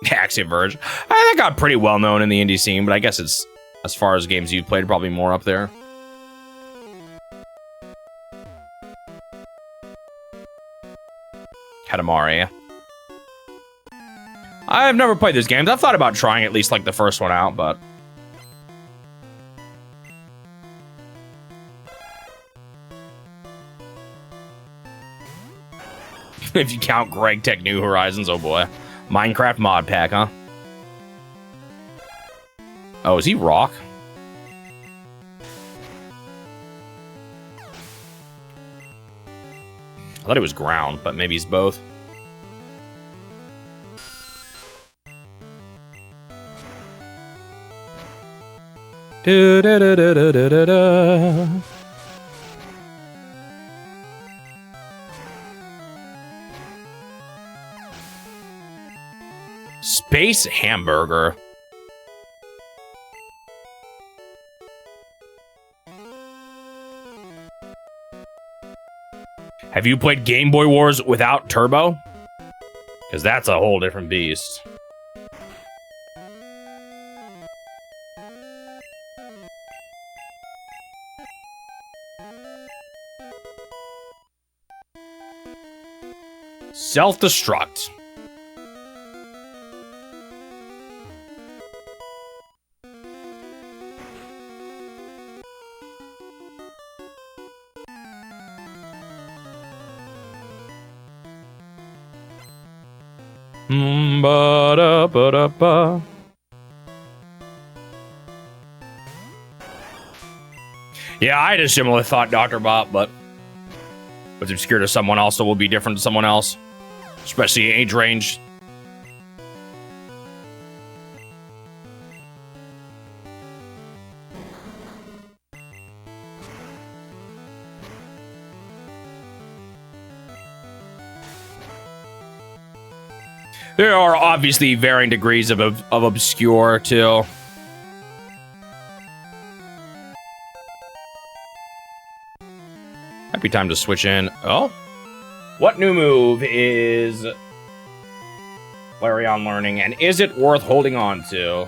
Speaker 1: Axiom Verge. That got pretty well known in the indie scene, but I guess it's, as far as games you've played, probably more up there. Katamari. I've never played these games. I've thought about trying at least like the first one out, but if you count Greg Tech New Horizons, oh boy. Minecraft mod pack, huh? Oh, is he rock? I thought it was ground, but maybe he's both. Space hamburger. Have you played Game Boy Wars without Turbo? Because that's a whole different beast. Self-destruct. Ba-da-ba-da-ba. Yeah, I had a similar thought, Dr. Bop, but what's obscure to someone else will be different to someone else, especially age range. There are obviously varying degrees of obscure, too. Might be time to switch in. Oh? What new move is Flareon learning, and is it worth holding on to?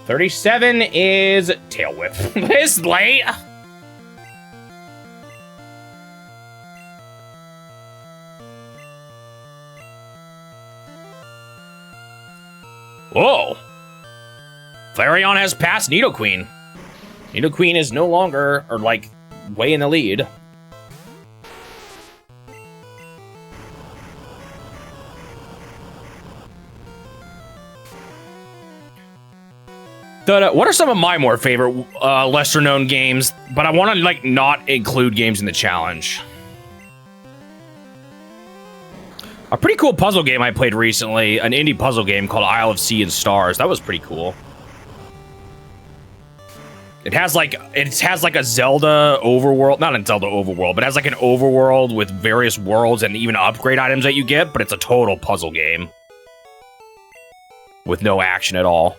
Speaker 1: $37 is Tail Whip. This late. Whoa. Flareon has passed Nidoqueen. Nidoqueen is no longer, or like, way in the lead. What are some of my more favorite, lesser-known games, but I want to, like, not include games in the challenge? A pretty cool puzzle game I played recently, an indie puzzle game called Isle of Sea and Stars. That was pretty cool. It has like a Zelda overworld, not a Zelda overworld, but it has like an overworld with various worlds and even upgrade items that you get, but it's a total puzzle game with no action at all.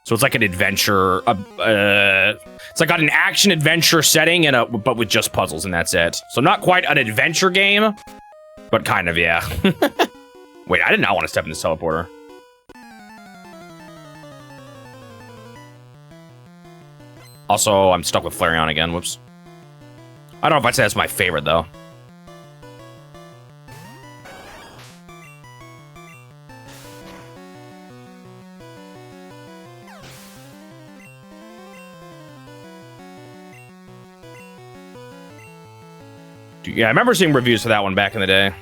Speaker 1: So it's like an adventure, it's like got an action-adventure setting, but with just puzzles, and that's it. So not quite an adventure game, but kind of, yeah. Wait, I did not want to step in this teleporter. Also, I'm stuck with Flareon again, whoops. I don't know if I'd say that's my favorite, though. Yeah, I remember seeing reviews for that one back in the day.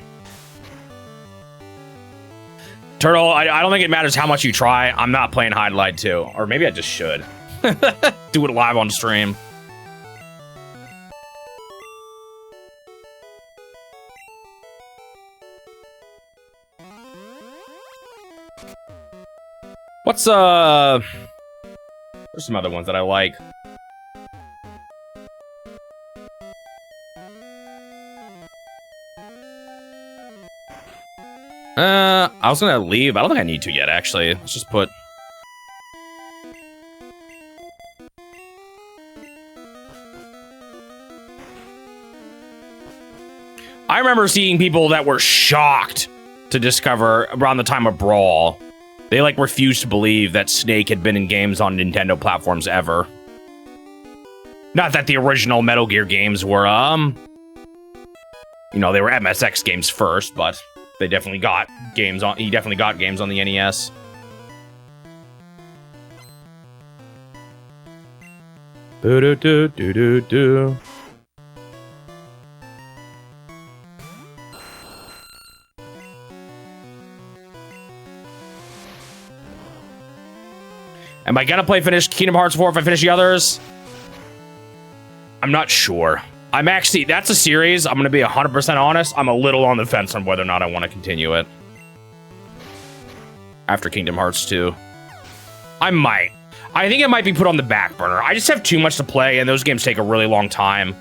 Speaker 1: Turtle, I don't think it matters how much you try. I'm not playing Hide Light 2. Or maybe I just should. Do it live on stream. What's, there's some other ones that I like. I was gonna leave. I don't think I need to yet, actually. Let's just put... I remember seeing people that were shocked to discover around the time of Brawl. They, like, refused to believe that Snake had been in games on Nintendo platforms ever. Not that the original Metal Gear games were, you know, they were MSX games first, but they definitely got games on... He definitely got games on the NES. Do-do-do-do-do-do. Am I gonna finish Kingdom Hearts 4 if I finish the others? I'm not sure. I'm actually, that's a series, I'm gonna be 100% honest, I'm a little on the fence on whether or not I want to continue it. After Kingdom Hearts 2. I might. I think it might be put on the back burner. I just have too much to play, and those games take a really long time.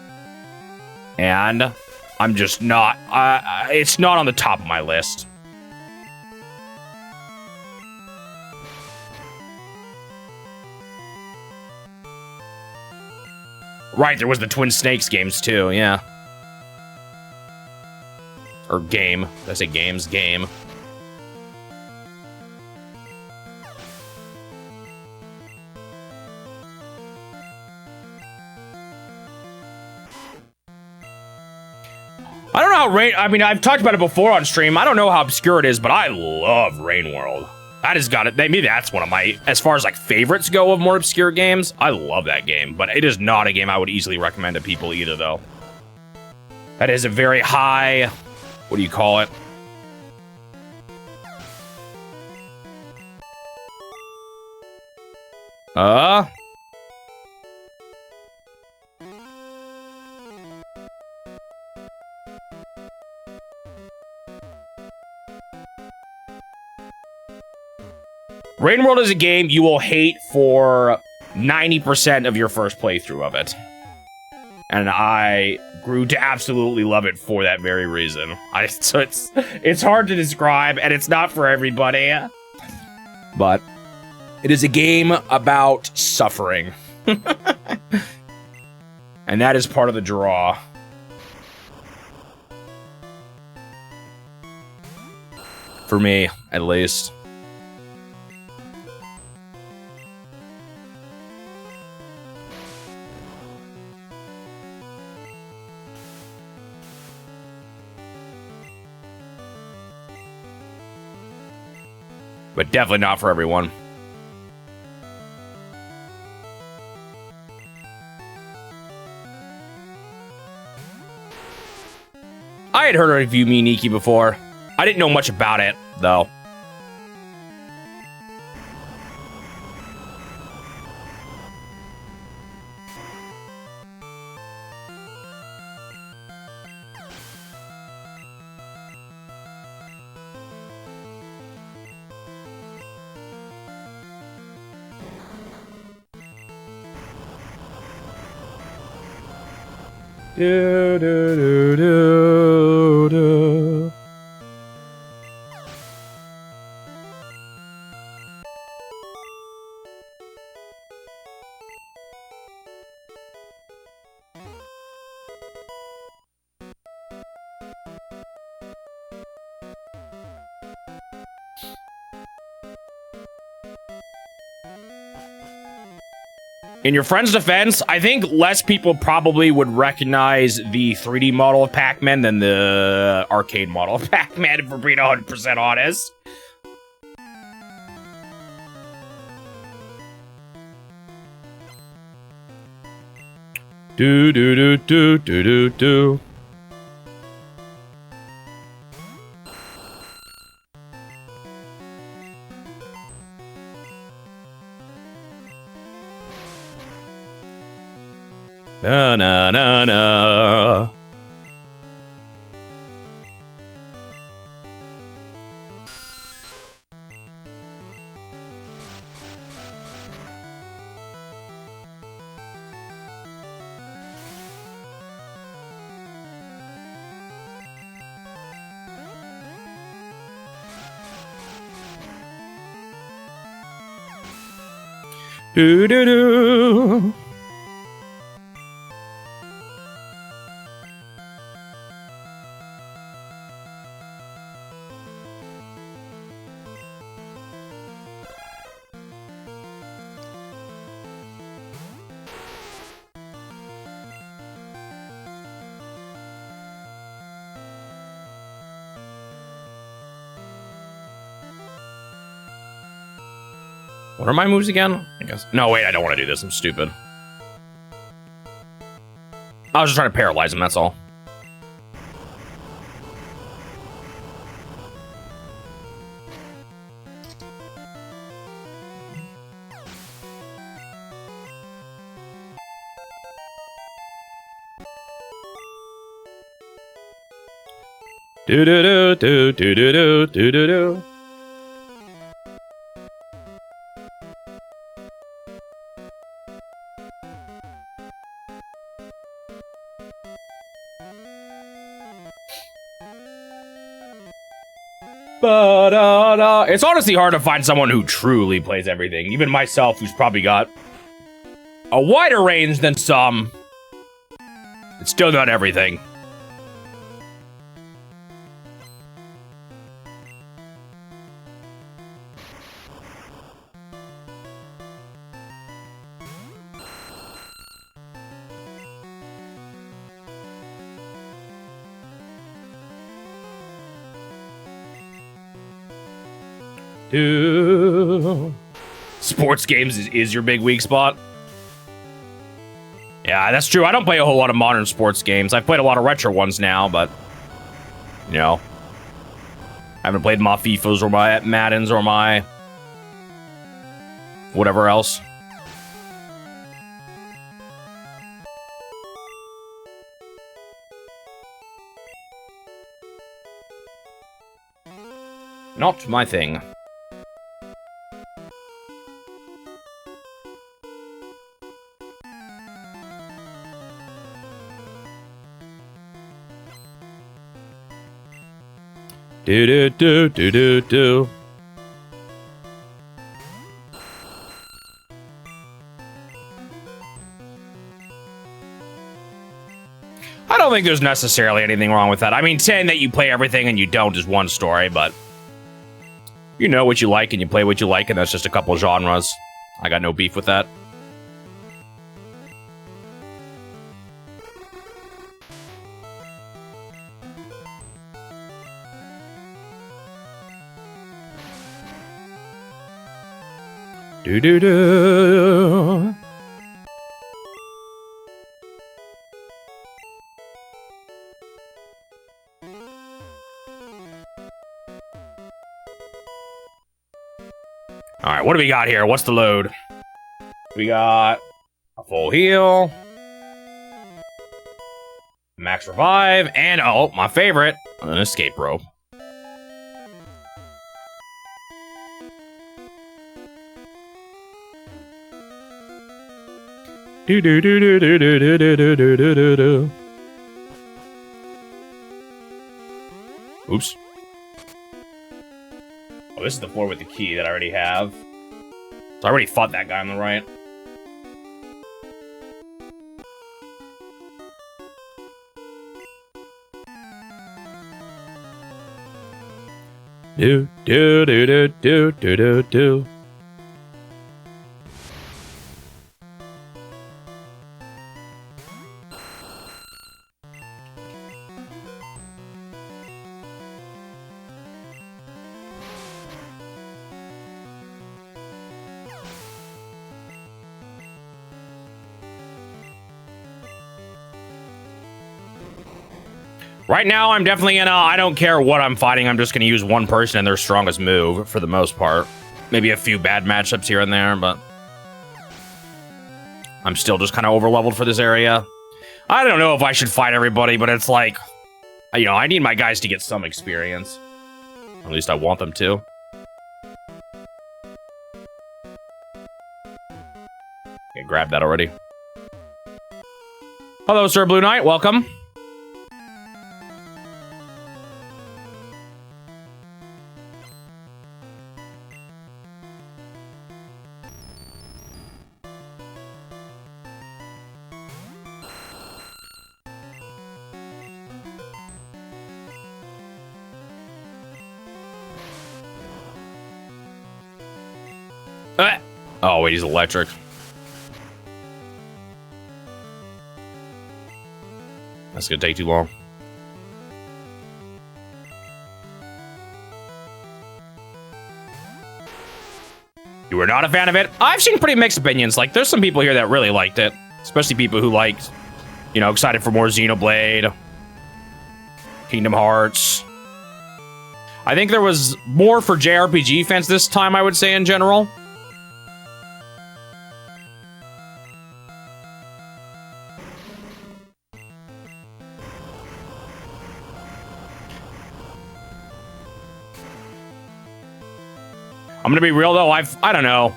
Speaker 1: And I'm just not, it's not on the top of my list. Right, there was the Twin Snakes games too, yeah. Or game. Did I say games? Game. I don't know how Rain... I mean, I've talked about it before on stream. I don't know how obscure it is, but I love Rain World. That has got it. Maybe that's one of my, as far as like favorites go of more obscure games. I love that game, but it is not a game I would easily recommend to people either, though. That is a very high, what do you call it? Rain World is a game you will hate for 90% of your first playthrough of it. And I grew to absolutely love it for that very reason. So it's hard to describe, and it's not for everybody. But it is a game about suffering. And that is part of the draw. For me, at least. But definitely not for everyone. I had heard of Yumi Nikki before. I didn't know much about it, though. Do, do, do, do, do. In your friend's defense, I think less people probably would recognize the 3D model of Pac-Man than the arcade model of Pac-Man, if we're being 100% honest. Do do do do do do do. Na na na na. Do do do. What are my moves again? I guess. No, wait, I don't want to do this. I'm stupid. I was just trying to paralyze him, that's all. Do do do do do do do do do. It's honestly hard to find someone who truly plays everything. Even myself, who's probably got a wider range than some. It's still not everything. Sports games is your big weak spot. Yeah, that's true. I don't play a whole lot of modern sports games. I've played a lot of retro ones now, but you know, I haven't played my FIFAs or my Maddens or my whatever else. Not my thing. Do do do do do do. I don't think there's necessarily anything wrong with that. I mean, saying that you play everything and you don't is one story, but you know what you like and you play what you like, and that's just a couple genres. I got no beef with that. Do do do. All right, what do we got here? What's the load? We got a full heal, max revive, and oh, my favorite, an escape rope. Do do do do do do do do do do do do. Oops. Oh, this is the floor with the key that I already have. So I already fought that guy on the right. Do do do do do do do do. Right now, I'm definitely gonna, I don't care what I'm fighting, I'm just gonna use one person and their strongest move, for the most part. Maybe a few bad matchups here and there, but I'm still just kind of over-leveled for this area. I don't know if I should fight everybody, but it's like, you know, I need my guys to get some experience. At least I want them to. Okay, grab that already. Hello, Sir Blue Knight. Welcome. Oh, wait, he's electric. That's gonna take too long. You were not a fan of it? I've seen pretty mixed opinions. Like, there's some people here that really liked it. Especially people who liked, you know, excited for more Xenoblade, Kingdom Hearts. I think there was more for JRPG fans this time, I would say, in general. I'm gonna be real though, I don't know.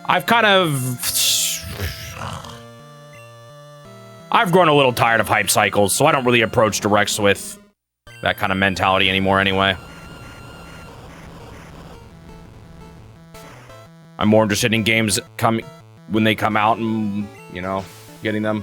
Speaker 1: I've grown a little tired of hype cycles, so I don't really approach directs with that kind of mentality anymore anyway. I'm more interested in games when they come out and, you know, getting them.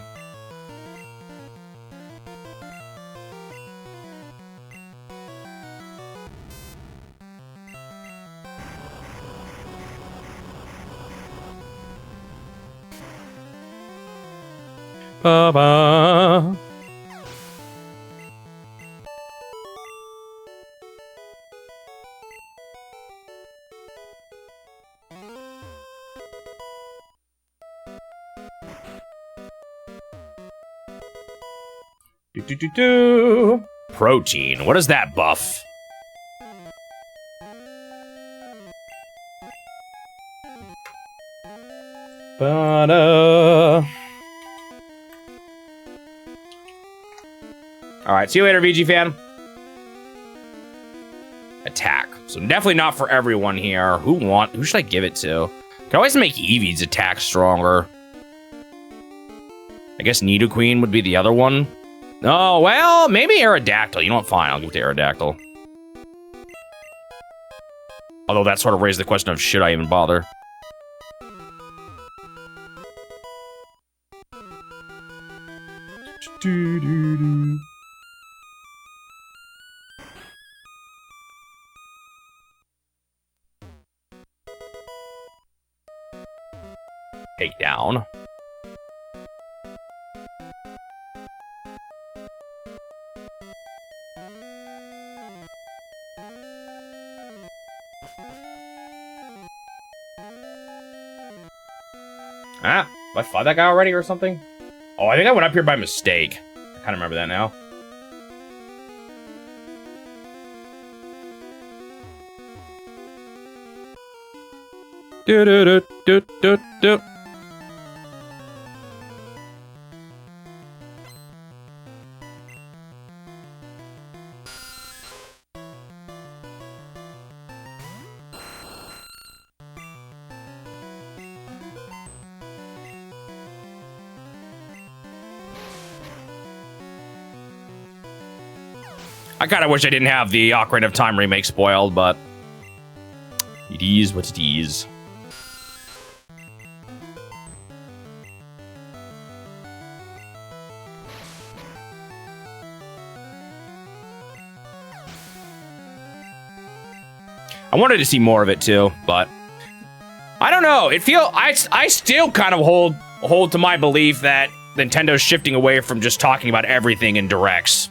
Speaker 1: Ba-ba. Do. Protein. What is that buff? Ba-da. Alright, see you later, VG fan. Attack. So definitely not for everyone here. Who should I give it to? Can always make Eevee's attack stronger. I guess Nidoqueen would be the other one. Oh, well, maybe Aerodactyl. You know what? Fine, I'll give it to Aerodactyl. Although that sort of raised the question of, should I even bother? Do-do-do. Take down. Ah, have I fought that guy already or something? Oh, I think I went up here by mistake. I kind of remember that now. Do-do-do-do-do-do. I kind of wish I didn't have the Ocarina of Time remake spoiled, but it is what it is. I wanted to see more of it too, but I don't know. I still kind of hold to my belief that Nintendo's shifting away from just talking about everything in directs.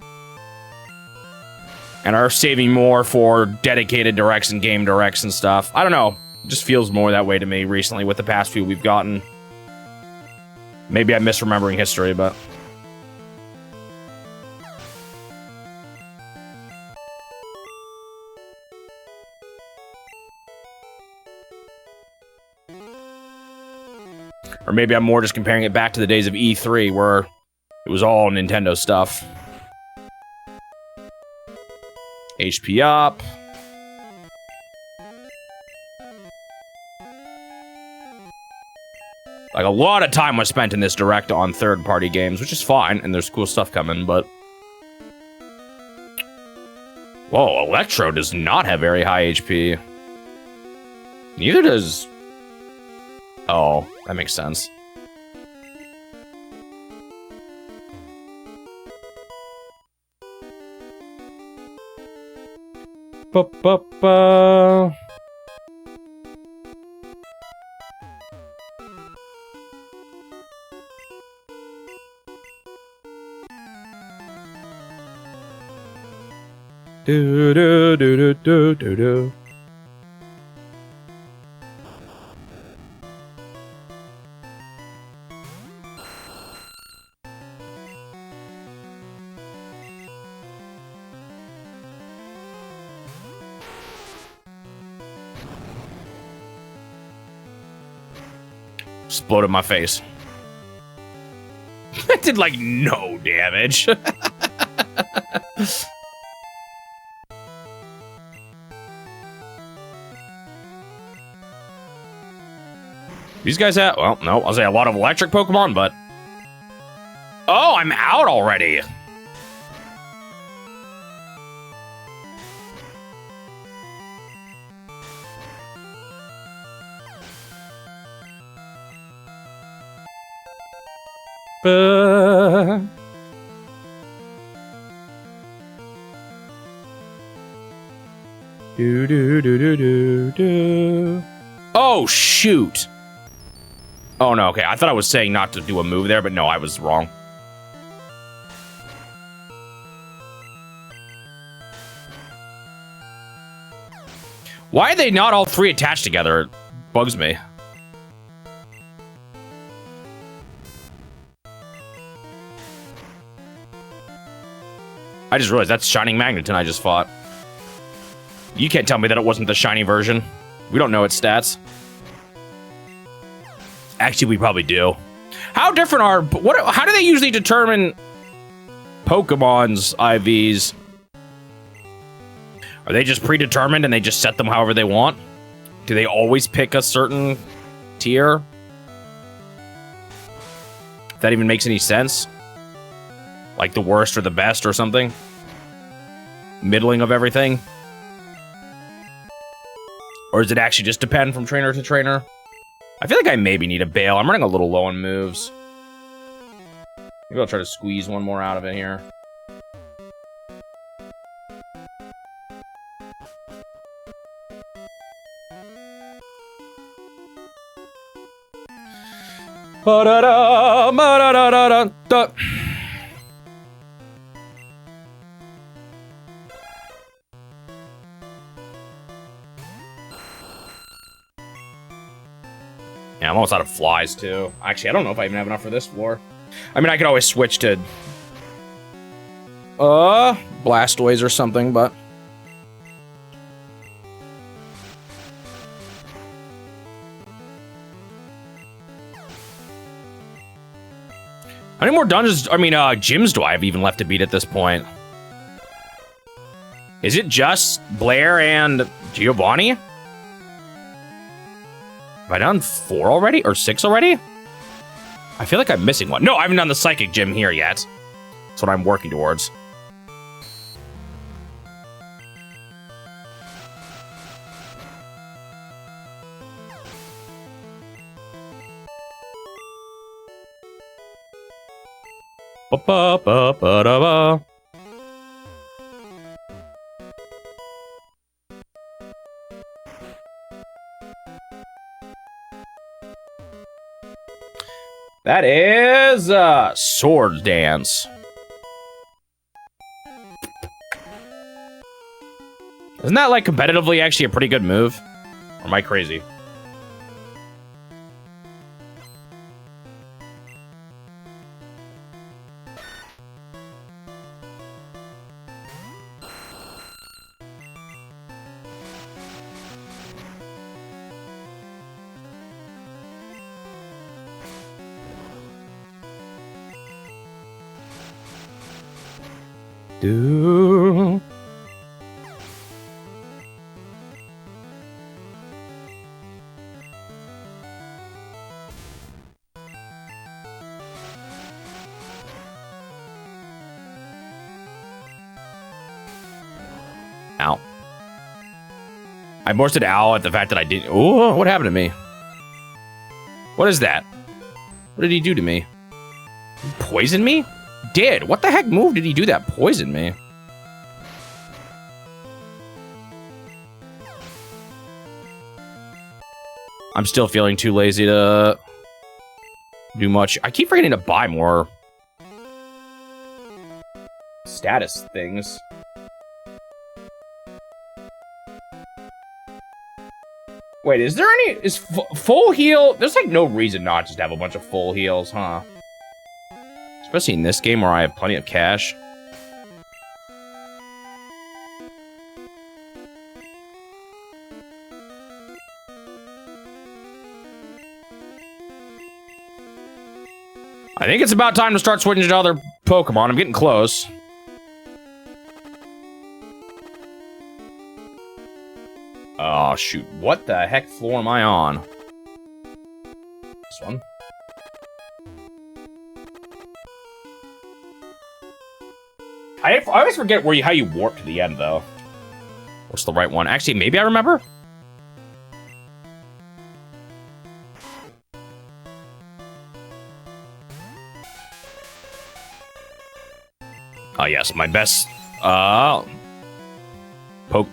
Speaker 1: And are saving more for dedicated directs and game directs and stuff. I don't know. It just feels more that way to me recently with the past few we've gotten. Maybe I'm misremembering history, but... Or maybe I'm more just comparing it back to the days of E3, where it was all Nintendo stuff. HP up. Like, a lot of time was spent in this direct on third-party games, which is fine, and there's cool stuff coming, but... Whoa, Electro does not have very high HP. Neither does... Oh, that makes sense. Ba-ba-ba... Do do do do do do do. Exploded my face. That did like no damage. These guys have, well, no, I'll say a lot of electric Pokemon, but... Oh, I'm out already! Do do do do do do. Oh, shoot! Oh, no, okay. I thought I was saying not to do a move there, but no, I was wrong. Why are they not all three attached together? It bugs me. I just realized that's Shining Magneton I just fought. You can't tell me that it wasn't the shiny version. We don't know its stats. Actually, we probably do. How different are... How do they usually determine Pokemon's IVs? Are they just predetermined and they just set them however they want? Do they always pick a certain tier? If that even makes any sense? Like the worst or the best or something? Middling of everything? Or does it actually just depend from trainer to trainer? I feel like I maybe need a bail. I'm running a little low on moves. Maybe I'll try to squeeze one more out of it here. Ba-da-da, ba-da-da-da-da-da. Yeah, I'm almost out of flies, too. Actually, I don't know if I even have enough for this floor. I mean, I could always switch to... Blastoise or something, but... How many more dungeons, gyms do I have even left to beat at this point? Is it just Blair and Giovanni? Have I done 4 already? Or 6 already? I feel like I'm missing one. No, I haven't done the Psychic Gym here yet. That's what I'm working towards. Ba-ba-ba-ba-da-ba. That is Sword Dance. Isn't that like competitively actually a pretty good move? Or am I crazy? Do. Ow. I boasted ow at the fact that I didn't. Oh, what happened to me? What is that? What did he do to me? Poison me? Did. What the heck move did he do that poisoned me? I'm still feeling too lazy to do much. I keep forgetting to buy more status things. Wait, is there any... Is full heal... There's like no reason not just to have a bunch of full heals, huh? Especially in this game where I have plenty of cash. I think it's about time to start switching to other Pokemon. I'm getting close. Oh, shoot. What the heck floor am I on? This one. I always forget how you warp to the end, though. What's the right one? Actually, maybe I remember? Oh, yes. My best... the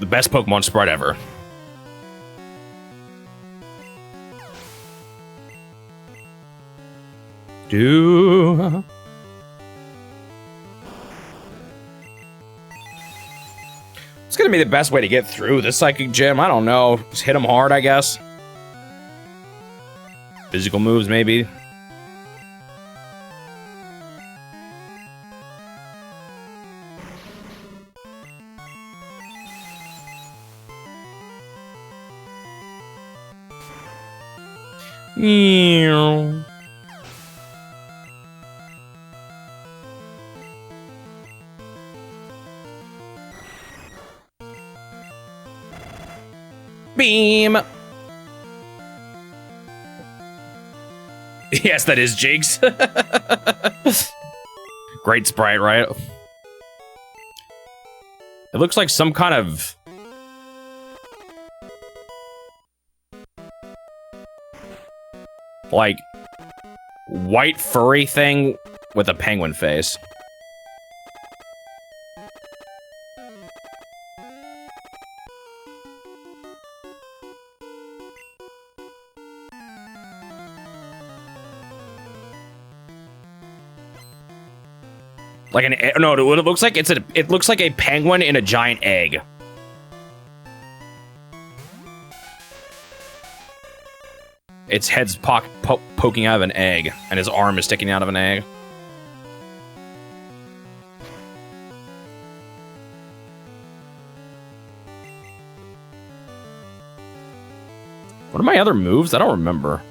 Speaker 1: best Pokemon sprite ever. Do... It's gonna be the best way to get through the Psychic Gym. I don't know. Just hit them hard, I guess. Physical moves, maybe. Ew. Beam. Yes, that is Jigs. Great sprite, right? It looks like some kind of... like, white furry thing with a penguin face. Like an no, what it looks like it looks like a penguin in a giant egg. Its head's poking out of an egg, and his arm is sticking out of an egg. What are my other moves? I don't remember.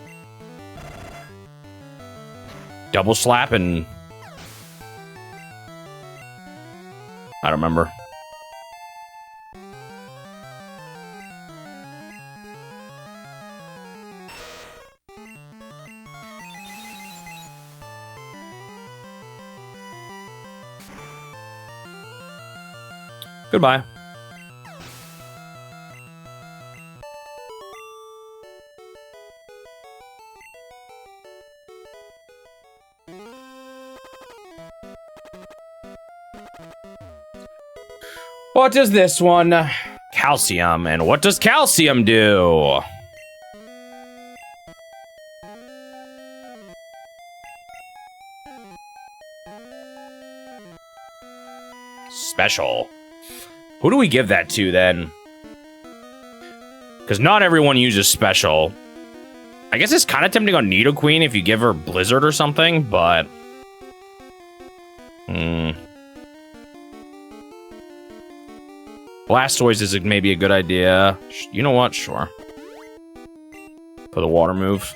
Speaker 1: Double slap and... I don't remember. Goodbye. What does this one? Calcium. And what does calcium do? Special. Who do we give that to, then? Because not everyone uses special. I guess it's kind of tempting on Nidoqueen if you give her Blizzard or something, but... Blastoise is maybe a good idea. You know what? Sure. For the water move.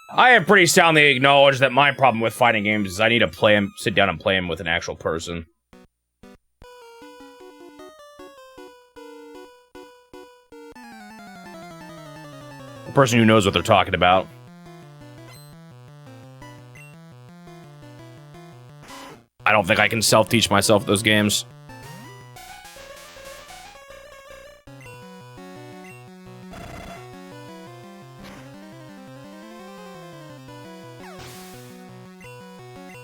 Speaker 1: I have pretty soundly acknowledged that my problem with fighting games is I need to sit down and play them with an actual person. A person who knows what they're talking about. I don't think I can self-teach myself those games.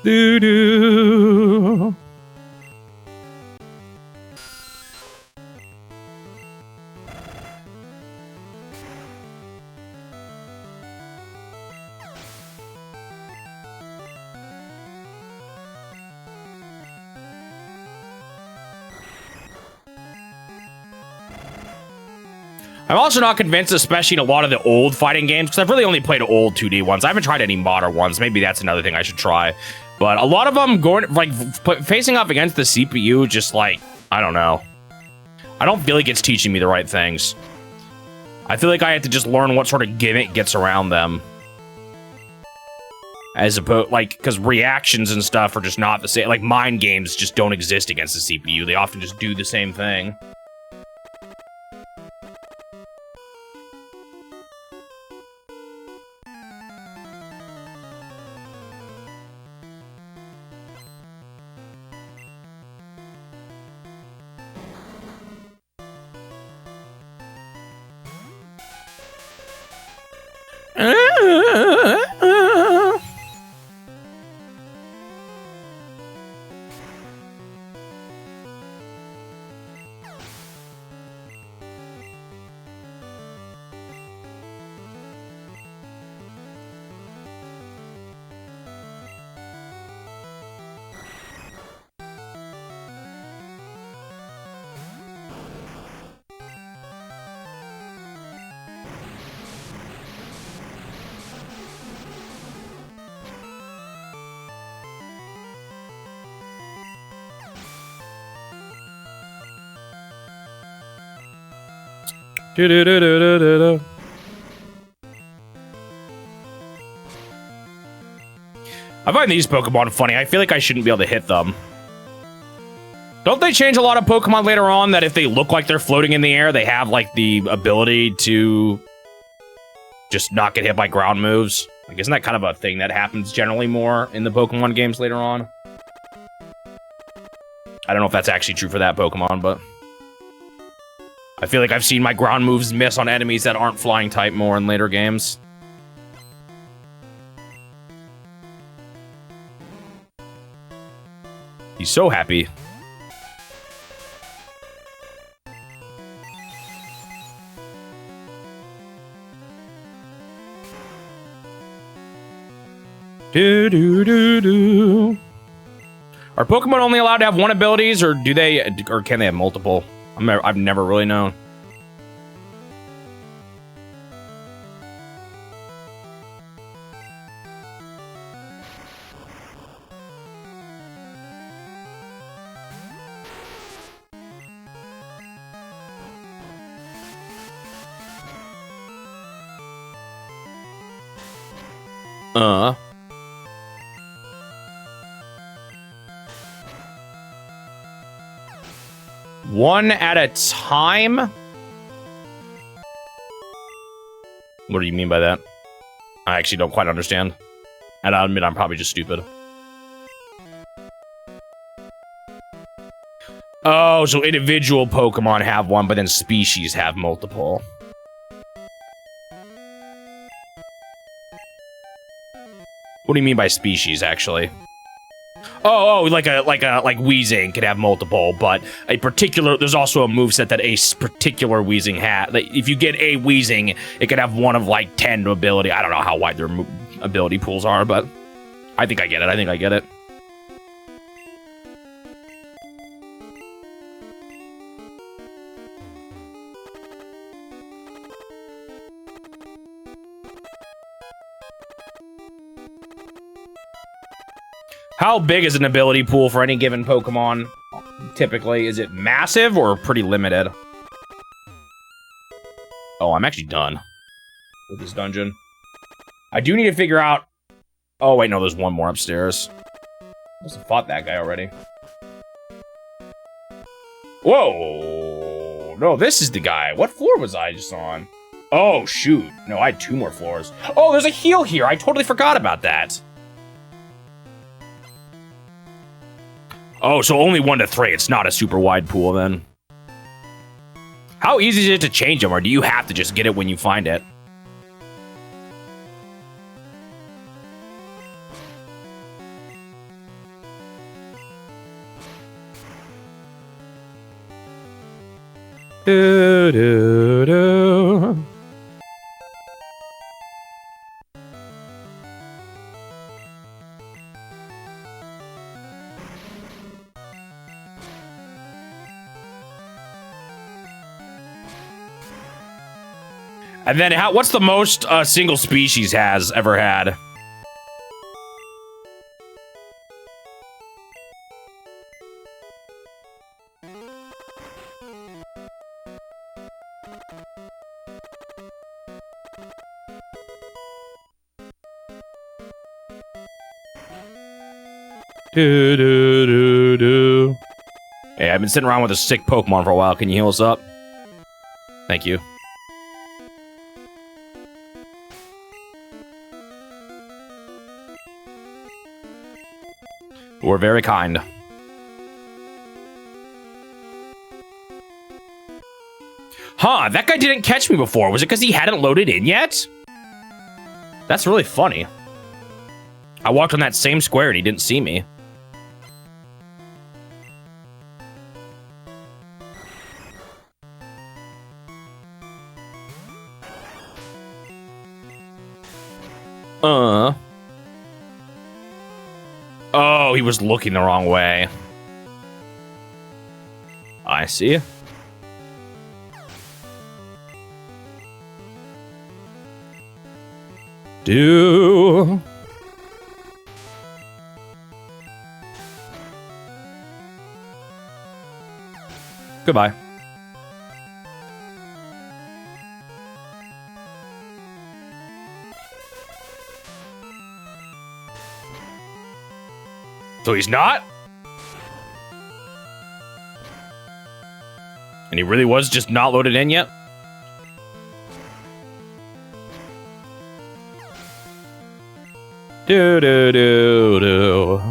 Speaker 1: Doo-doo. I'm also not convinced, especially in a lot of the old fighting games, because I've really only played old 2D ones. I haven't tried any modern ones. Maybe that's another thing I should try. But a lot of them facing off against the CPU, just like, I don't know. I don't feel like it's teaching me the right things. I feel like I have to just learn what sort of gimmick gets around them. As opposed, like, because reactions and stuff are just not the same. Like, mind games just don't exist against the CPU. They often just do the same thing. I find these Pokemon funny. I feel like I shouldn't be able to hit them. Don't they change a lot of Pokemon later on that if they look like they're floating in the air, they have, like, the ability to just not get hit by ground moves? Like, isn't that kind of a thing that happens generally more in the Pokemon games later on? I don't know if that's actually true for that Pokemon, but I feel like I've seen my ground moves miss on enemies that aren't flying type more in later games. He's so happy. Do do do do. Are Pokemon only allowed to have one abilities, or do they, or can they have multiple? I've never really known. One at a time? What do you mean by that? I actually don't quite understand. And I'll admit I'm probably just stupid. Oh, so individual Pokemon have one, but then species have multiple. What do you mean by species, actually? Oh, like Weezing could have multiple, but there's also a moveset that a particular Weezing has. Like, if you get a Weezing, it could have one of like 10 ability. I don't know how wide their ability pools are, but I think I get it. How big is an ability pool for any given Pokemon? Typically, is it massive or pretty limited? Oh, I'm actually done with this dungeon. I do need to figure out... Oh, wait, no, there's one more upstairs. I must have fought that guy already. Whoa! No, this is the guy. What floor was I just on? Oh, shoot. No, I had 2 more floors. Oh, there's a heal here. I totally forgot about that. Oh, so only 1 to 3. It's not a super wide pool, then. How easy is it to change them, or do you have to just get it when you find it? Do, do, do. And then, what's the most a single species has ever had? Do, do, do, do. Hey, I've been sitting around with a sick Pokemon for a while. Can you heal us up? Thank you. We're very kind. Huh, that guy didn't catch me before. Was it because he hadn't loaded in yet? That's really funny. I walked on that same square and he didn't see me. Oh, he was looking the wrong way. I see. Do. Goodbye. So he's not? And he really was just not loaded in yet? Do do do do.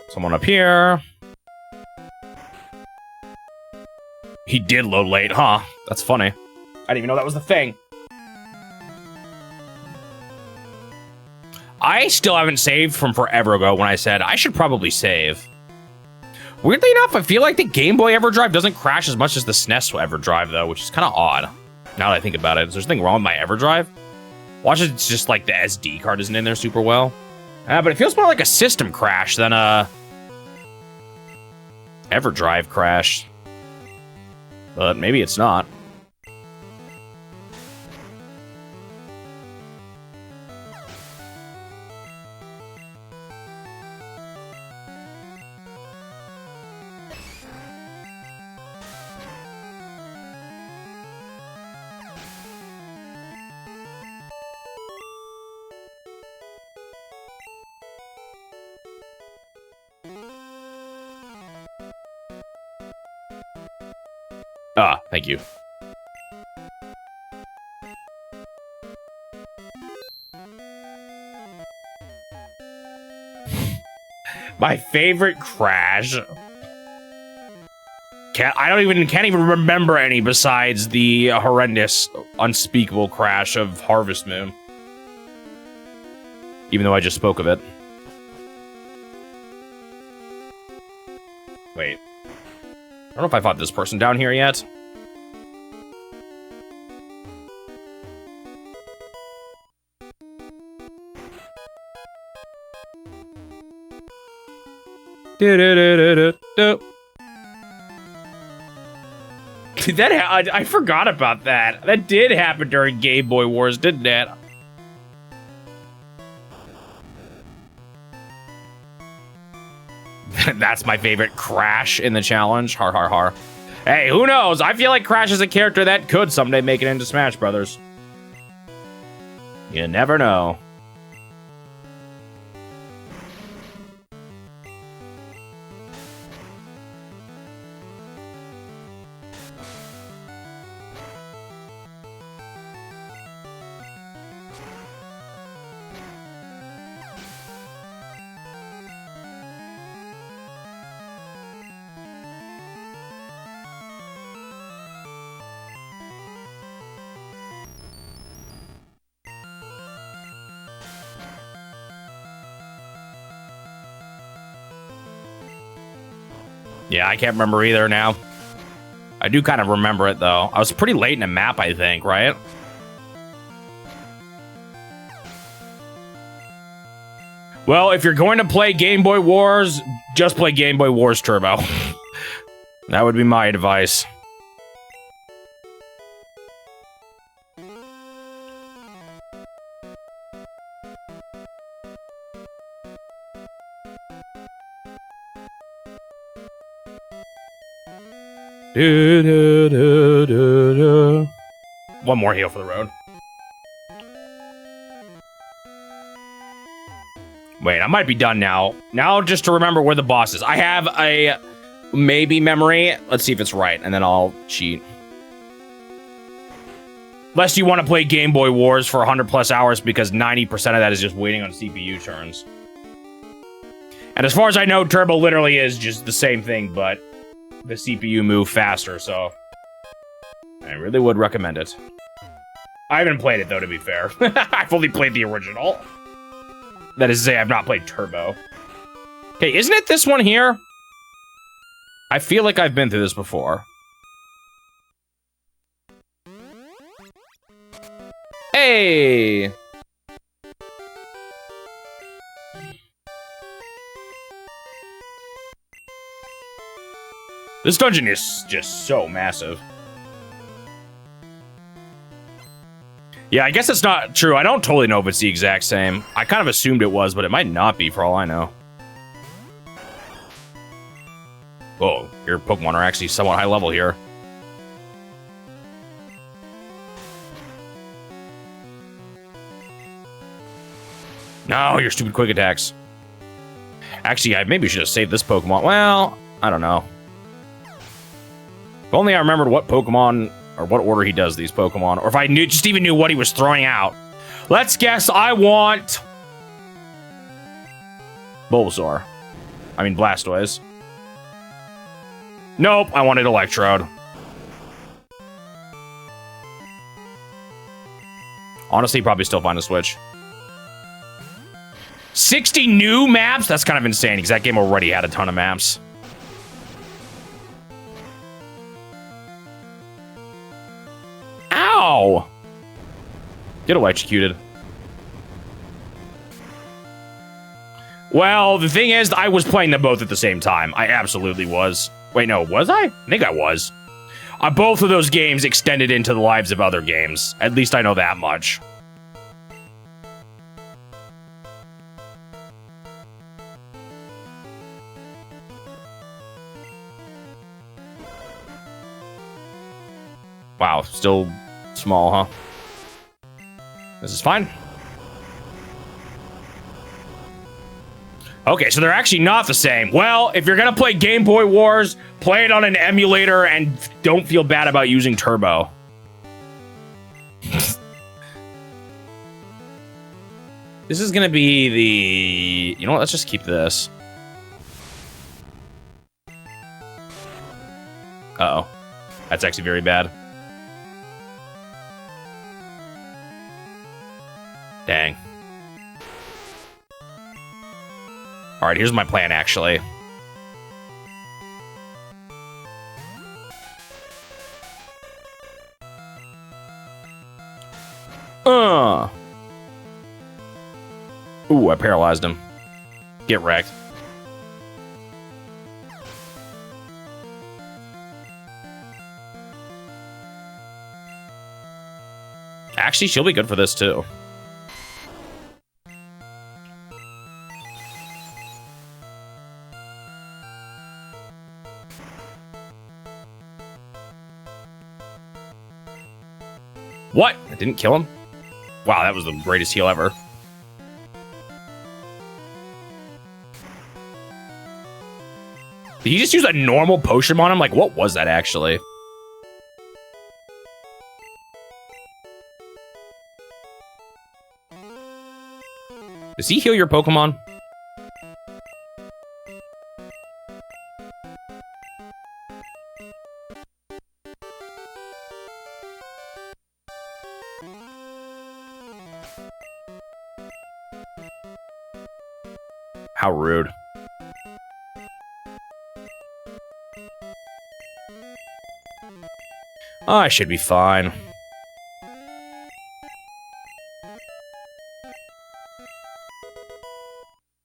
Speaker 1: Someone up here. He did load late, huh? That's funny. I didn't even know that was the thing. I still haven't saved from forever ago when I said I should probably save. Weirdly enough, I feel like the Game Boy EverDrive doesn't crash as much as the SNES EverDrive, though, which is kind of odd. Now that I think about it, is there something wrong with my EverDrive? Watch it, it's just like the SD card isn't in there super well. But it feels more like a system crash than a EverDrive crash. But maybe it's not. Ah, thank you. My favorite crash. Can't even remember any besides the horrendous, unspeakable crash of Harvest Moon. Even though I just spoke of it. Wait. I don't know if I fought this person down here yet. I forgot about that. That did happen during Game Boy Wars, didn't it? That's my favorite Crash in the challenge. Har har har. Hey, who knows? I feel like Crash is a character that could someday make it into Smash Brothers. You never know. Yeah, I can't remember either now. I do kind of remember it, though. I was pretty late in a map, I think, right? Well, if you're going to play Game Boy Wars, just play Game Boy Wars Turbo. That would be my advice. One more heal for the road. Wait, I might be done now. Now, just to remember where the boss is. I have a maybe memory. Let's see if it's right, and then I'll cheat. Lest you want to play Game Boy Wars for 100 plus hours, because 90% of that is just waiting on CPU turns. And as far as I know, Turbo literally is just the same thing, but the CPU move faster, so I really would recommend it. I haven't played it, though, to be fair. I've only played the original. That is to say, I've not played Turbo. Okay, isn't it this one here? I feel like I've been through this before. Hey! This dungeon is just so massive. Yeah, I guess it's not true. I don't totally know if it's the exact same. I kind of assumed it was, but it might not be for all I know. Whoa, your Pokemon are actually somewhat high level here. No, your stupid quick attacks. Actually, I maybe should have saved this Pokemon. Well, I don't know. If only I remembered what Pokemon, or what order he does these Pokemon, or if I just even knew what he was throwing out. Let's guess I want Bulbasaur. I mean Blastoise. Nope, I wanted Electrode. Honestly, probably still find a switch. 60 new maps? That's kind of insane, because that game already had a ton of maps. Ow! Get electrocuted. Well, the thing is, I was playing them both at the same time. I absolutely was. Wait, no, was I? I think I was. Both of those games extended into the lives of other games. At least I know that much. Wow, still small, huh? This is fine. Okay, so they're actually not the same. Well, if you're gonna play Game Boy Wars, play it on an emulator and don't feel bad about using Turbo. This is gonna be the... You know what, let's just keep this. Uh-oh. That's actually very bad. Dang. Alright, here's my plan, actually. Ooh, I paralyzed him. Get wrecked. Actually, she'll be good for this, too. What? I didn't kill him? Wow, that was the greatest heal ever. Did he just use a normal potion on him? Like, what was that actually? Does he heal your Pokemon? How rude. Oh, I should be fine.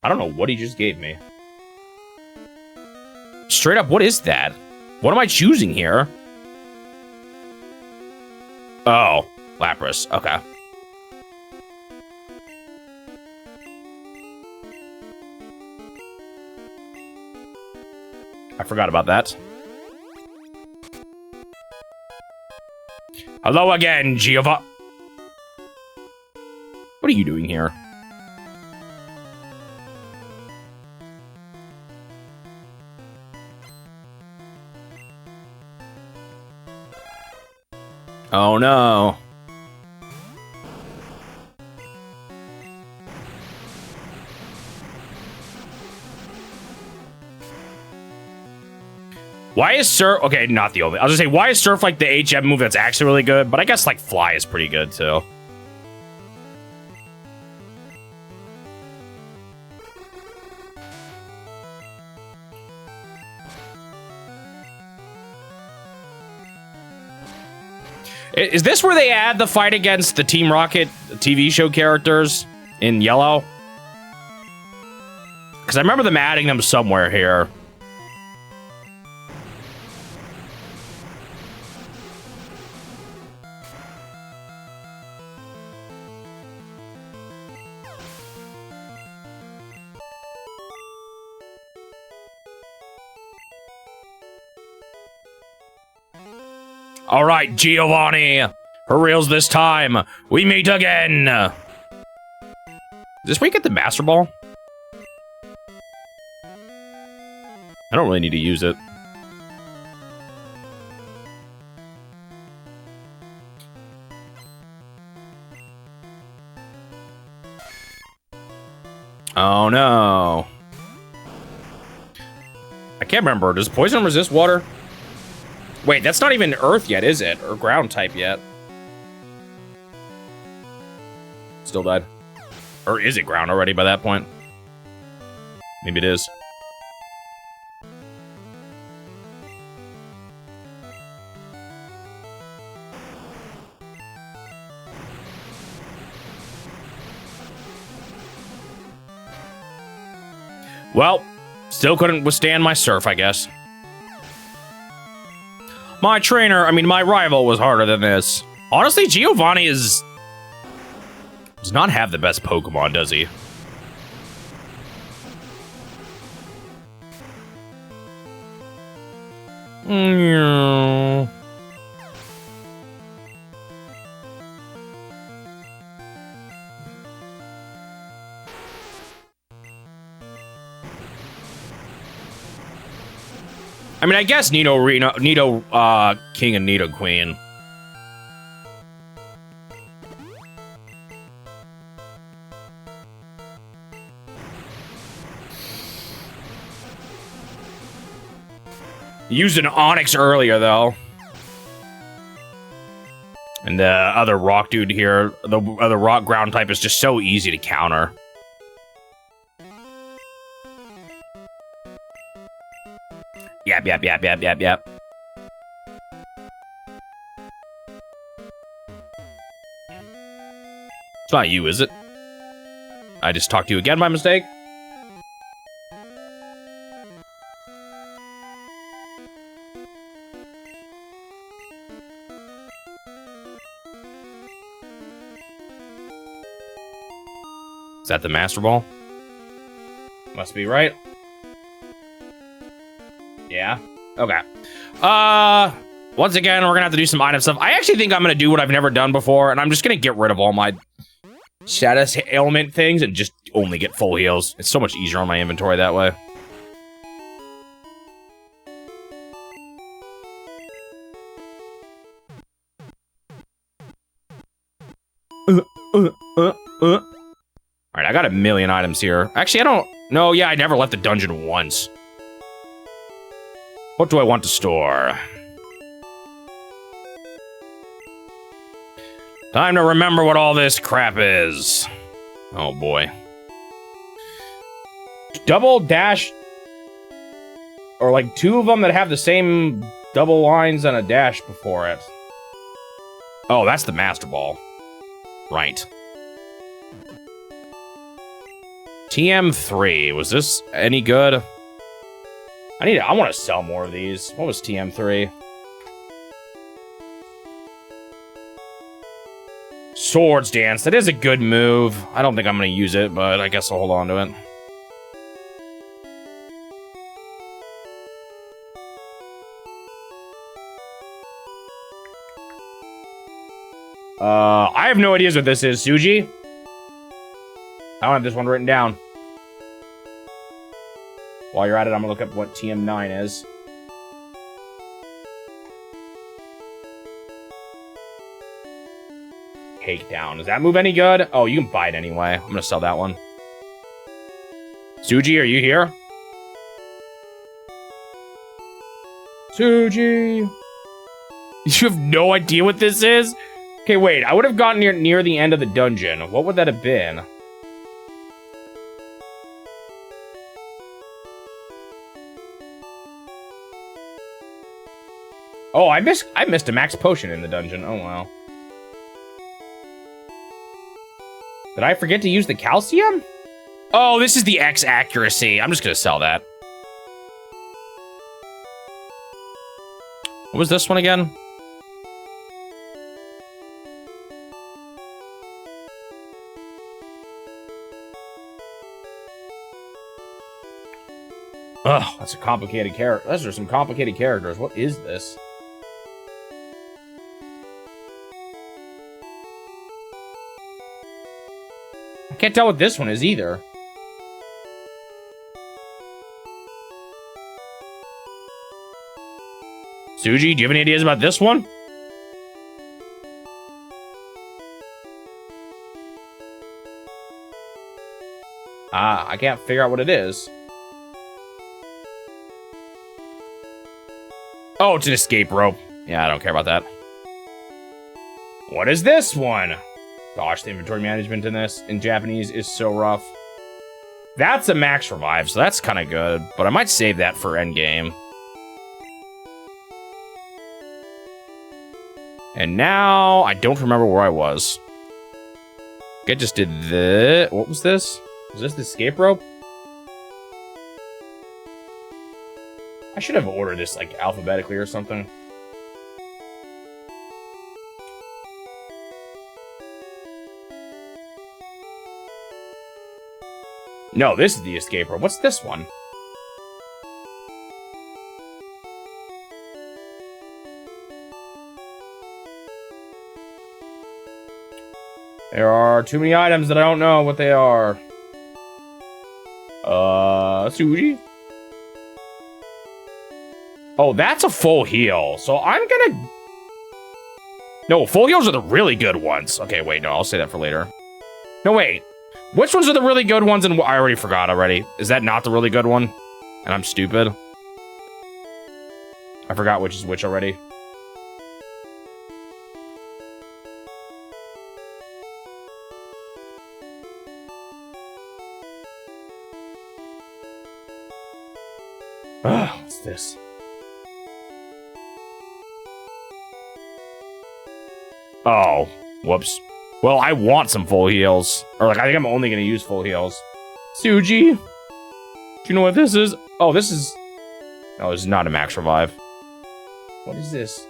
Speaker 1: I don't know what he just gave me. Straight up, what is that? What am I choosing here? Oh, Lapras. Okay. I forgot about that. Hello again, Giova. What are you doing here? Oh no. Why is Surf... Okay, not the only... I was gonna say, why is Surf like the HM move that's actually really good? But I guess like Fly is pretty good too. Is this where they add the fight against the Team Rocket TV show characters in yellow? Because I remember them adding them somewhere here. All right, Giovanni. For reals this time. We meet again. Is this where you get the Master Ball? I don't really need to use it. Oh no. I can't remember. Does poison resist water? Wait, that's not even Earth yet, is it? Or ground type yet? Still died. Or is it ground already by that point? Maybe it is. Well, still couldn't withstand my Surf, I guess. My trainer, I mean, my rival was harder than this. Honestly, Giovanni does not have the best Pokemon, does he? I mean, I guess Nido King and Nido Queen. Used an Onyx earlier, though. And the other rock dude here, the other rock ground type is just so easy to counter. Yep. It's not you, is it? I just talked to you again by mistake? Is that the Master Ball? Must be right. Yeah. Okay. once again, we're gonna have to do some item stuff. I actually think I'm gonna do what I've never done before, and I'm just gonna get rid of all my status ailment things and just only get full heals. It's so much easier on my inventory that way. All right, I got a million items here. Actually, I don't... No, yeah, I never left the dungeon once. What do I want to store? Time to remember what all this crap is. Oh, boy. Double dash... Or, like, two of them that have the same double lines and a dash before it. Oh, that's the Master Ball. Right. TM3, was this any good? I want to sell more of these. What was TM3? Swords Dance, that is a good move. I don't think I'm going to use it, but I guess I'll hold on to it. I have no idea what this is. Suji? I don't have this one written down. While you're at it, I'm gonna look up what TM9 is. Takedown. Does that move any good? Oh, you can buy it anyway. I'm gonna sell that one. Suji, are you here? Suji! You have no idea what this is? Okay, wait. I would have gotten near the end of the dungeon. What would that have been? Oh, I missed a max potion in the dungeon. Oh, wow. Did I forget to use the calcium? Oh, this is the X accuracy. I'm just gonna sell that. What was this one again? Ugh, that's a complicated character. Those are some complicated characters. What is this? I can't tell what this one is either. Suji, do you have any ideas about this one? I can't figure out what it is. Oh, it's an escape rope. Yeah, I don't care about that. What is this one? Gosh, the inventory management in this, in Japanese, is so rough. That's a max revive, so that's kind of good. But I might save that for endgame. And now, I don't remember where I was. I just did the... What was this? Was this the escape rope? I should have ordered this, like, alphabetically or something. No, this is the escape rope. What's this one? There are too many items that I don't know what they are. Suji? Oh, that's a full heal. So I'm gonna... No, full heals are the really good ones. Okay, wait, no, I'll say that for later. No, wait. Which ones are the really good ones? And I already forgot already. Is that not the really good one? And I'm stupid. I forgot which is which already. Ugh, what's this? Oh, whoops. Well, I want some full heals. Or, like, I think I'm only going to use full heals. Suji? Do you know what this is? Oh, this is... No, this is not a max revive. What is this?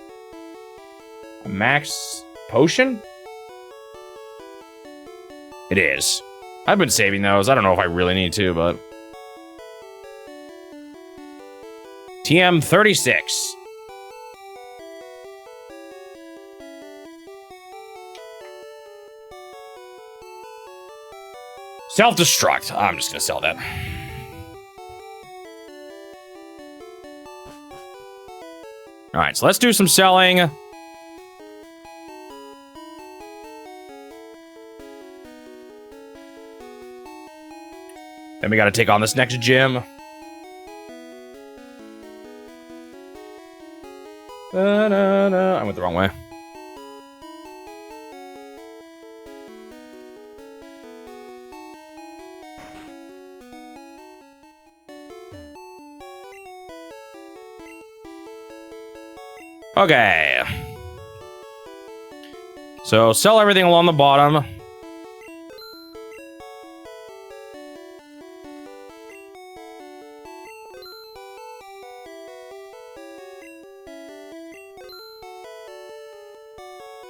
Speaker 1: A max potion? It is. I've been saving those. I don't know if I really need to, but... TM36. Self-destruct. I'm just gonna sell that. All right, so let's do some selling. Then we gotta take on this next gym. I went the wrong way. Okay. So sell everything along the bottom.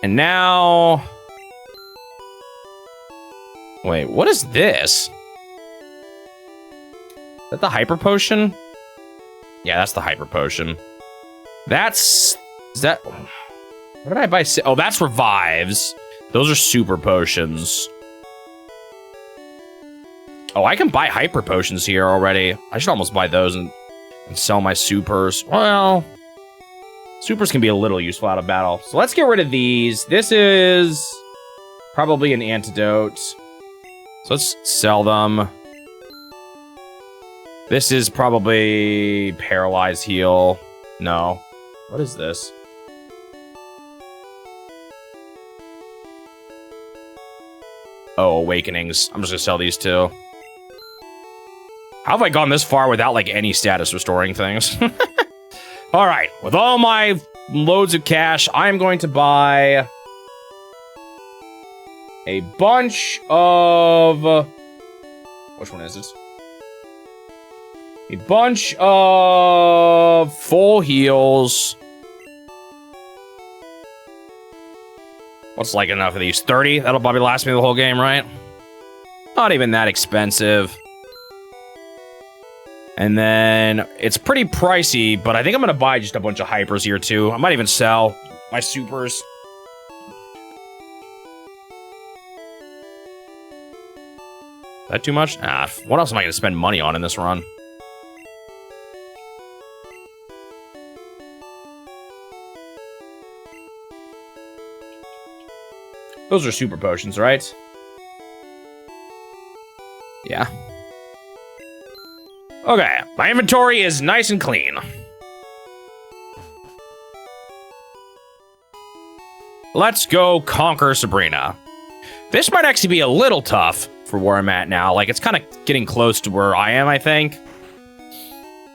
Speaker 1: And now... Wait, what is this? Is that the hyper potion? Yeah, that's the hyper potion. That's... Is that... What did I buy? Oh, that's revives. Those are super potions. Oh, I can buy hyper potions here already. I should almost buy those and sell my supers. Well... Supers can be a little useful out of battle. So let's get rid of these. This is probably an antidote. So let's sell them. This is probably paralyze heal. No. What is this? Oh, awakenings. I'm just gonna sell these two. How have I gone this far without like any status restoring things? All right, with all my loads of cash, I'm going to buy a bunch of... Which one is it? A bunch of full heals. What's like enough of these? 30? That'll probably last me the whole game, right? Not even that expensive. And then it's pretty pricey, but I think I'm going to buy just a bunch of hypers here too. I might even sell my supers. Is that too much? Ah, what else am I going to spend money on in this run? Those are super potions, right? Yeah. Okay, my inventory is nice and clean. Let's go conquer Sabrina. This might actually be a little tough for where I'm at now. Like, it's kind of getting close to where I am, I think.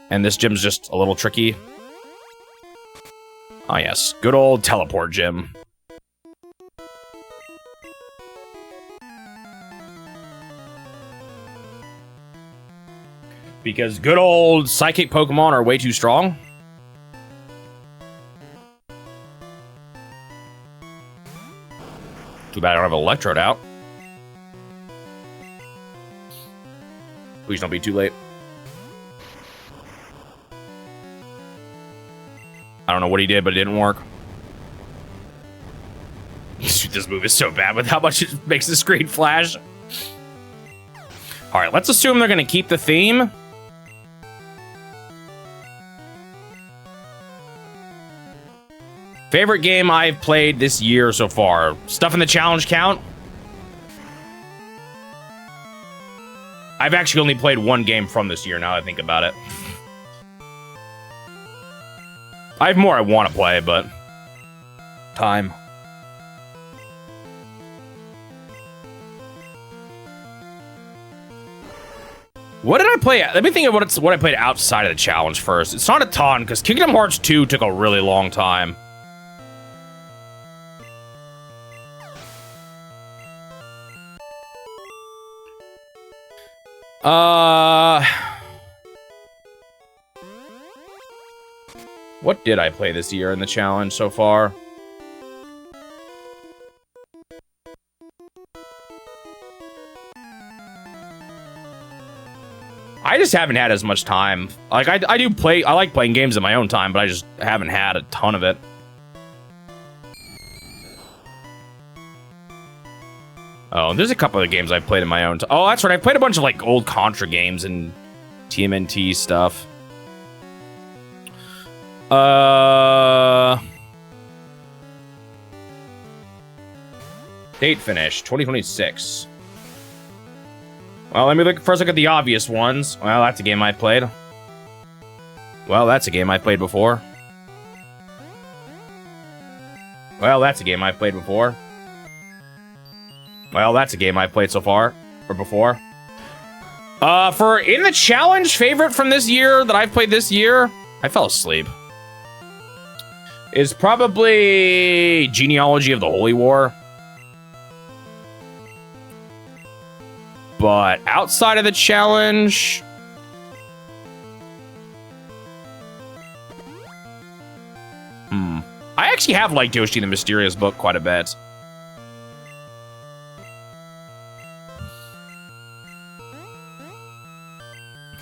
Speaker 1: And this gym's just a little tricky. Oh, yes. Good old teleport gym. Because good old psychic Pokemon are way too strong. Too bad I don't have an Electrode out. Please don't be too late. I don't know what he did, but it didn't work. This move is so bad with how much it makes the screen flash. All right, let's assume they're going to keep the theme. Favorite game I've played this year so far. Stuff in the challenge count? I've actually only played one game from this year now that I think about it. I have more I want to play, but... time. What did I play? Let me think of what I played outside of the challenge first. It's not a ton, because Kingdom Hearts 2 took a really long time. What did I play this year in the challenge so far? I just haven't had as much time. Like, I like playing games in my own time, but I just haven't had a ton of it. Oh, there's a couple of games I've played in my own time. Oh, that's right. I played a bunch of like old Contra games and TMNT stuff. Date finish 2026. Well, let me first look at the obvious ones. Well, that's a game I've played. Well, that's a game I've played before. Well, that's a game I've played before. Well, that's a game I've played so far, or before. For in the challenge favorite from this year that I've played this year, I fell asleep. Is probably Genealogy of the Holy War. But outside of the challenge, I actually have liked Yoshi the Mysterious Book quite a bit.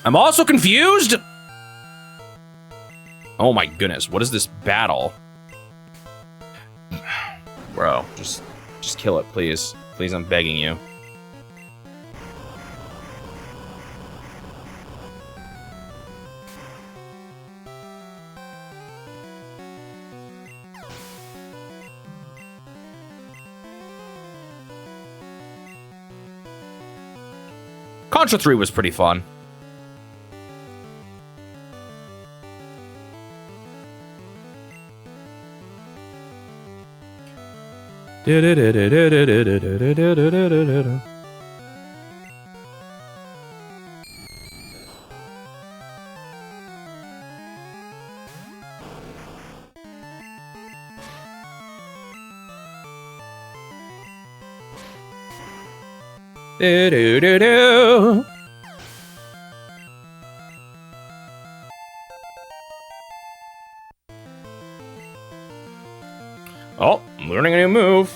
Speaker 1: I'm also confused. Oh my goodness, what is this battle? Bro, just kill it, please. Please, I'm begging you. Contra 3 was pretty fun. Oh, I'm learning a new move.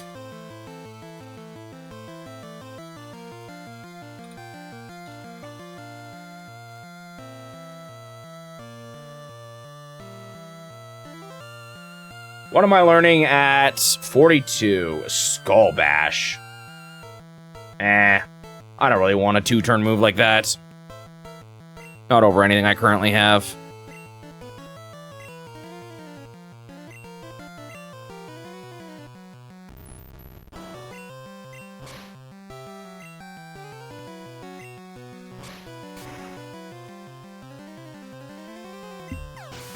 Speaker 1: What am I learning at 42? Skull Bash. I don't really want a 2-turn move like that. Not over anything I currently have.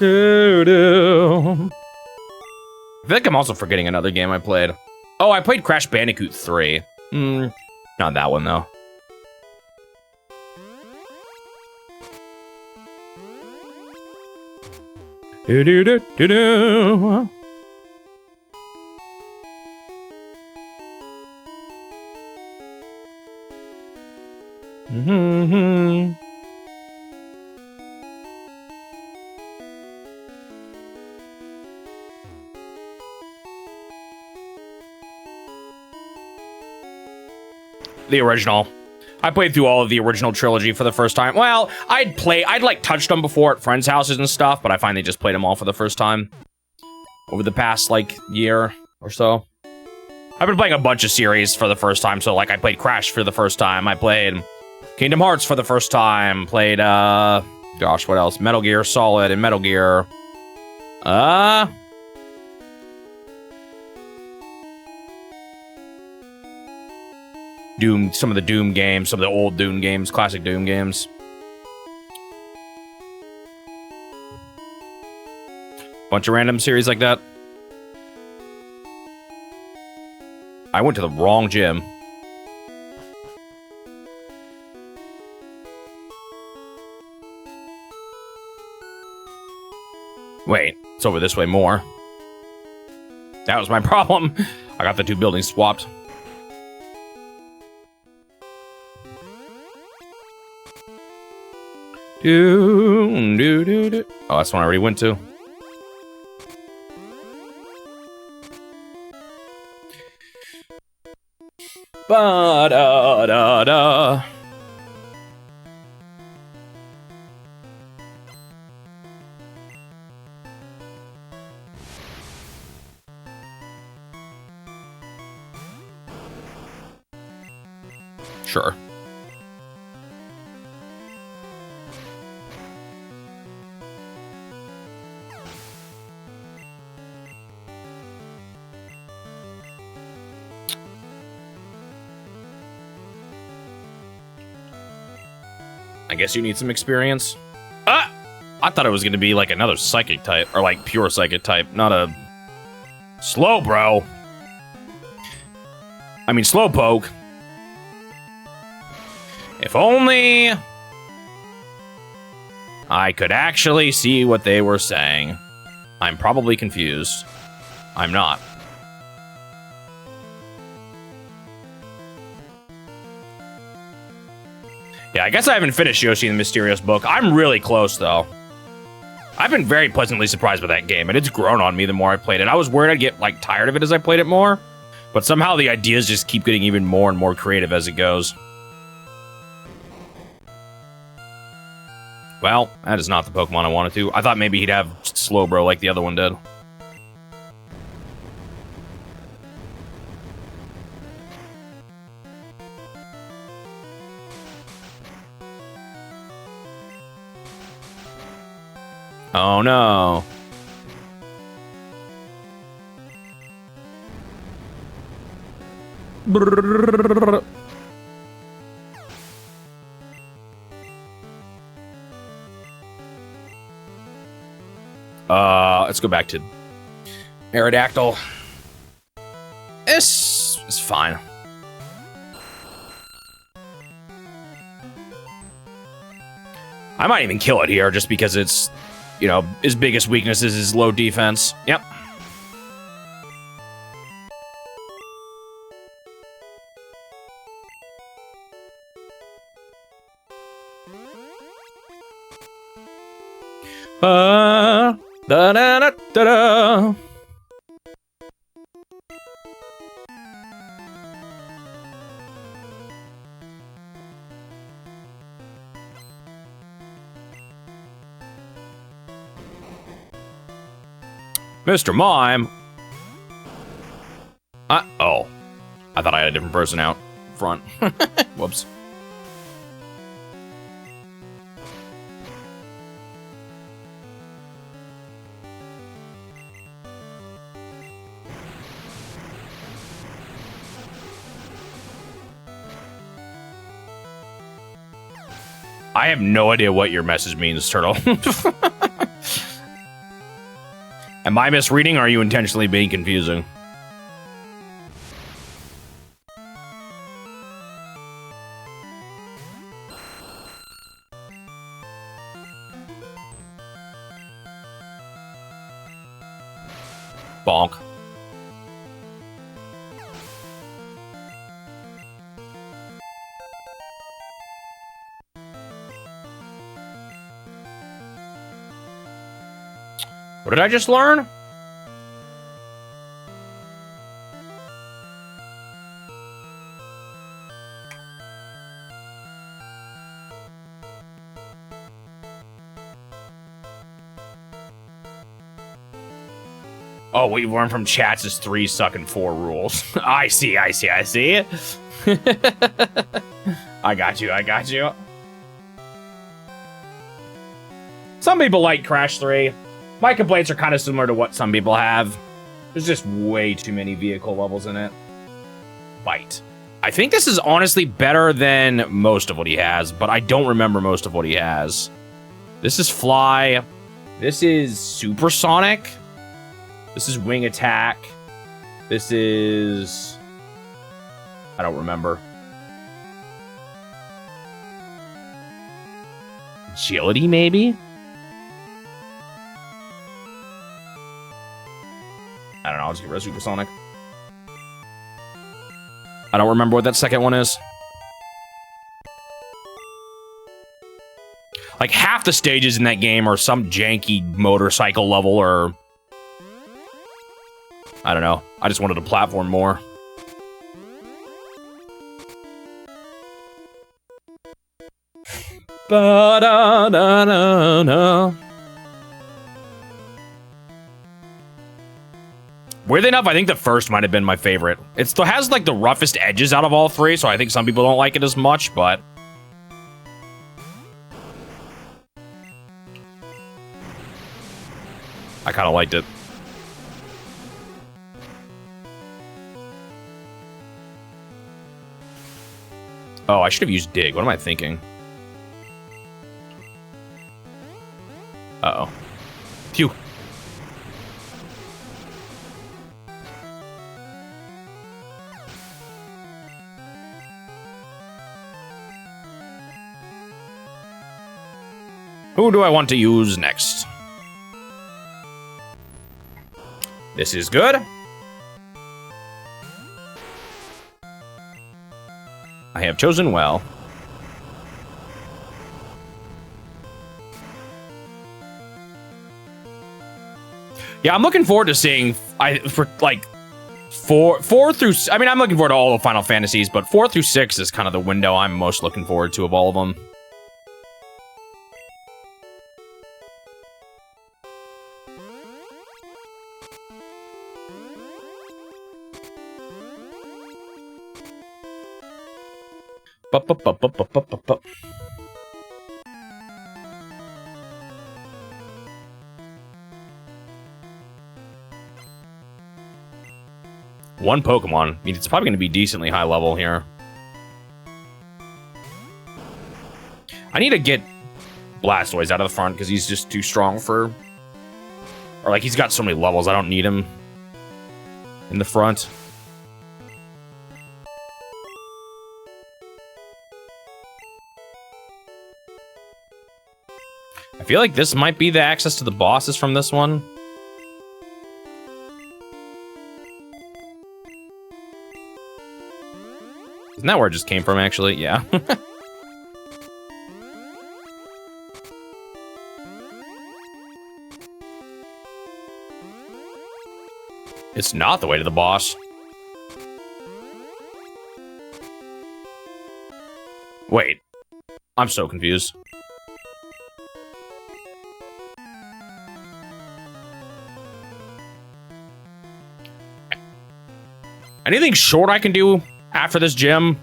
Speaker 1: I feel like I'm also forgetting another game I played. Oh, I played Crash Bandicoot 3. Not that one, though. The original. I played through all of the original trilogy for the first time. Well, I'd like touched them before at friends' houses and stuff, but I finally just played them all for the first time over the past like year or so. I've been playing a bunch of series for the first time, so like I played Crash for the first time. I played Kingdom Hearts for the first time. Played gosh, what else? Metal Gear Solid and Metal Gear. Doom, some of the Doom games, some of the old Doom games, classic Doom games. Bunch of random series like that. I went to the wrong gym. Wait, it's over this way more. That was my problem. I got the two buildings swapped. Oh, that's one I already went to. Ba-da-da-da. Sure. I guess you need some experience. Ah! I thought it was going to be like another psychic type, or like pure psychic type, not a slow bro. I mean, slowpoke. If only I could actually see what they were saying. I'm probably confused. I'm not. Yeah, I guess I haven't finished Yoshi and the Mysterious Book. I'm really close, though. I've been very pleasantly surprised with that game, and it's grown on me the more I played it. I was worried I'd get, like, tired of it as I played it more, but somehow the ideas just keep getting even more and more creative as it goes. Well, that is not the Pokemon I wanted to. I thought maybe he'd have Slowbro like the other one did. Oh no. Brrr. Let's go back to Aerodactyl. This is fine. I might even kill it here just because it's, you know, his biggest weakness is his low defense. Yep. Da da da da da. Mr. Mime. Oh. I thought I had a different person out front. Whoops. I have no idea what your message means, Turtle. Am I misreading, or are you intentionally being confusing? Bonk. What did I just learn? Oh, what you learned from chats is 3 suck and 4 rules. I see. I got you. Some people like Crash 3. My complaints are kind of similar to what some people have. There's just way too many vehicle levels in it. Bite. I think this is honestly better than most of what he has, but I don't remember most of what he has. This is Fly. This is Supersonic. This is Wing Attack. This is... I don't remember. Agility, maybe? I don't know, I'll just get rid of Supersonic. I don't remember what that second one is. Like, half the stages in that game are some janky motorcycle level, or... I don't know. I just wanted to platform more. Ba-da-da-da-da. Weirdly enough, I think the first might have been my favorite. It still has like the roughest edges out of all three, so I think some people don't like it as much, but... I kind of liked it. Oh, I should have used dig. What am I thinking? Uh-oh. Phew. Who do I want to use next? This is good. I have chosen well. Yeah, I'm looking forward to seeing for like four through. I mean, I'm looking forward to all the Final Fantasies, but 4 through 6 is kind of the window I'm most looking forward to of all of them. One Pokemon. I mean, it's probably going to be decently high level here. I need to get Blastoise out of the front because he's just too strong for... Or, like, he's got so many levels, I don't need him in the front. I feel like this might be the access to the bosses from this one. Isn't that where it just came from, actually? Yeah. It's not the way to the boss. Wait. I'm so confused. Anything short I can do after this gym?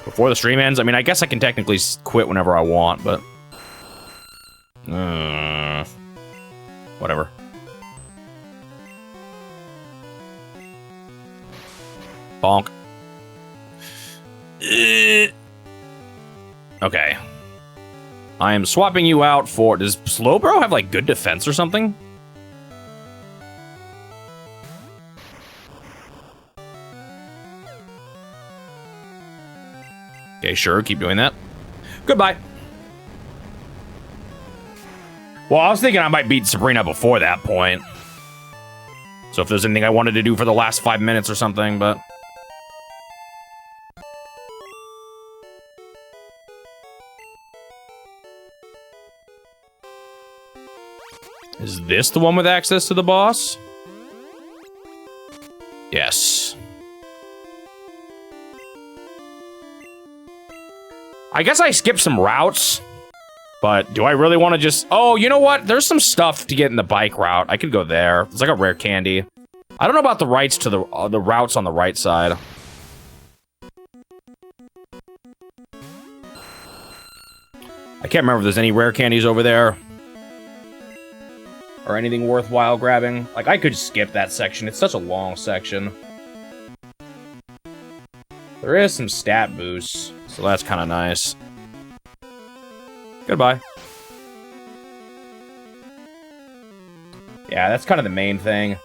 Speaker 1: Before the stream ends? I mean, I guess I can technically quit whenever I want, but... whatever. Bonk. Okay. I am swapping you out for... Does Slowbro have, like, good defense or something? Okay, sure, keep doing that. Goodbye. Well, I was thinking I might beat Sabrina before that point. So if there's anything I wanted to do for the last 5 minutes or something, but... Is this the one with access to the boss? Yes. I guess I skipped some routes, but do I really want to just... Oh, you know what? There's some stuff to get in the bike route. I could go there. It's like a rare candy. I don't know about the rights to the routes on the right side. I can't remember if there's any rare candies over there. Or anything worthwhile grabbing. Like, I could skip that section. It's such a long section. There is some stat boosts, so that's kind of nice. Goodbye. Yeah, that's kind of the main thing.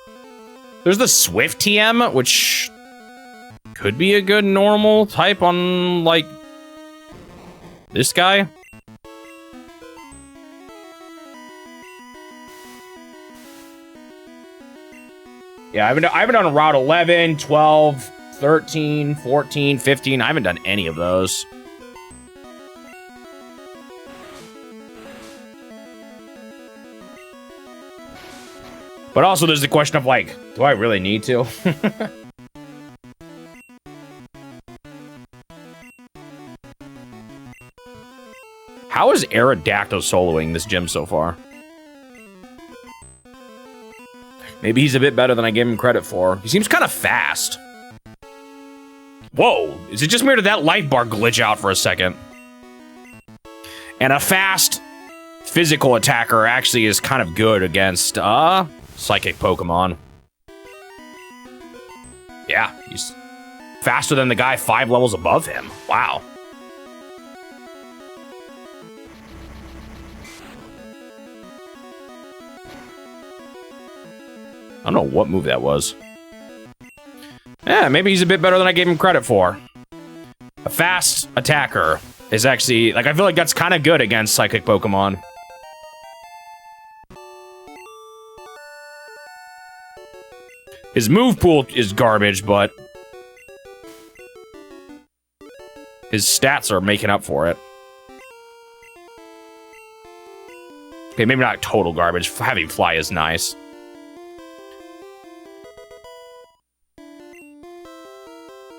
Speaker 1: There's the Swift TM, which could be a good normal type on, like, this guy. Yeah, I've been on Route 11, 12, 13, 14, 15. I haven't done any of those. But also there's the question of, like, do I really need to? How is Aerodactyl soloing this gym so far? Maybe he's a bit better than I gave him credit for. He seems kind of fast. Whoa, is it just me or did that light bar glitch out for a second? And a fast physical attacker actually is kind of good against psychic Pokemon. Yeah, he's faster than the guy 5 levels above him. Wow. I don't know what move that was. Yeah, maybe he's a bit better than I gave him credit for. A fast attacker is actually, like, I feel like that's kind of good against psychic Pokemon. His move pool is garbage, but his stats are making up for it. Okay, maybe not total garbage. Having fly is nice.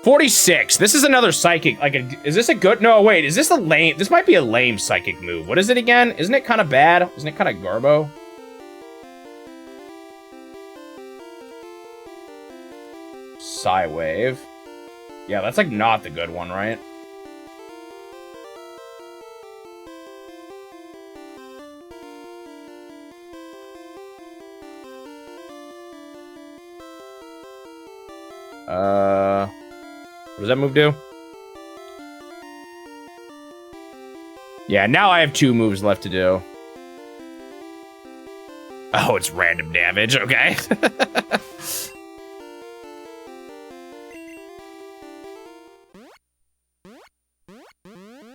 Speaker 1: $46. This is another psychic. Like, is this a good? No, wait. Is this a lame? This might be a lame psychic move. What is it again? Isn't it kind of bad? Isn't it kind of garbo? Psy-wave. Yeah, that's like not the good one, right? What does that move do? Yeah, now I have 2 moves left to do. Oh, it's random damage. Okay.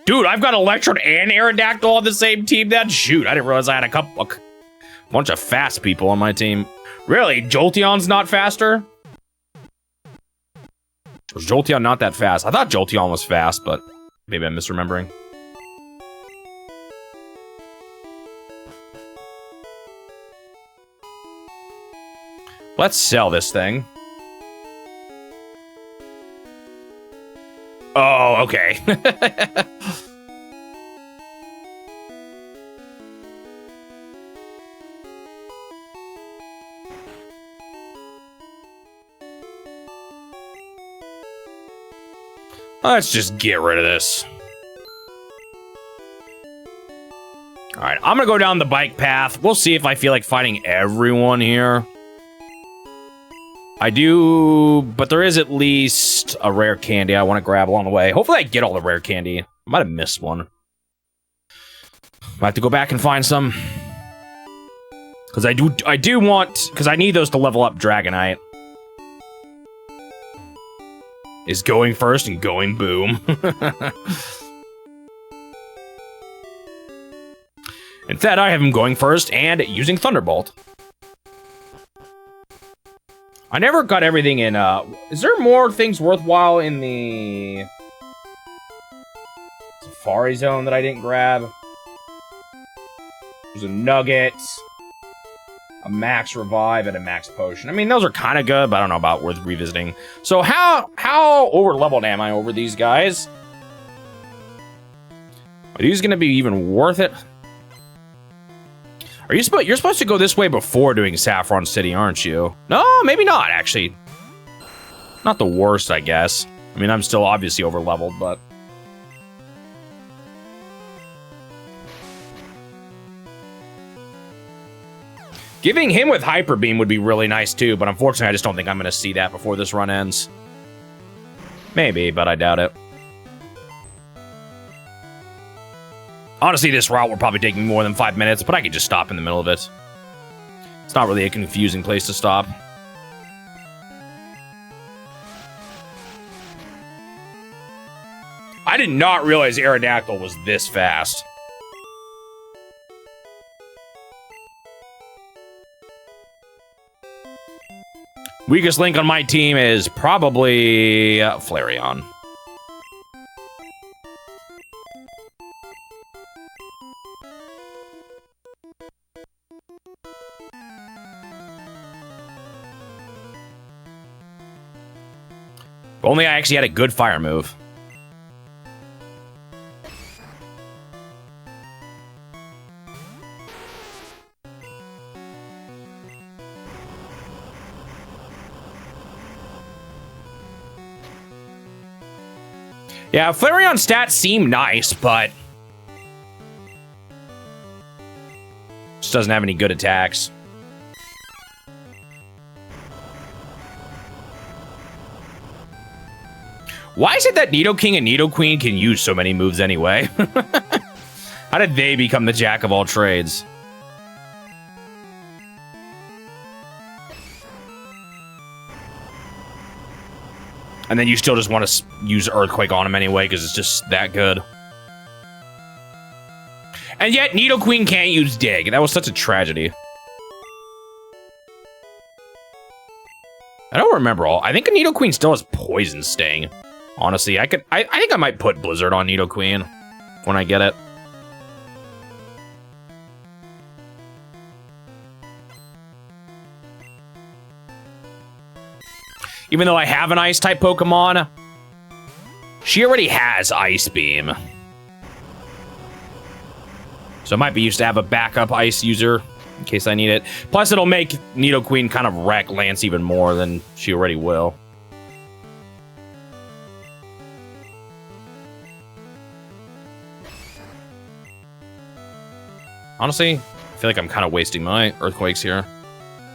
Speaker 1: Dude, I've got Electrode and Aerodactyl on the same team then? Shoot, I didn't realize I had a bunch of fast people on my team. Really? Jolteon's not faster? Was Jolteon not that fast? I thought Jolteon was fast, but maybe I'm misremembering. Let's sell this thing. Oh, okay. Let's just get rid of this. Alright, I'm gonna go down the bike path. We'll see if I feel like fighting everyone here. I do, but there is at least a rare candy I want to grab along the way. Hopefully I get all the rare candy. I might have missed one. Might have to go back and find some. Because I do want, because I need those to level up Dragonite. Is going first and going boom. Instead, I have him going first and using Thunderbolt. I never got everything in, is there more things worthwhile in the Safari Zone that I didn't grab? There's a Nugget, a Max Revive, and a Max Potion. I mean, those are kind of good, but I don't know about worth revisiting. So how over-leveled am I over these guys? Are these gonna be even worth it? Are you're supposed to go this way before doing Saffron City, aren't you? No, maybe not, actually. Not the worst, I guess. I mean, I'm still obviously over-leveled, but... Giving him with Hyper Beam would be really nice, too, but unfortunately, I just don't think I'm going to see that before this run ends. Maybe, but I doubt it. Honestly, this route will probably take me more than 5 minutes, but I could just stop in the middle of it. It's not really a confusing place to stop. I did not realize Aerodactyl was this fast. Weakest link on my team is probably Flareon. If only I actually had a good fire move. Yeah, Flareon stats seem nice, but just doesn't have any good attacks. Why is it that Nidoking and Nidoqueen can use so many moves anyway? How did they become the jack of all trades? And then you still just want to use Earthquake on him anyway because it's just that good. And yet Nidoqueen can't use Dig. That was such a tragedy. I don't remember all. I think a Nidoqueen still has Poison Sting. Honestly, I think I might put Blizzard on Nidoqueen when I get it. Even though I have an Ice-type Pokemon, she already has Ice Beam. So it might be used to have a backup Ice user in case I need it. Plus, it'll make Nidoqueen kind of wreck Lance even more than she already will. Honestly, I feel like I'm kind of wasting my Earthquakes here.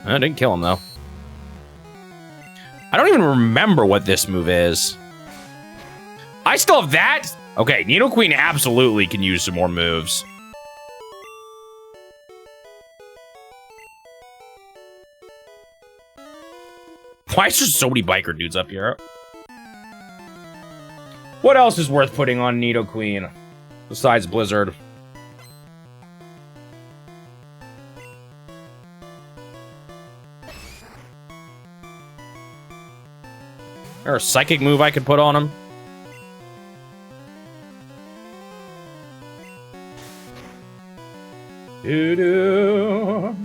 Speaker 1: I didn't kill him, though. I don't even remember what this move is. I still have that? Okay, Nidoqueen absolutely can use some more moves. Why is there so many biker dudes up here? What else is worth putting on Nidoqueen besides Blizzard? Is there a psychic move I could put on him? Doo-doo.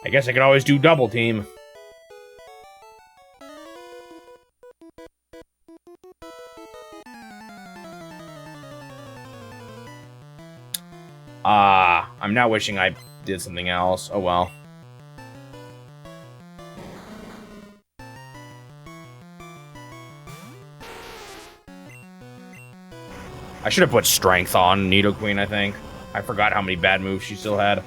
Speaker 1: I guess I could always do double team. I'm now wishing I did something else. Oh well. I should have put Strength on Nidoqueen, I think. I forgot how many bad moves she still had.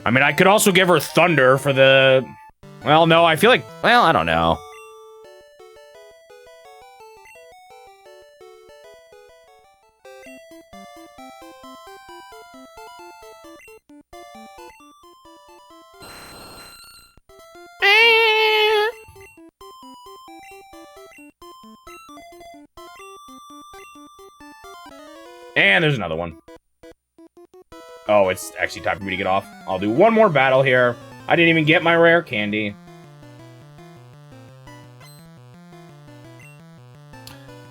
Speaker 1: I mean, I could also give her Thunder for the... Well, no, I feel like... Well, I don't know. And there's another one. Oh, it's actually time for me to get off. I'll do one more battle here. I didn't even get my rare candy.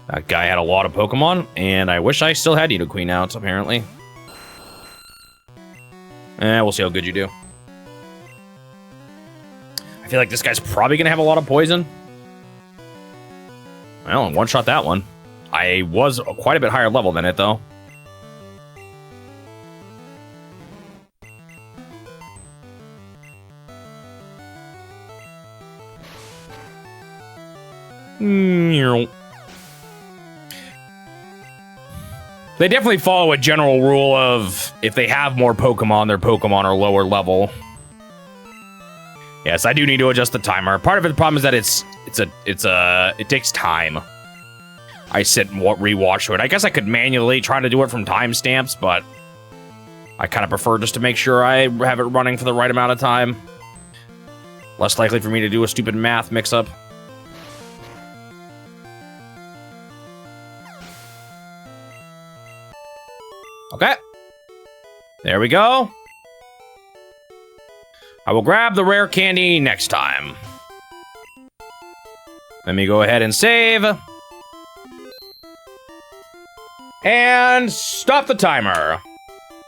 Speaker 1: That guy had a lot of Pokemon, and I wish I still had Nidoqueen out, apparently. We'll see how good you do. I feel like this guy's probably going to have a lot of poison. Well, one-shot that one. I was quite a bit higher level than it, though. They definitely follow a general rule of if they have more Pokemon, their Pokemon are lower level. Yes, I do need to adjust the timer. Part of the problem is that it takes time. I sit and rewatch it. I guess I could manually try to do it from timestamps, but I kind of prefer just to make sure I have it running for the right amount of time. Less likely for me to do a stupid math mix-up. Okay. There we go. I will grab the rare candy next time. Let me go ahead and save. And stop the timer.